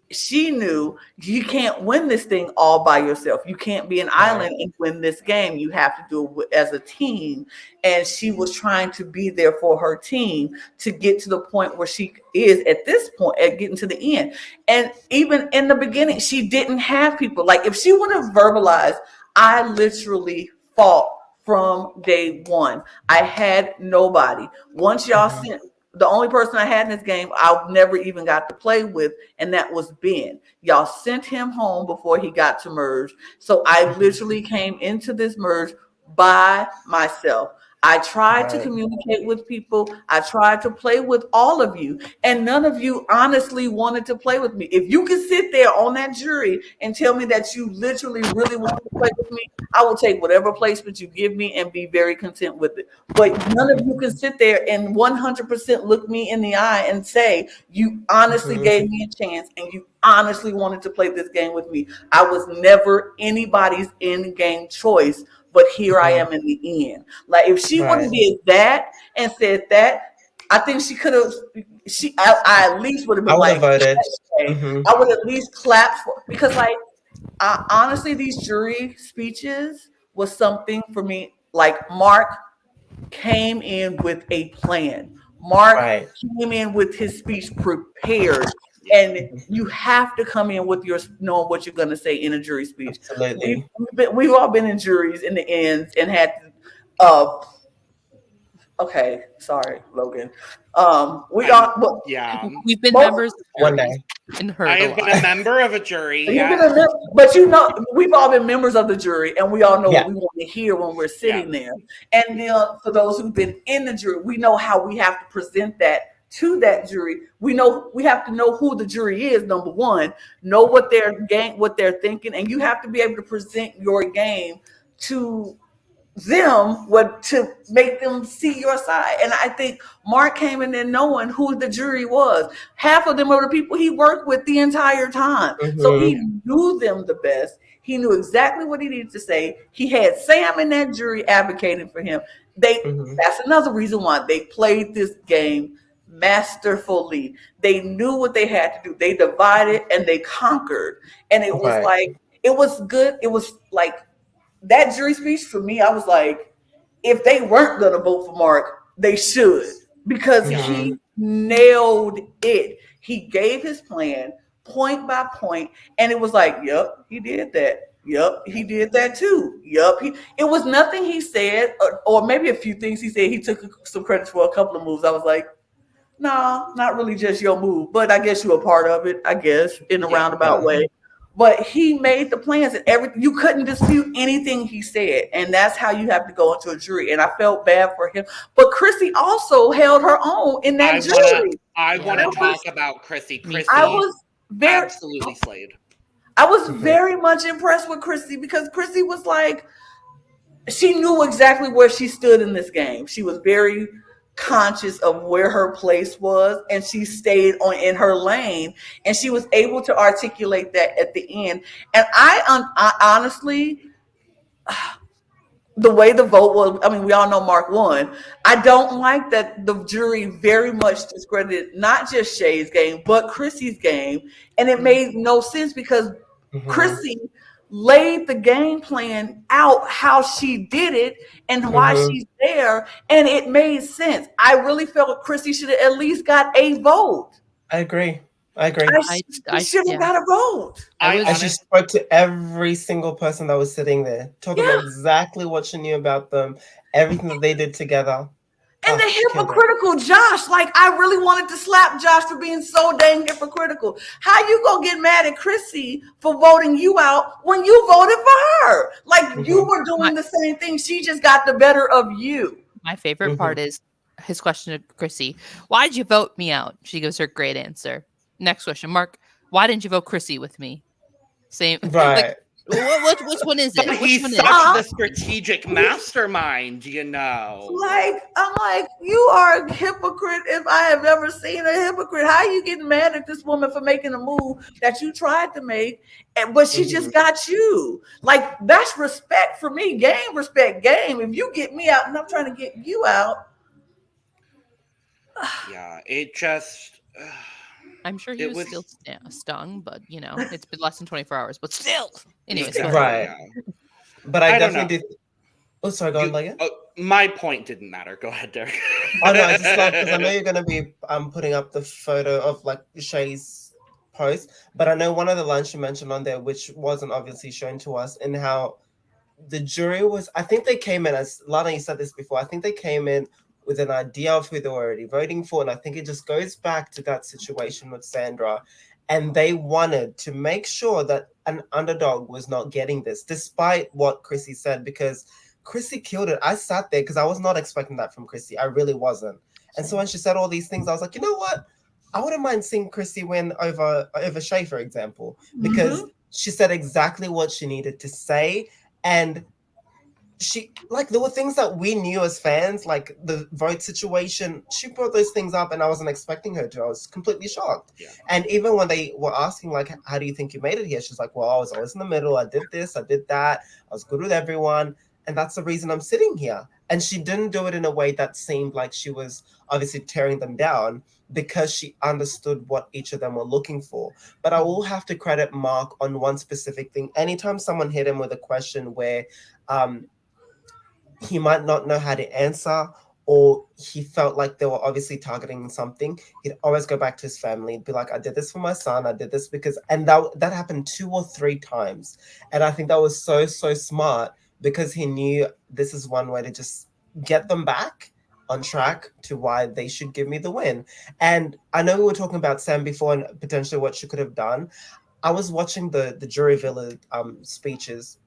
she knew you can't win this thing all by yourself. You can't be an island and win this game. You have to do it as a team. And she was trying to be there for her team to get to the point where she is at this point, at getting to the end. And even in the beginning, she didn't have people. Like, if she would have verbalized, I literally fought from day one. I had nobody. Once y'all sent, the only person I had in this game, I never even got to play with, and that was Ben. Y'all sent him home before he got to merge. So I literally came into this merge by myself. I tried to communicate with people. I tried to play with all of you, and none of you honestly wanted to play with me. If you could sit there on that jury and tell me that you literally really want to play with me, I will take whatever placement you give me and be very content with it. But none of you can sit there and 100% look me in the eye and say you honestly gave me a chance and you honestly wanted to play this game with me. I was never anybody's in-game choice, but here I am in the end. Like, if she would have did that and said that, I think she could have. I at least would have been I would have voted. voted. I would at least clap for, because like, honestly, these jury speeches was something for me. Like, Mark came in with a plan. Mark came in with his speech prepared. And you have to come in with your knowing what you're going to say in a jury speech. Absolutely. We've all been in juries in the ends and had okay, sorry, Logan. We've been members of one day. And heard I have been a member of a jury. But we've all been members of the jury, and we all know what we want to hear when we're sitting there. And then for those who've been in the jury, we know how we have to present that to that jury. We have to know who the jury is, number one, know what they're thinking, and you have to be able to present your game to them, to make them see your side. And I think Mark came in there knowing who the jury was. Half of them are the people he worked with the entire time. So he knew them the best. He knew exactly what he needed to say. He had Sam in that jury advocating for him. That's another reason why they played this game masterfully. They knew what they had to do. They divided and they conquered. And it was like, it was good. It was like, that jury speech for me, I was like, if they weren't going to vote for Mark, they should, because he nailed it. He gave his plan point by point, and it was like, yep, he did that. Yep, he did that too. Yep, it was nothing he said, or maybe a few things he said. He took some credit for a couple of moves. I was like, no, not really just your move, but I guess you're a part of it, I guess, in a roundabout way. but he made the plans and everything. You couldn't dispute anything he said, and that's how you have to go into a jury. And I felt bad for him, but Chrissy also held her own in that jury. I want to talk about Chrissy. Chrissy, I was absolutely slayed. I was very much impressed with Chrissy because Chrissy was like, she knew exactly where she stood in this game. She was very conscious of where her place was, and she stayed in her lane, and she was able to articulate that at the end. And I honestly, the way the vote was, I mean, we all know Mark won. I don't like that the jury very much discredited not just Shay's game, but Chrissy's game. And it made no sense because Chrissy laid the game plan out how she did it and why she's there, and it made sense. I really felt Chrissy should have at least got a vote. I agree. I should have got a vote. I just spoke to every single person that was sitting there, talking about exactly what she knew about them, everything that they did together. And the hypocritical Josh, like I really wanted to slap Josh for being so dang hypocritical. How you gonna get mad at Chrissy for voting you out when you voted for her? Like you were doing the same thing. She just got the better of you. My favorite part is his question to Chrissy. Why did you vote me out? She gives her great answer. Next question, Mark. Why didn't you vote Chrissy with me? Same. Right. Like, which one is it? He's such the strategic mastermind, you know. Like, I'm like, you are a hypocrite if I have ever seen a hypocrite. How are you getting mad at this woman for making a move that you tried to make, but she just got you? Like, that's respect for me. Game, respect, game. If you get me out and I'm trying to get you out. Yeah, it just... I'm sure he was still stung, but you know, it's been less than 24 hours, but still. Anyways, right. But I definitely did. Oh, sorry, go on, Megan. My point didn't matter. Go ahead, Derrick. Oh no, I just love because I know you're gonna be putting up the photo of like Shay's post, but I know one of the lines you mentioned on there, which wasn't obviously shown to us, in how the jury was. I think they came in as Lana. You said this before. I think they came in with an idea of who they were already voting for. And I think it just goes back to that situation with Sandra. And they wanted to make sure that an underdog was not getting this, despite what Chrissy said, because Chrissy killed it. I sat there because I was not expecting that from Chrissy. I really wasn't. And so when she said all these things, I was like, you know what? I wouldn't mind seeing Chrissy win over Shay, for example, because she said exactly what she needed to say. And she, like, there were things that we knew as fans, like the vote situation. She brought those things up, and I wasn't expecting her to. I was completely shocked. Yeah. And even when they were asking, like, how do you think you made it here? She's like, well, I was always in the middle. I did this, I did that. I was good with everyone. And that's the reason I'm sitting here. And she didn't do it in a way that seemed like she was obviously tearing them down, because she understood what each of them were looking for. But I will have to credit Mark on one specific thing. Anytime someone hit him with a question where he might not know how to answer, or he felt like they were obviously targeting something, he'd always go back to his family and be like, I did this for my son, I did this because, and that happened 2 or 3 times. And I think that was so smart, because he knew this is one way to just get them back on track to why they should give me the win. And I know we were talking about Sam before and potentially what she could have done. I was watching the jury villa speeches,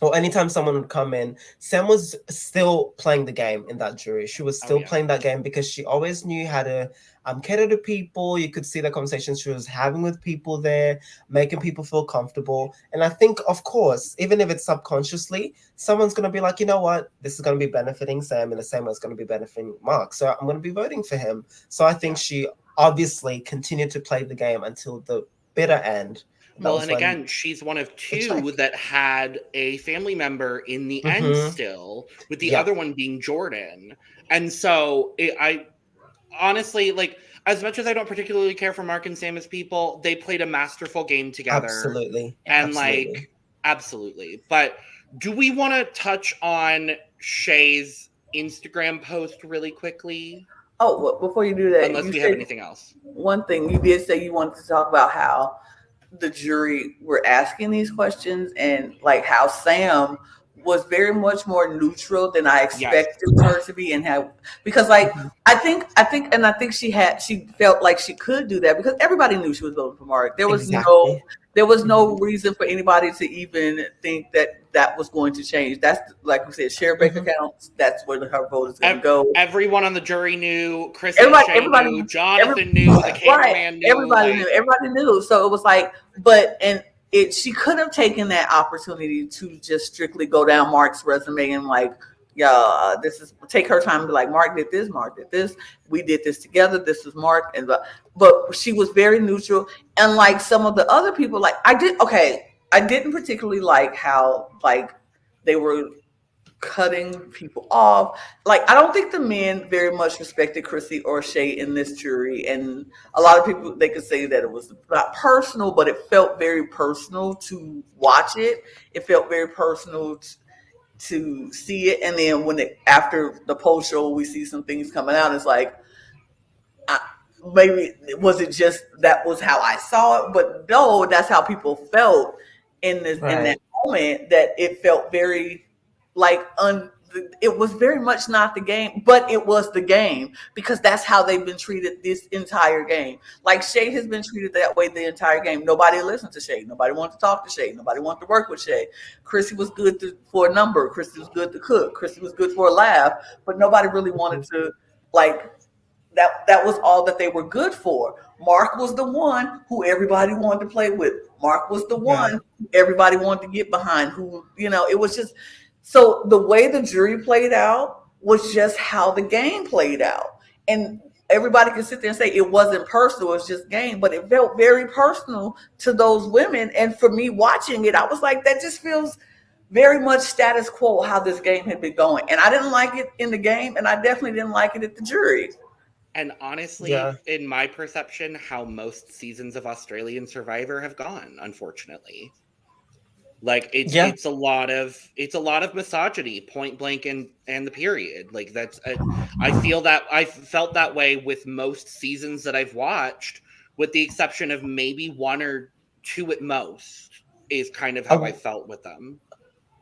or anytime someone would come in, Sam was still playing the game in that jury. She was still playing that game, because she always knew how to cater to people. You could see the conversations she was having with people there, making people feel comfortable. And I think, of course, even if it's subconsciously, someone's going to be like, you know what, this is going to be benefiting Sam in the same way it's going to be benefiting Mark. So I'm going to be voting for him. So I think she obviously continued to play the game until the bitter end. Well, and again, she's one of 2 that had a family member in the end still, with the other one being Jordan. And so I honestly, like, as much as I don't particularly care for Mark and Sam as people, they played a masterful game together. Absolutely. And absolutely. But do we want to touch on Shay's Instagram post really quickly? Oh, well, before you do that, unless we have anything else. One thing you did say, you wanted to talk about how the jury were asking these questions, and like how Sam was very much more neutral than I expected her to be, and how, because like I think she felt like she could do that, because everybody knew she was voting for Mark. There was There was no reason for anybody to even think that that was going to change. That's like we said, share bank accounts. That's where her vote is going to go. Everyone on the jury knew. Chris and Shay knew. Jonathan knew. The cameraman knew. Everybody knew. Everybody knew. So it was like, she could have taken that opportunity to just strictly go down Mark's resume and like, yeah, take her time to be like, Mark did this, we did this together, this was Mark, but she was very neutral. And like some of the other people, like I didn't particularly like how like they were cutting people off. Like I don't think the men very much respected Chrissy or Shay in this jury, and a lot of people, they could say that it was not personal, but it felt very personal to watch it. It felt very personal to see it. And then after the post show, we see some things coming out. It's like, maybe was it just that was how I saw it, but no, that's how people felt in that moment. That it felt very like it was very much not the game, but it was the game because that's how they've been treated this entire game. Like Shay has been treated that way the entire game. Nobody listened to Shay. Nobody wanted to talk to Shay. Nobody wanted to work with Shay. Chrissy was good for a number. Chrissy was good to cook. Chrissy was good for a laugh, but nobody really wanted to like that was all that they were good for. Mark was the one who everybody wanted to play with. Mark was the one who everybody wanted to get behind, who, it was just. So the way the jury played out was just how the game played out. And everybody can sit there and say it wasn't personal, it was just game, but it felt very personal to those women. And for me watching it, I was like, that just feels very much status quo how this game had been going. And I didn't like it in the game, and I definitely didn't like it at the jury. And honestly, in my perception, how most seasons of Australian Survivor have gone, unfortunately. Like it's a lot of misogyny, point blank, and the period. Like I felt that way with most seasons that I've watched, with the exception of maybe one or two at most, is kind of how I felt with them.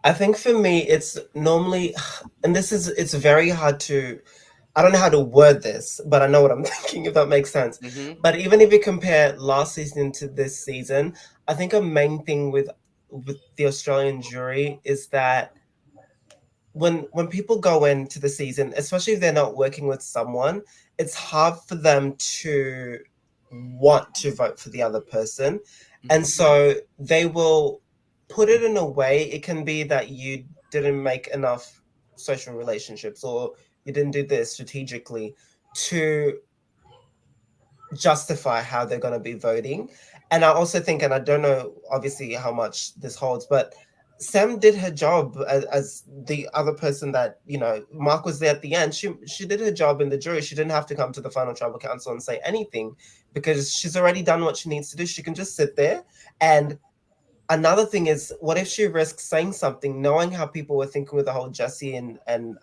I think for me, it's normally, and it's very hard to, I don't know how to word this, but I know what I'm thinking, if that makes sense. Mm-hmm. But even if you compare last season to this season, I think a main thing with the Australian jury is that when people go into the season, especially if they're not working with someone, it's hard for them to want to vote for the other person. Mm-hmm. And so they will put it in a way, it can be that you didn't make enough social relationships, or you didn't do this strategically to justify how they're going to be voting. And I also think, and I don't know obviously how much this holds, but Sam did her job as the other person that, Mark was there at the end. She did her job in the jury. She didn't have to come to the final tribal council and say anything because she's already done what she needs to do. She can just sit there. And another thing is, what if she risks saying something, knowing how people were thinking with the whole Jesse and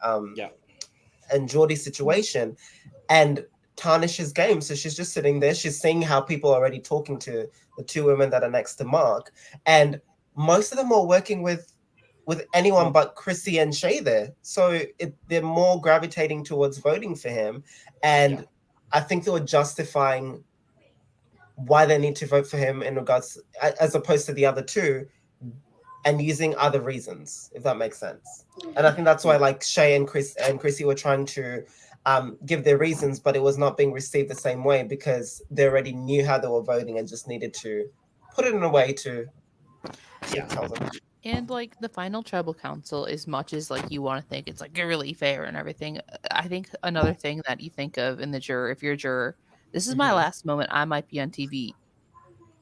Geordie situation, and tarnishes game. So she's just sitting there. She's seeing how people are already talking to the two women that are next to Mark, and most of them are working with anyone but Chrissy and Shay there. So they're more gravitating towards voting for him, and I think they were justifying why they need to vote for him in regards, as opposed to the other two, and using other reasons, if that makes sense. And I think that's why like Shay and Chrissy were trying to give their reasons, but it was not being received the same way because they already knew how they were voting and just needed to put it in a way to tell them. And like the final tribal council, as much as like you want to think it's like really fair and everything, I think another thing that you think of in the juror, if you're a juror, this is my last moment I might be on TV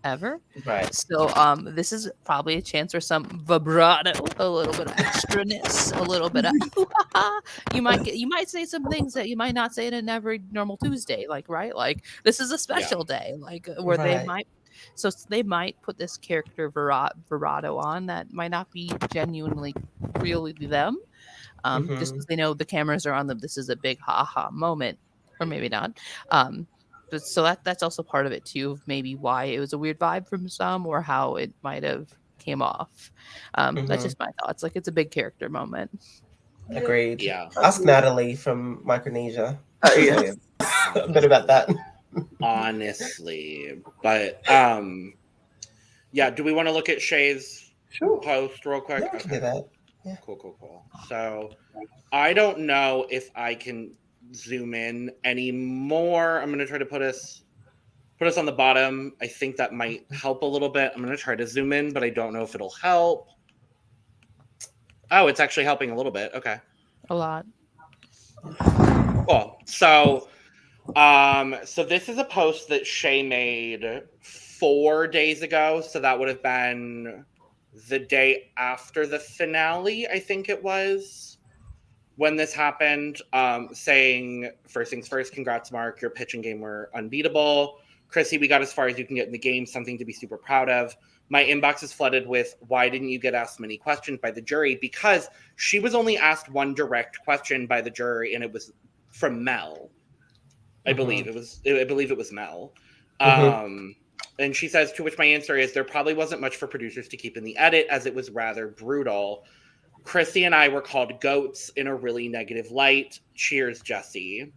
ever. Right. So this is probably a chance for some vibrato, a little bit of extraness, a little bit of you might say some things that you might not say in an every normal Tuesday, like this is a special day, like where they might put this character vibrato on that might not be genuinely really them, just because they know the cameras are on them. This is a big ha moment, or maybe not. But so that's also part of it too, of maybe why it was a weird vibe from some, or how it might have came off. That's just my thoughts. Like it's a big character moment. Agreed. Yeah. Ask Natalie from Micronesia. A bit about that. Honestly, but Yeah, do we want to look at Shay's Sure. post real quick? Yeah, we can do that. Yeah. Cool. So I don't know if I can zoom in anymore. I'm gonna try to put us on the bottom. I think that might help a little bit. I'm gonna try to zoom in, but I don't know if it'll help. Oh, it's actually helping a little bit. Okay. A lot. Cool. So this is a post that Shay made 4 days ago. So that would have been the day after the finale, I think it was, when this happened, saying, first things first, congrats, Mark, your pitch and game were unbeatable. Chrissy, we got as far as you can get in the game, something to be super proud of. My inbox is flooded with, why didn't you get asked many questions by the jury? Because she was only asked one direct question by the jury, and it was from Mel. I believe it was Mel. And she says, to which my answer is, there probably wasn't much for producers to keep in the edit, as it was rather brutal. Chrissy and I were called goats in a really negative light. Cheers, Jesse.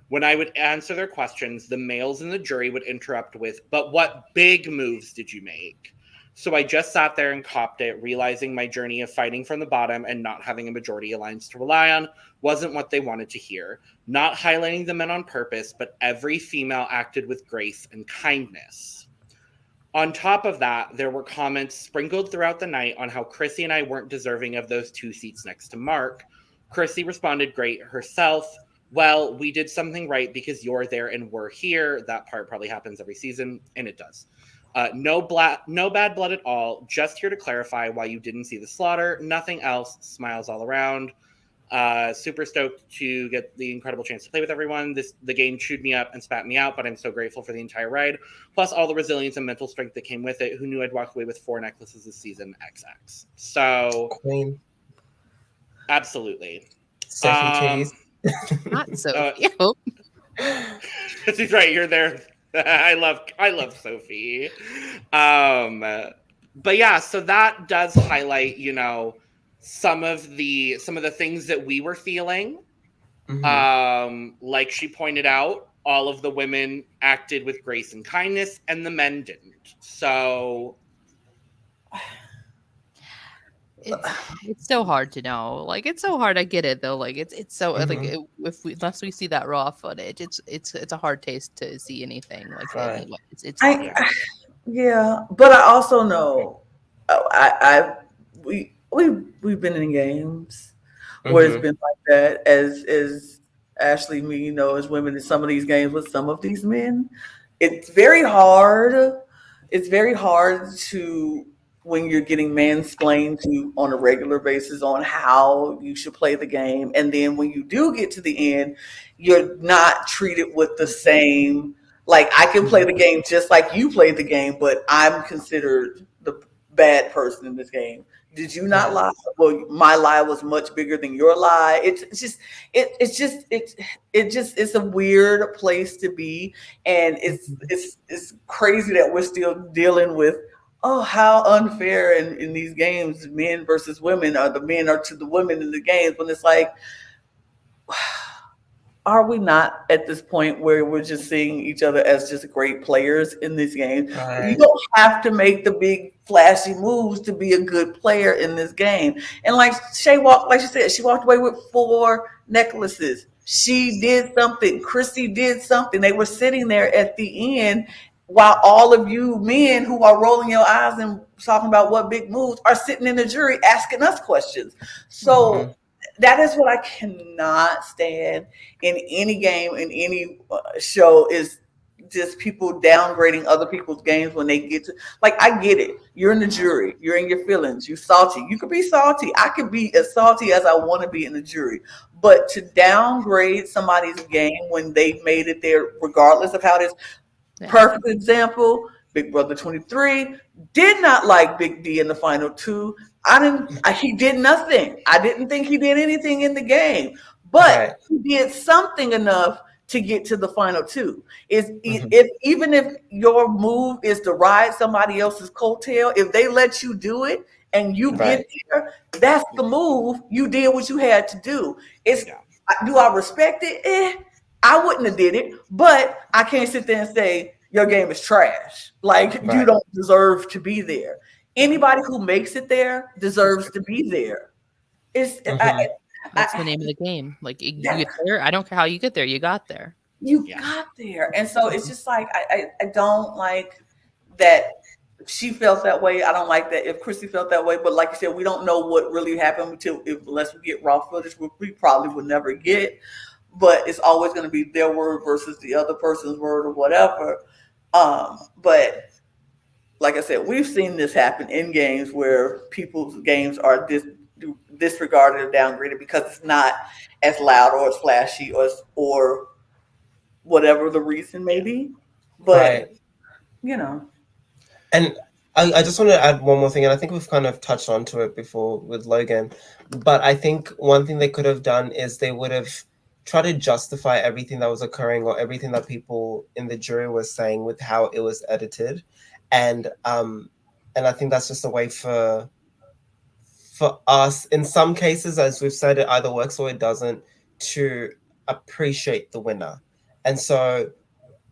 When I would answer their questions, the males in the jury would interrupt with, but what big moves did you make? So I just sat there and copped it, realizing my journey of fighting from the bottom and not having a majority alliance to rely on wasn't what they wanted to hear. Not highlighting the men on purpose, but every female acted with grace and kindness. On top of that, there were comments sprinkled throughout the night on how Chrissy and I weren't deserving of those 2 seats next to Mark. Chrissy responded great herself. Well, we did something right because you're there and we're here. That part probably happens every season, and it does. No bad blood at all. Just here to clarify why you didn't see the slaughter. Nothing else. Smiles all around. Super stoked to get the incredible chance to play with everyone. The game chewed me up and spat me out, but I'm so grateful for the entire ride. Plus all the resilience and mental strength that came with it. Who knew I'd walk away with 4 necklaces this season? XX. So, Queen. Absolutely. Sophie Cheese. Not so. She's right. You're there. I love Sophie. But yeah, so that does highlight, some of the things that we were feeling. Like she pointed out, all of the women acted with grace and kindness, and the men didn't. So it's so hard to know. Like, it's so hard. I get it though. Like, it's so like unless we see that raw footage, it's a hard taste to see anything like that. Right. Yeah, but I also know we've been in games where it's been like that, as Ashley, as women in some of these games with some of these men. It's very hard. It's very hard to, when you're getting mansplained to on a regular basis on how you should play the game. And then when you do get to the end, you're not treated with the same, like, I can play the game just like you played the game, but I'm considered the bad person in this game. Did you not lie? Well, my lie was much bigger than your lie. It's a weird place to be. And it's crazy that we're still dealing with, oh, how unfair in these games, men versus women, or the men are to the women in the games, when it's like, are we not at this point where we're just seeing each other as just great players in this game? Right. You don't have to make the big flashy moves to be a good player in this game. And like she said, she walked away with 4 necklaces. She did something. Chrissy did something. They were sitting there at the end, while all of you men who are rolling your eyes and talking about what big moves are sitting in the jury asking us questions. So that is what I cannot stand in any game, in any show, is just people downgrading other people's games when they get to, like, I get it. You're in the jury. You're in your feelings. You're salty. You could be salty. I could be as salty as I want to be in the jury. But to downgrade somebody's game when they've made it there, regardless of how it is. Yeah. Perfect example, Big Brother 23 did not like Big D in the final 2. He did nothing. I didn't think he did anything in the game, but he did something enough to get to the final 2. Even if your move is to ride somebody else's coattail, if they let you do it and you get there, that's the move. You did what you had to do. Do I respect it? I wouldn't have did it, but I can't sit there and say, your game is trash. Like you Right. don't deserve to be there. Anybody who makes it there deserves to be there. It's Mhm. That's the I, name of the game. Like you yeah, get there. I don't care how you get there. You got there. you Yeah. got there, and so it's just like I don't like that she felt that way. I don't like that if Chrissy felt that way. But like you said, we don't know what really happened unless we get raw footage, which we probably would never get. But it's always going to be their word versus the other person's word or whatever. But like I said, we've seen this happen in games where people's games are disregarded or downgraded because it's not as loud or as flashy or whatever the reason may Yeah. be. Right. But you know, And I just want to add one more thing, and I think we've kind of touched onto it before with Logan. But I think one thing they could have done is they would have tried to justify everything that was occurring or everything that people in the jury were saying with how it was edited. And I think that's just a way for us, in some cases, as we've said, it either works or it doesn't, to appreciate the winner. And so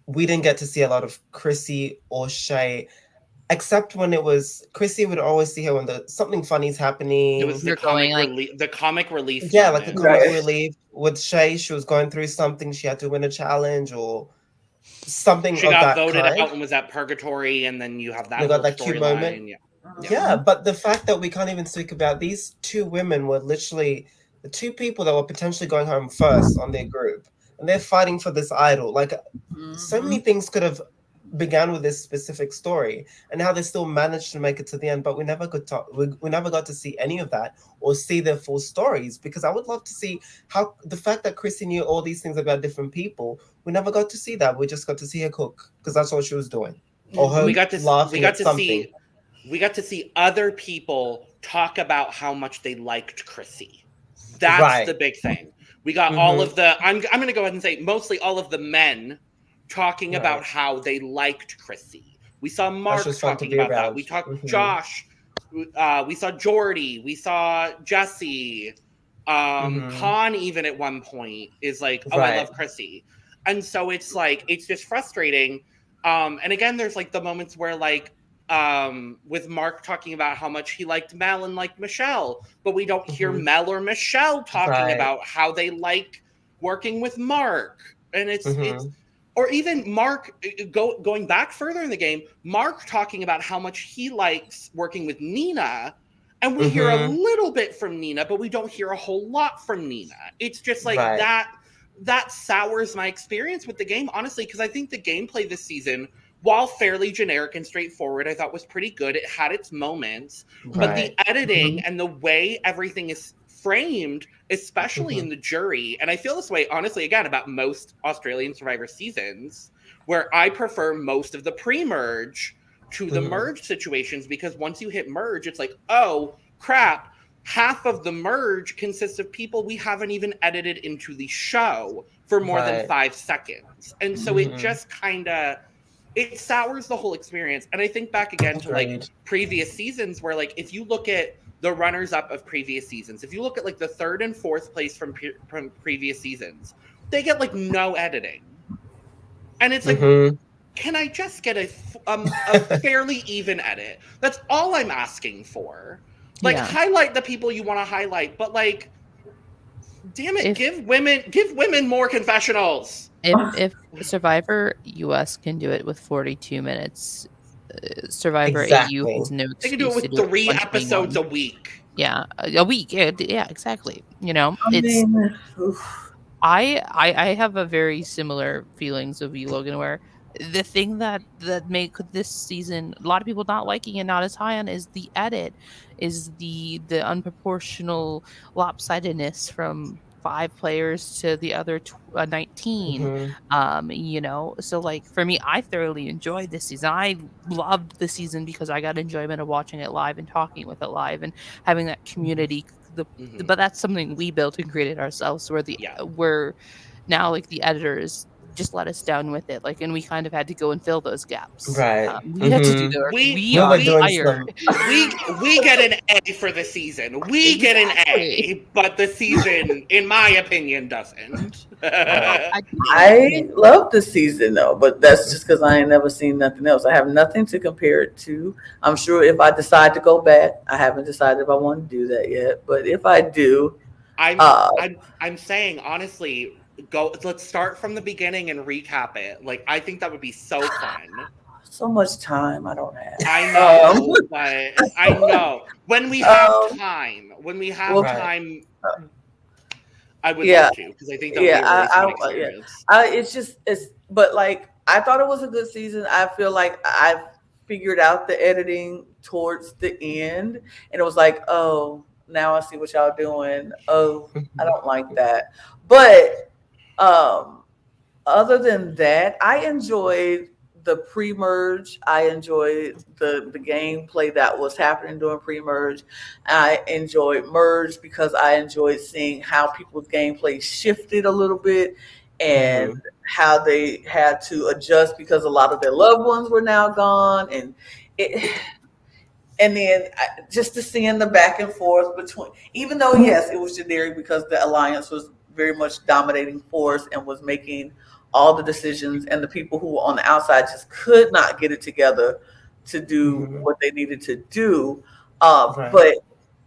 we didn't get to see a lot of Chrissy or Shay, except when it was Chrissy would always see her when something funny's It was happening. the You're going comic like relief, the comic relief Yeah, like the moment. comic right. relief. With Shay, she was going through something, she had to win a challenge or something She of got that voted kind. out and was at purgatory, and then you have You that got whole that cute moment. storyline. Yeah. Yeah. Yeah, but the fact that we can't even speak about these two women were literally the two people that were potentially going home first on their group, and they're fighting for this idol. Like so many Mhm. things could have began with this specific story, and how they still managed to make it to the end. But we never we never got to see any of that or see their full stories, because I would love to see how the fact that Chrissy knew all these things about different people. We never got to see that. We just got to see her cook because that's all she was doing, or And her we laughing got at to something. see other people talk about how much they liked Chrissy. That's the Right. big thing. We got all Mm-hmm. of the I'm going to go ahead and say mostly all of the men talking about Right. how they liked Chrissy. We saw That's Mark just fun to talking be about that. around. We talked Mm-hmm. Josh. We saw Jordy. We saw Jesse. Mm-hmm. Khan even at one point is like, "Oh, I Right. love Chrissy," and so it's like it's just frustrating. And again, there's like the moments where like with Mark talking about how much he liked Mel and liked Michelle, but we don't hear Mm-hmm. Mel or Michelle talking Right. about how they like working with Mark. And it's Mm-hmm. or even Mark going back further in the game, Mark talking about how much he likes working with Nina, and we hear a Mm-hmm. little bit from Nina, but we don't hear a whole lot from Nina. It's just like Right. that sours my experience with the game, honestly, because I think the gameplay this season, while fairly generic and straightforward, I thought was pretty good. It had its moments, but the Right. editing Mhm. and the way everything is framed, especially Mm-hmm. in the jury, and I feel this way, honestly, again, about most Australian Survivor seasons, where I prefer most of the pre-merge to the Mm-hmm. merge situations, because once you hit merge, it's like, oh, crap, half of the merge consists of people we haven't even edited into the show for more than Right. 5 seconds. And so it Mm-hmm. just kind of it sours the whole experience. And I think back again to like Agreed. previous seasons where like if you look at the runners up of previous seasons, if you look at like the third and fourth place from previous seasons, they get like no editing. And it's like, Mm-hmm. can I just get a fairly even edit? That's all I'm asking for. Like yeah. highlight the people you want to highlight, but like damn it, If give women more confessionals. if Survivor US can do it with 42 minutes, Survivor AU Exactly. has no They can do it excuse to with do it 3 with episodes 121. a week. Yeah, a week. Yeah, exactly. You know, I it's mean, oof. I have a very similar feelings of you, Logan, where the thing that made this season a lot of people not liking it, not as high on, is the edit, is the unproportional lopsidedness from 5 players to the other 19. Mm-hmm. You know, so like for me, I thoroughly enjoyed this season. I loved the season because I got enjoyment of watching it live and talking with it live and having that community. Mm-hmm. But that's something we built and created ourselves, where Yeah. we're now like the editors just let us down with it. Like, and we kind of had to go and fill those gaps. Right. We had to do the work. We We were are doing tired. we get an A for the season. We get an A, but the season, in my opinion, doesn't. I love the season though, but that's just because I ain't never seen nothing else. I have nothing to compare it to. I'm sure if I decide to go back, I haven't decided if I want to do that yet. But if I do, I'm saying honestly, let's start from the beginning and recap it. Like, I think that would be so fun. so much time I don't have. I know, but I know when we have time. When we have time, I would love to, because I think that would be a really fun experience. But like, I thought it was a good season. I feel like I figured out the editing towards the end, and it was like, oh, now I see what y'all doing. Oh, I don't like that. But other than that, I enjoyed the pre-merge. I enjoyed the gameplay that was happening during pre-merge. I enjoyed merge because I enjoyed seeing how people's gameplay shifted a little bit and how they had to adjust because a lot of their loved ones were now gone, and then just to seeing the back and forth between, even though yes, it was generic because the alliance was very much dominating force and was making all the decisions, and the people who were on the outside just could not get it together to do what they needed to do. But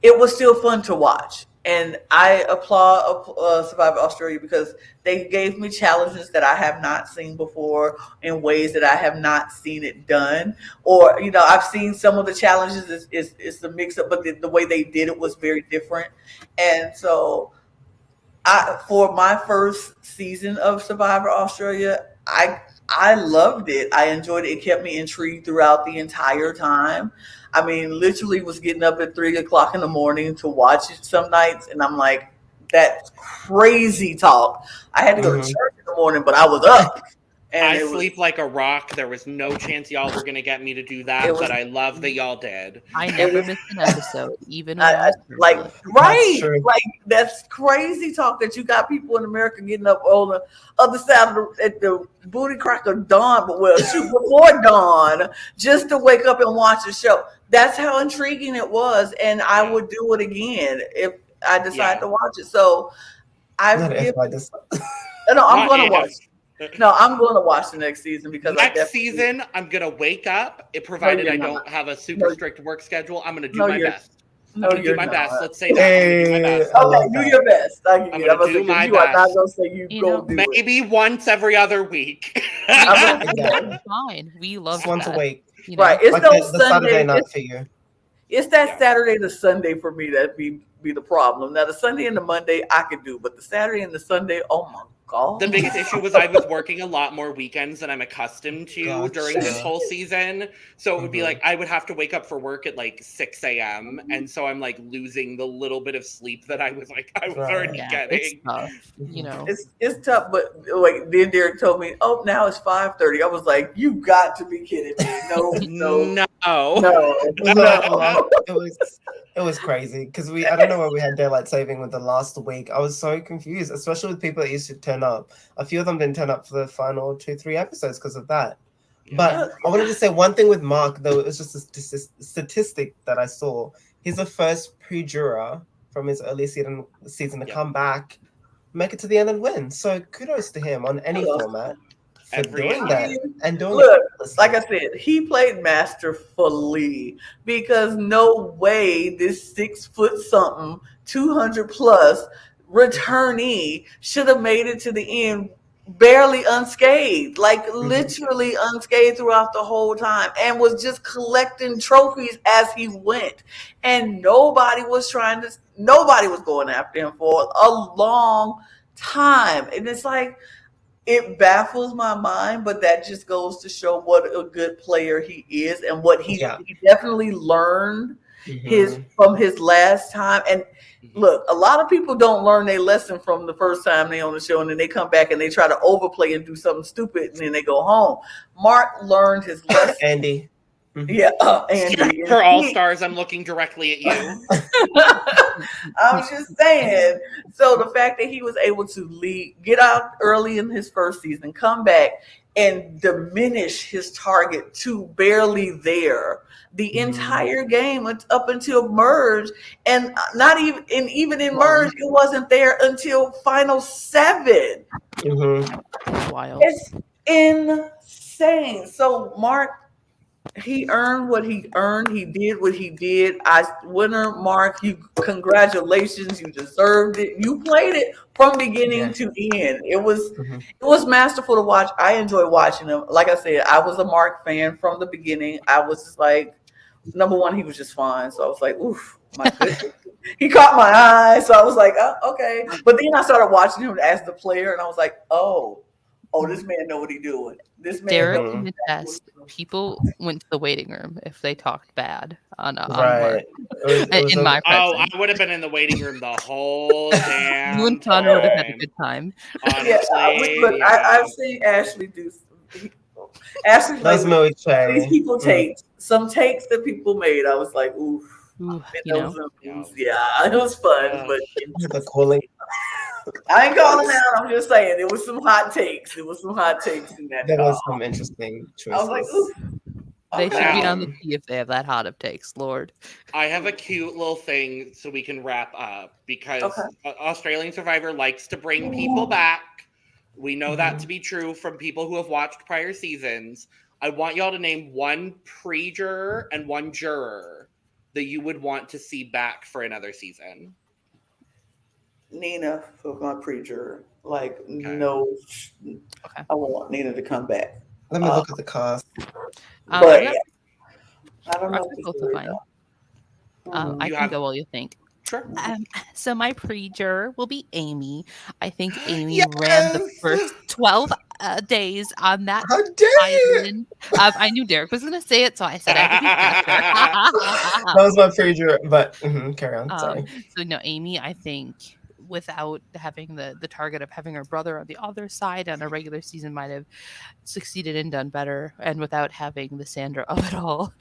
it was still fun to watch. And I applaud Survivor Australia because they gave me challenges that I have not seen before in ways that I have not seen it done. Or, I've seen some of the challenges is the mix up, but the way they did it was very different. And so for my first season of Survivor Australia, I loved it. I enjoyed it. It kept me intrigued throughout the entire time. I mean, literally was getting up at 3:00 in the morning to watch it some nights. And I'm like, that's crazy talk. I had to go to church in the morning, but I was up. And I sleep like a rock. There was no chance y'all were going to get me to do that, but I love that y'all did. I never missed an episode, even when I was like that's crazy talk that you got people in America getting up on the other side of at the booty crack of dawn, but before dawn, just to wake up and watch a show. That's how intriguing it was, and I would do it again if I decide to watch it. So I'm going to watch. No, I'm going to watch the next season because next season I'm going to wake up. Provided I don't have a super strict work schedule, I'm going to do my best. I'm going to do my best. Let's say that. Okay, do your best. I'm going to do my best. You are not going to say you go do it. Maybe once every other week. Fine. We love once a week. Right. It's like those the Sunday Saturday night for you. It's that Saturday to Sunday for me that be the problem. Now the Sunday and the Monday I could do, but the Saturday and the Sunday, oh my God. The biggest issue was I was working a lot more weekends than I'm accustomed to during this whole season. So it would be like I would have to wake up for work at like 6 a.m. And so I'm like losing the little bit of sleep that I was already getting. It's tough, It's tough, but like then Derrick told me, oh, now it's 5:30. I was like, you got to be kidding me. No. It was crazy because I don't know where we had daylight saving with the last week. I was so confused, especially with people that used to turn up. A few of them didn't turn up for the final 2-3 episodes because of that. But I wanted to say one thing with Mark, though. It was just a statistic that I saw. He's the first pre-juror from his early season to come back, make it to the end and win. So kudos to him on any format. For doing that and doing like I said, he played masterfully because no way this 6' something, 200 plus returnee should have made it to the end barely unscathed, like literally unscathed throughout the whole time, and was just collecting trophies as he went. And nobody was going after him for a long time. And it's like, it baffles my mind, but that just goes to show what a good player he is and what he definitely learned from his last time. And look, a lot of people don't learn their lesson from the first time they on the show, and then they come back and they try to overplay and do something stupid, and then they go home. Mark learned his lesson. Andy. Yeah, Andy. For All Stars, I'm looking directly at you. I'm just saying. So the fact that he was able to get out early in his first season, come back and diminish his target to barely there the entire game up until merge, and not even in merge, it wasn't there until final 7. Wild. It's insane. So Mark, he earned what he earned. He did what he did. Winner, Mark, congratulations. You deserved it. You played it from beginning to end. It was masterful to watch. I enjoy watching him. Like I said, I was a Mark fan from the beginning. I was just like, number one, he was just fun. So I was like, oof, my goodness. He caught my eye. So I was like, oh, okay. But then I started watching him as the player, and I was like, oh, this man know what he doing. This man. Derrick can attest. People went to the waiting room if they talked bad on right. Mark. In my presence. I would have been in the waiting room the whole damn You and Connor would have had a good time. Honestly, I've seen Ashley do. Ashley That's these people takes some takes that people made. I was like, oof. You know? Yeah, it was fun, but the calling. I ain't calling out. I'm just saying there was some hot takes. There was some hot takes in that. There was some interesting choices. I was like, oof. They should be on the tee if they have that hot of takes, Lord. I have a cute little thing so we can wrap up because Australian Survivor likes to bring people back. We know that to be true from people who have watched prior seasons. I want y'all to name one pre-juror and one juror that you would want to see back for another season. Nina for my pre-juror. No. Okay. I want Nina to come back. Let me look at the cast. But I don't know. I can go while you think. Sure. So my pre-juror will be Amy. I think Amy ran the first 12 days on that island. I knew Derrick was going to say it, so I said I had to be faster. That was my pre-juror, but carry on. Sorry. So no, Amy, I think without having the target of having her brother on the other side on a regular season might have succeeded and done better, and without having the Sandra of it all,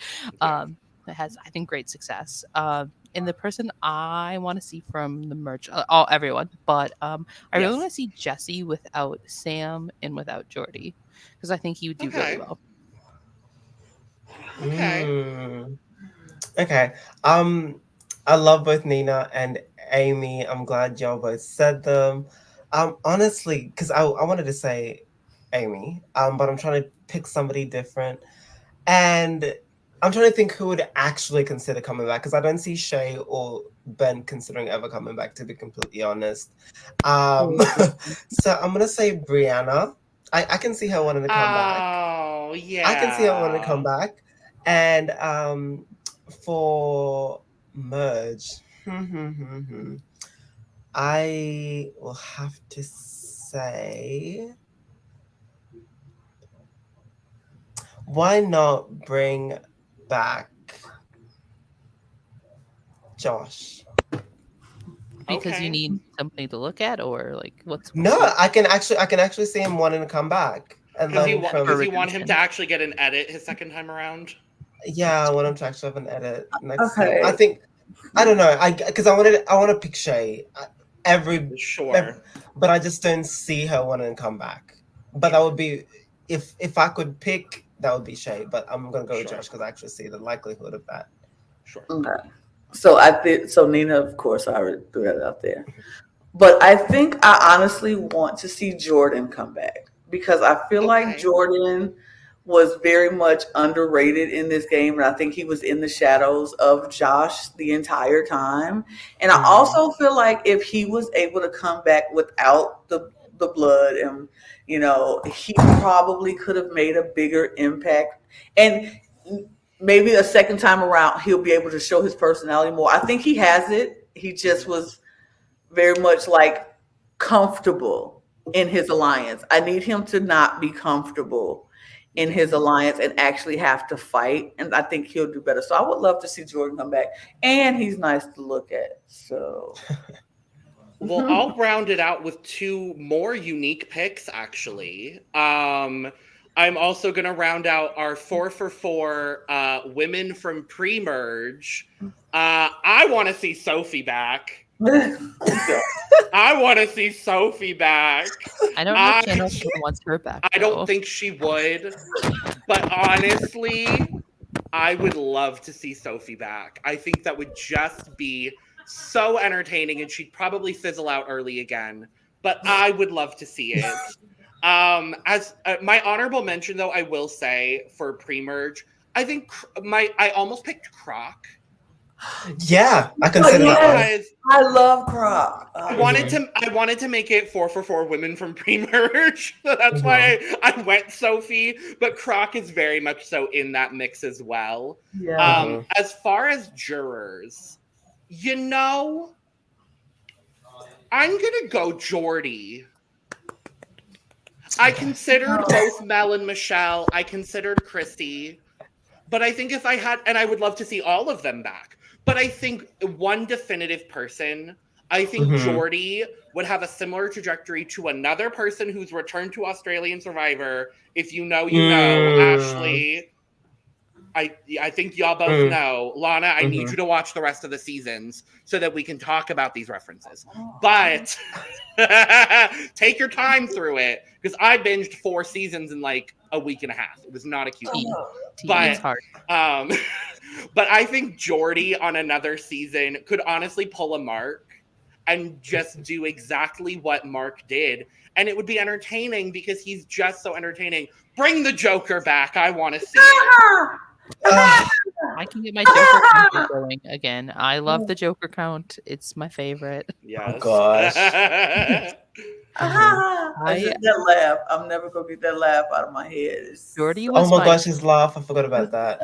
it has, I think, great success. And the person I want to see from the merge, everyone, but I really want to see Jesse without Sam and without Jordy, because I think he would do really well. Okay. I love both Nina and Amy. I'm glad y'all both said them. Honestly, because I wanted to say Amy, but I'm trying to pick somebody different. And I'm trying to think who would actually consider coming back, because I don't see Shay or Ben considering ever coming back, to be completely honest. So I'm going to say Brianna. I can see her wanting to come back. Oh, yeah. I can see her wanting to come back. And for merge, I will have to say, why not bring back Josh? Because you need something to look at, or what's no? I can actually see him wanting to come back. And does you want him to actually get an edit his second time around? Yeah, I want him to actually have an edit next time. I think, I don't know, because I want to pick Shay but I just don't see her wanting to come back. But that would be, if I could pick, that would be Shay. But I'm gonna go with Josh because I actually see the likelihood of that. Sure. Okay. So I think Nina, of course, I already threw that out there. But I think I honestly want to see Jordan come back, because I feel like Jordan was very much underrated in this game, and I think he was in the shadows of Josh the entire time. And I also feel like if he was able to come back without the blood, and he probably could have made a bigger impact. And maybe a second time around, he'll be able to show his personality more. I think he has it. He just was very much comfortable in his alliance. I need him to not be comfortable in his alliance and actually have to fight. And I think he'll do better. So I would love to see Jordan come back. And he's nice to look at. So. Well, I'll round it out with two more unique picks, actually. I'm also going to round out our 4 for 4 women from pre-merge. I want to see Sophie back. I want to see Sophie back. I don't know if Channel 4 wants her back. I don't think she would. But honestly, I would love to see Sophie back. I think that would just be so entertaining, and she'd probably fizzle out early again. But I would love to see it. As my honorable mention, though, I will say for pre-merge, I think I almost picked Croc. Yeah, I consider that. I love Croc. I wanted to make it 4 for 4 women from pre-merge. So that's why I went Sophie, but Croc is very much so in that mix as well. Yeah. As far as jurors, I'm gonna go Jordy. I considered both Mel and Michelle. I considered Christy. But I think if I had, and I would love to see all of them back, but I think one definitive person, I think Jordy would have a similar trajectory to another person who's returned to Australian Survivor. If you know, you know. Ashley, I think y'all both know. Lana, I need you to watch the rest of the seasons so that we can talk about these references. But take your time through it, because I binged 4 seasons in like a week and a half. It was not a cute but it's hard. But I think Jordy on another season could honestly pull a Mark and just do exactly what Mark did. And it would be entertaining because he's just so entertaining. Bring the Joker back. I want to see it. I can get my Joker count going again. I love the Joker count. It's my favorite. Yes. Oh gosh. That laugh. I'm never gonna get that laugh out of my head. Jordy was oh my gosh, his laugh. I forgot about that.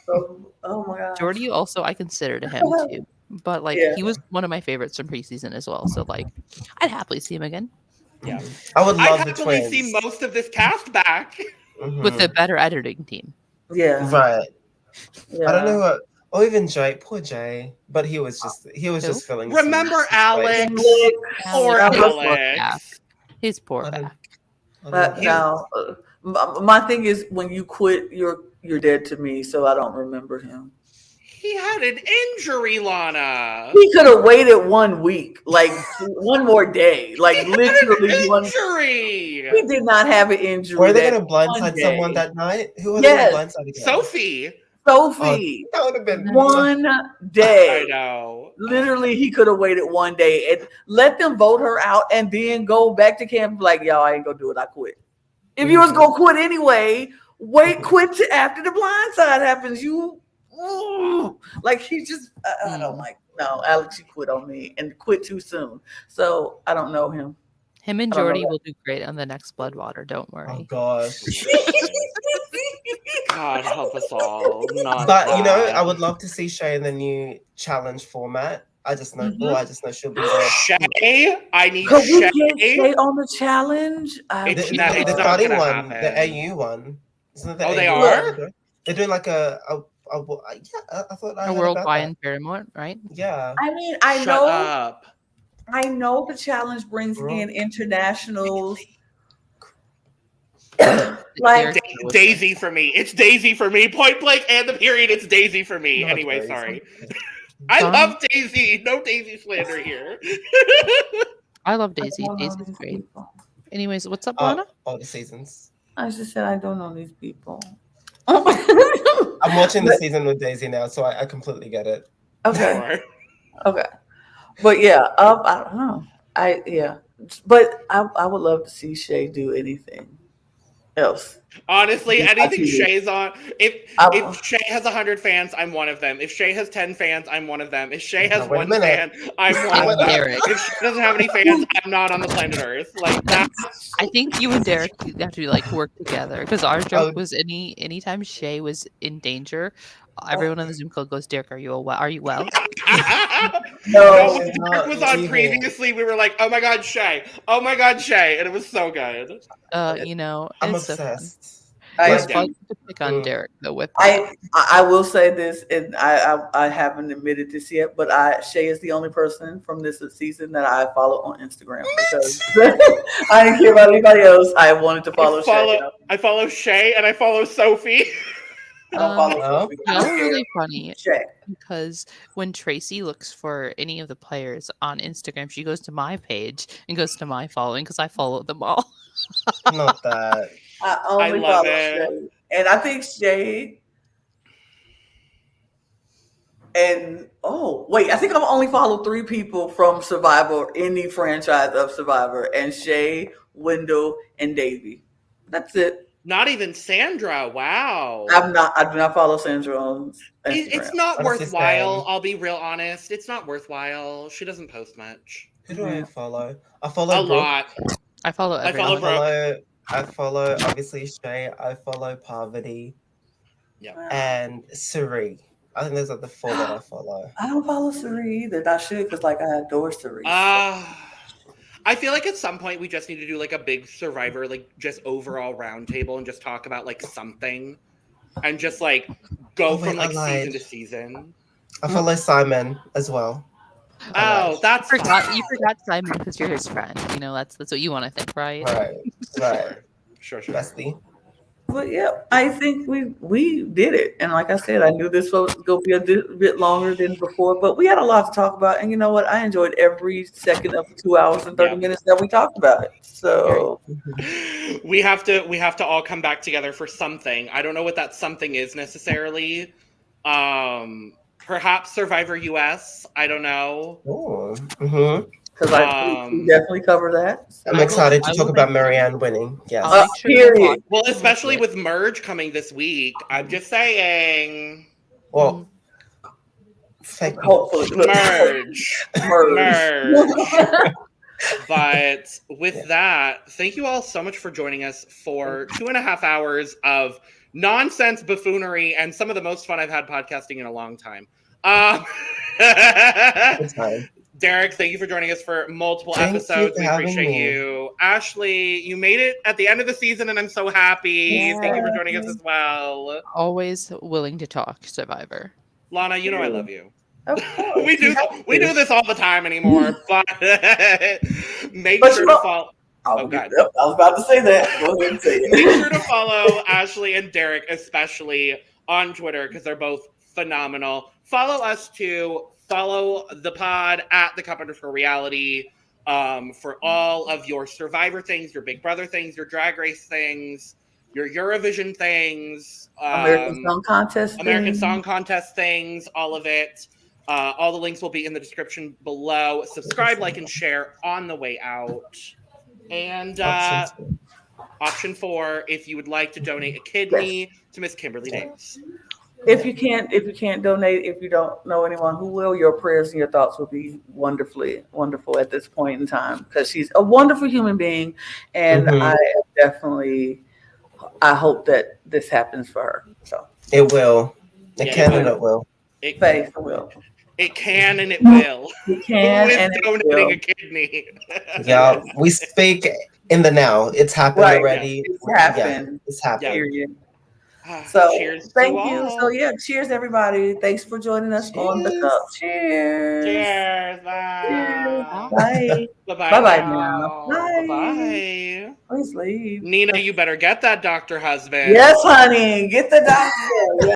Oh my god. Jordy also, I considered him too. But like he was one of my favorites from preseason as well. So like I'd happily see him again. Yeah. I would love I'd the happily twins. see most of this cast back. With a better editing team. Yeah. Right. Yeah. I don't know what, or even Jay. Poor Jay, but he was just feeling. Remember Alex? Or Alex. His poor back. But no, my thing is when you quit, you're dead to me. So I don't remember him. He had an injury, Lana. He could have waited 1 week, like one more day, like literally one injury. He did not have an injury. Were they going to blindside someone that night? Who were they going to blindside again? Sophie. Oh, that would have been 1 day. I know. Literally, he could have waited 1 day and let them vote her out, and then go back to camp like, y'all, I ain't gonna do it. I quit. If you was gonna quit anyway, quit to after the blindside happens. Like he just, I don't like. No, Alex, you quit on me and quit too soon. So I don't know him. Him and Jordy will do great on the next Bloodwater. Don't worry. Oh gosh. God help us all. But I would love to see Shay in the new challenge format. I just know. I just know she'll be there. Shay, I need Could we Shay. get Shay on the challenge? The starting one, the AU one. Isn't it the they AU are? one? They're doing like I thought I A heard World about Lion that. Paramount, right? Yeah. I mean, Shut up. I know the challenge brings in internationals. Like Daisy for me. It's Daisy for me. Point blank and the period. It's Daisy for me. No, Anyway, Daisy. sorry. I love Daisy. No Daisy slander here. I love Daisy. Daisy's great. Anyways, what's up, Lana? All the seasons. I just said I don't know these people. I'm watching the season with Daisy now, so I completely get it. Okay. Okay. But yeah, I don't know. But I would love to see Shay do anything else. Honestly, Yeah, anything I do. Shay's on. If Shay has 100 fans, I'm one of them. If Shay has 10 fans, I'm one of them. If Shay has wait a 1 minute. fan, I'm one of them. Derrick. If she doesn't have any fans, I'm not on the planet Earth. Like that's I think you and Derrick have to like work together because our joke was anytime Shay was in danger, everyone on the Zoom call goes, Derrick, are you well? No, when Derrick was on previously, we were like, oh my god, Shay, and it was so good. I'm It's so fun. obsessed. I It's Like, fun to pick on mm. Derrick though with that. I will say this, and I haven't admitted this yet, but Shay is the only person from this season that I follow on Instagram because I didn't care about anybody else. I wanted to follow Shay. I follow Shay and I follow Sophie. I don't follow Oh. Sophie. I Y'all don't are care. really funny Shay. because when Tracy looks for any of the players on Instagram, she goes to my page and goes to my following because I follow them all. Not that. I only love follow it. Shay, and I think Shay. And I think I've only followed 3 people from Survivor, any franchise of Survivor, and Shay, Wendell, and Davey. That's it. Not even Sandra. Wow. I do not follow Sandra on Instagram. It's not Honestly, worthwhile. same. I'll be real honest. It's not worthwhile. She doesn't post much. Who do I follow? I follow A Brooke. lot. I follow I everyone. follow I follow obviously Shay. I follow Parvati. Yeah. And Suri. I think those are the 4 that I follow. I don't follow Suri either. I should because I adore Suri. I feel like at some point we just need to do like a big Survivor, like just overall roundtable and just talk about like something and just like go from like season to season. I follow Simon as well. Oh, that's You forgot Simon because you're his friend. You know, that's what you want to think, right? Right. Sure. Bestie. But yeah, I think we did it. And like I said, I knew this was going to be a bit longer than before, but we had a lot to talk about. And you know what? I enjoyed every second of the 2 hours and 30 minutes that we talked about it. So we have to all come back together for something. I don't know what that something is necessarily. Perhaps Survivor US. I don't know. Oh. Mm-hmm. Because we definitely cover that. I'm excited to talk about Marianne winning. Yes. Period. Well, especially with Merge coming this week. I'm just saying. Well, fake hopefully. Merge. But with that, thank you all so much for joining us for 2.5 hours of nonsense, buffoonery, and some of the most fun I've had podcasting in a long time. Derrick, thank you for joining us for multiple episodes. We appreciate you. Ashley, you made it at the end of the season, and I'm so happy. Yeah. Thank you for joining us as well. Always willing to talk, Survivor. Lana, you know I love you. we do this all the time anymore, but make sure to follow. Oh, God. I was about to say that. Go ahead and say it. Make sure to follow Ashley and Derrick, especially on Twitter, because they're both phenomenal. Follow us too. Follow the pod at @the_cup_reality for all of your Survivor things, your Big Brother things, your Drag Race things, your Eurovision things, American Song Contest things, all of it. All the links will be in the description below. Subscribe, like, and share on the way out. And option 4, if you would like to donate a kidney to Miss Kimberly Davis. If you can't donate, if you don't know anyone who will, your prayers and your thoughts will be wonderful at this point in time because she's a wonderful human being, and I hope that this happens for her. So it will. It can and it will. It will. It can and it will. It can and donating a kidney. Yeah, we speak in the now. It's happened already. It's happened. Yeah, it's happened. Period. So cheers. Thank you. So cheers everybody. Thanks for joining us on the cup. Cheers. Cheers. Bye. Cheers. Bye. Bye bye now. Bye. Bye. Please leave. Nina, you better get that doctor husband. Yes, honey. Get the doctor.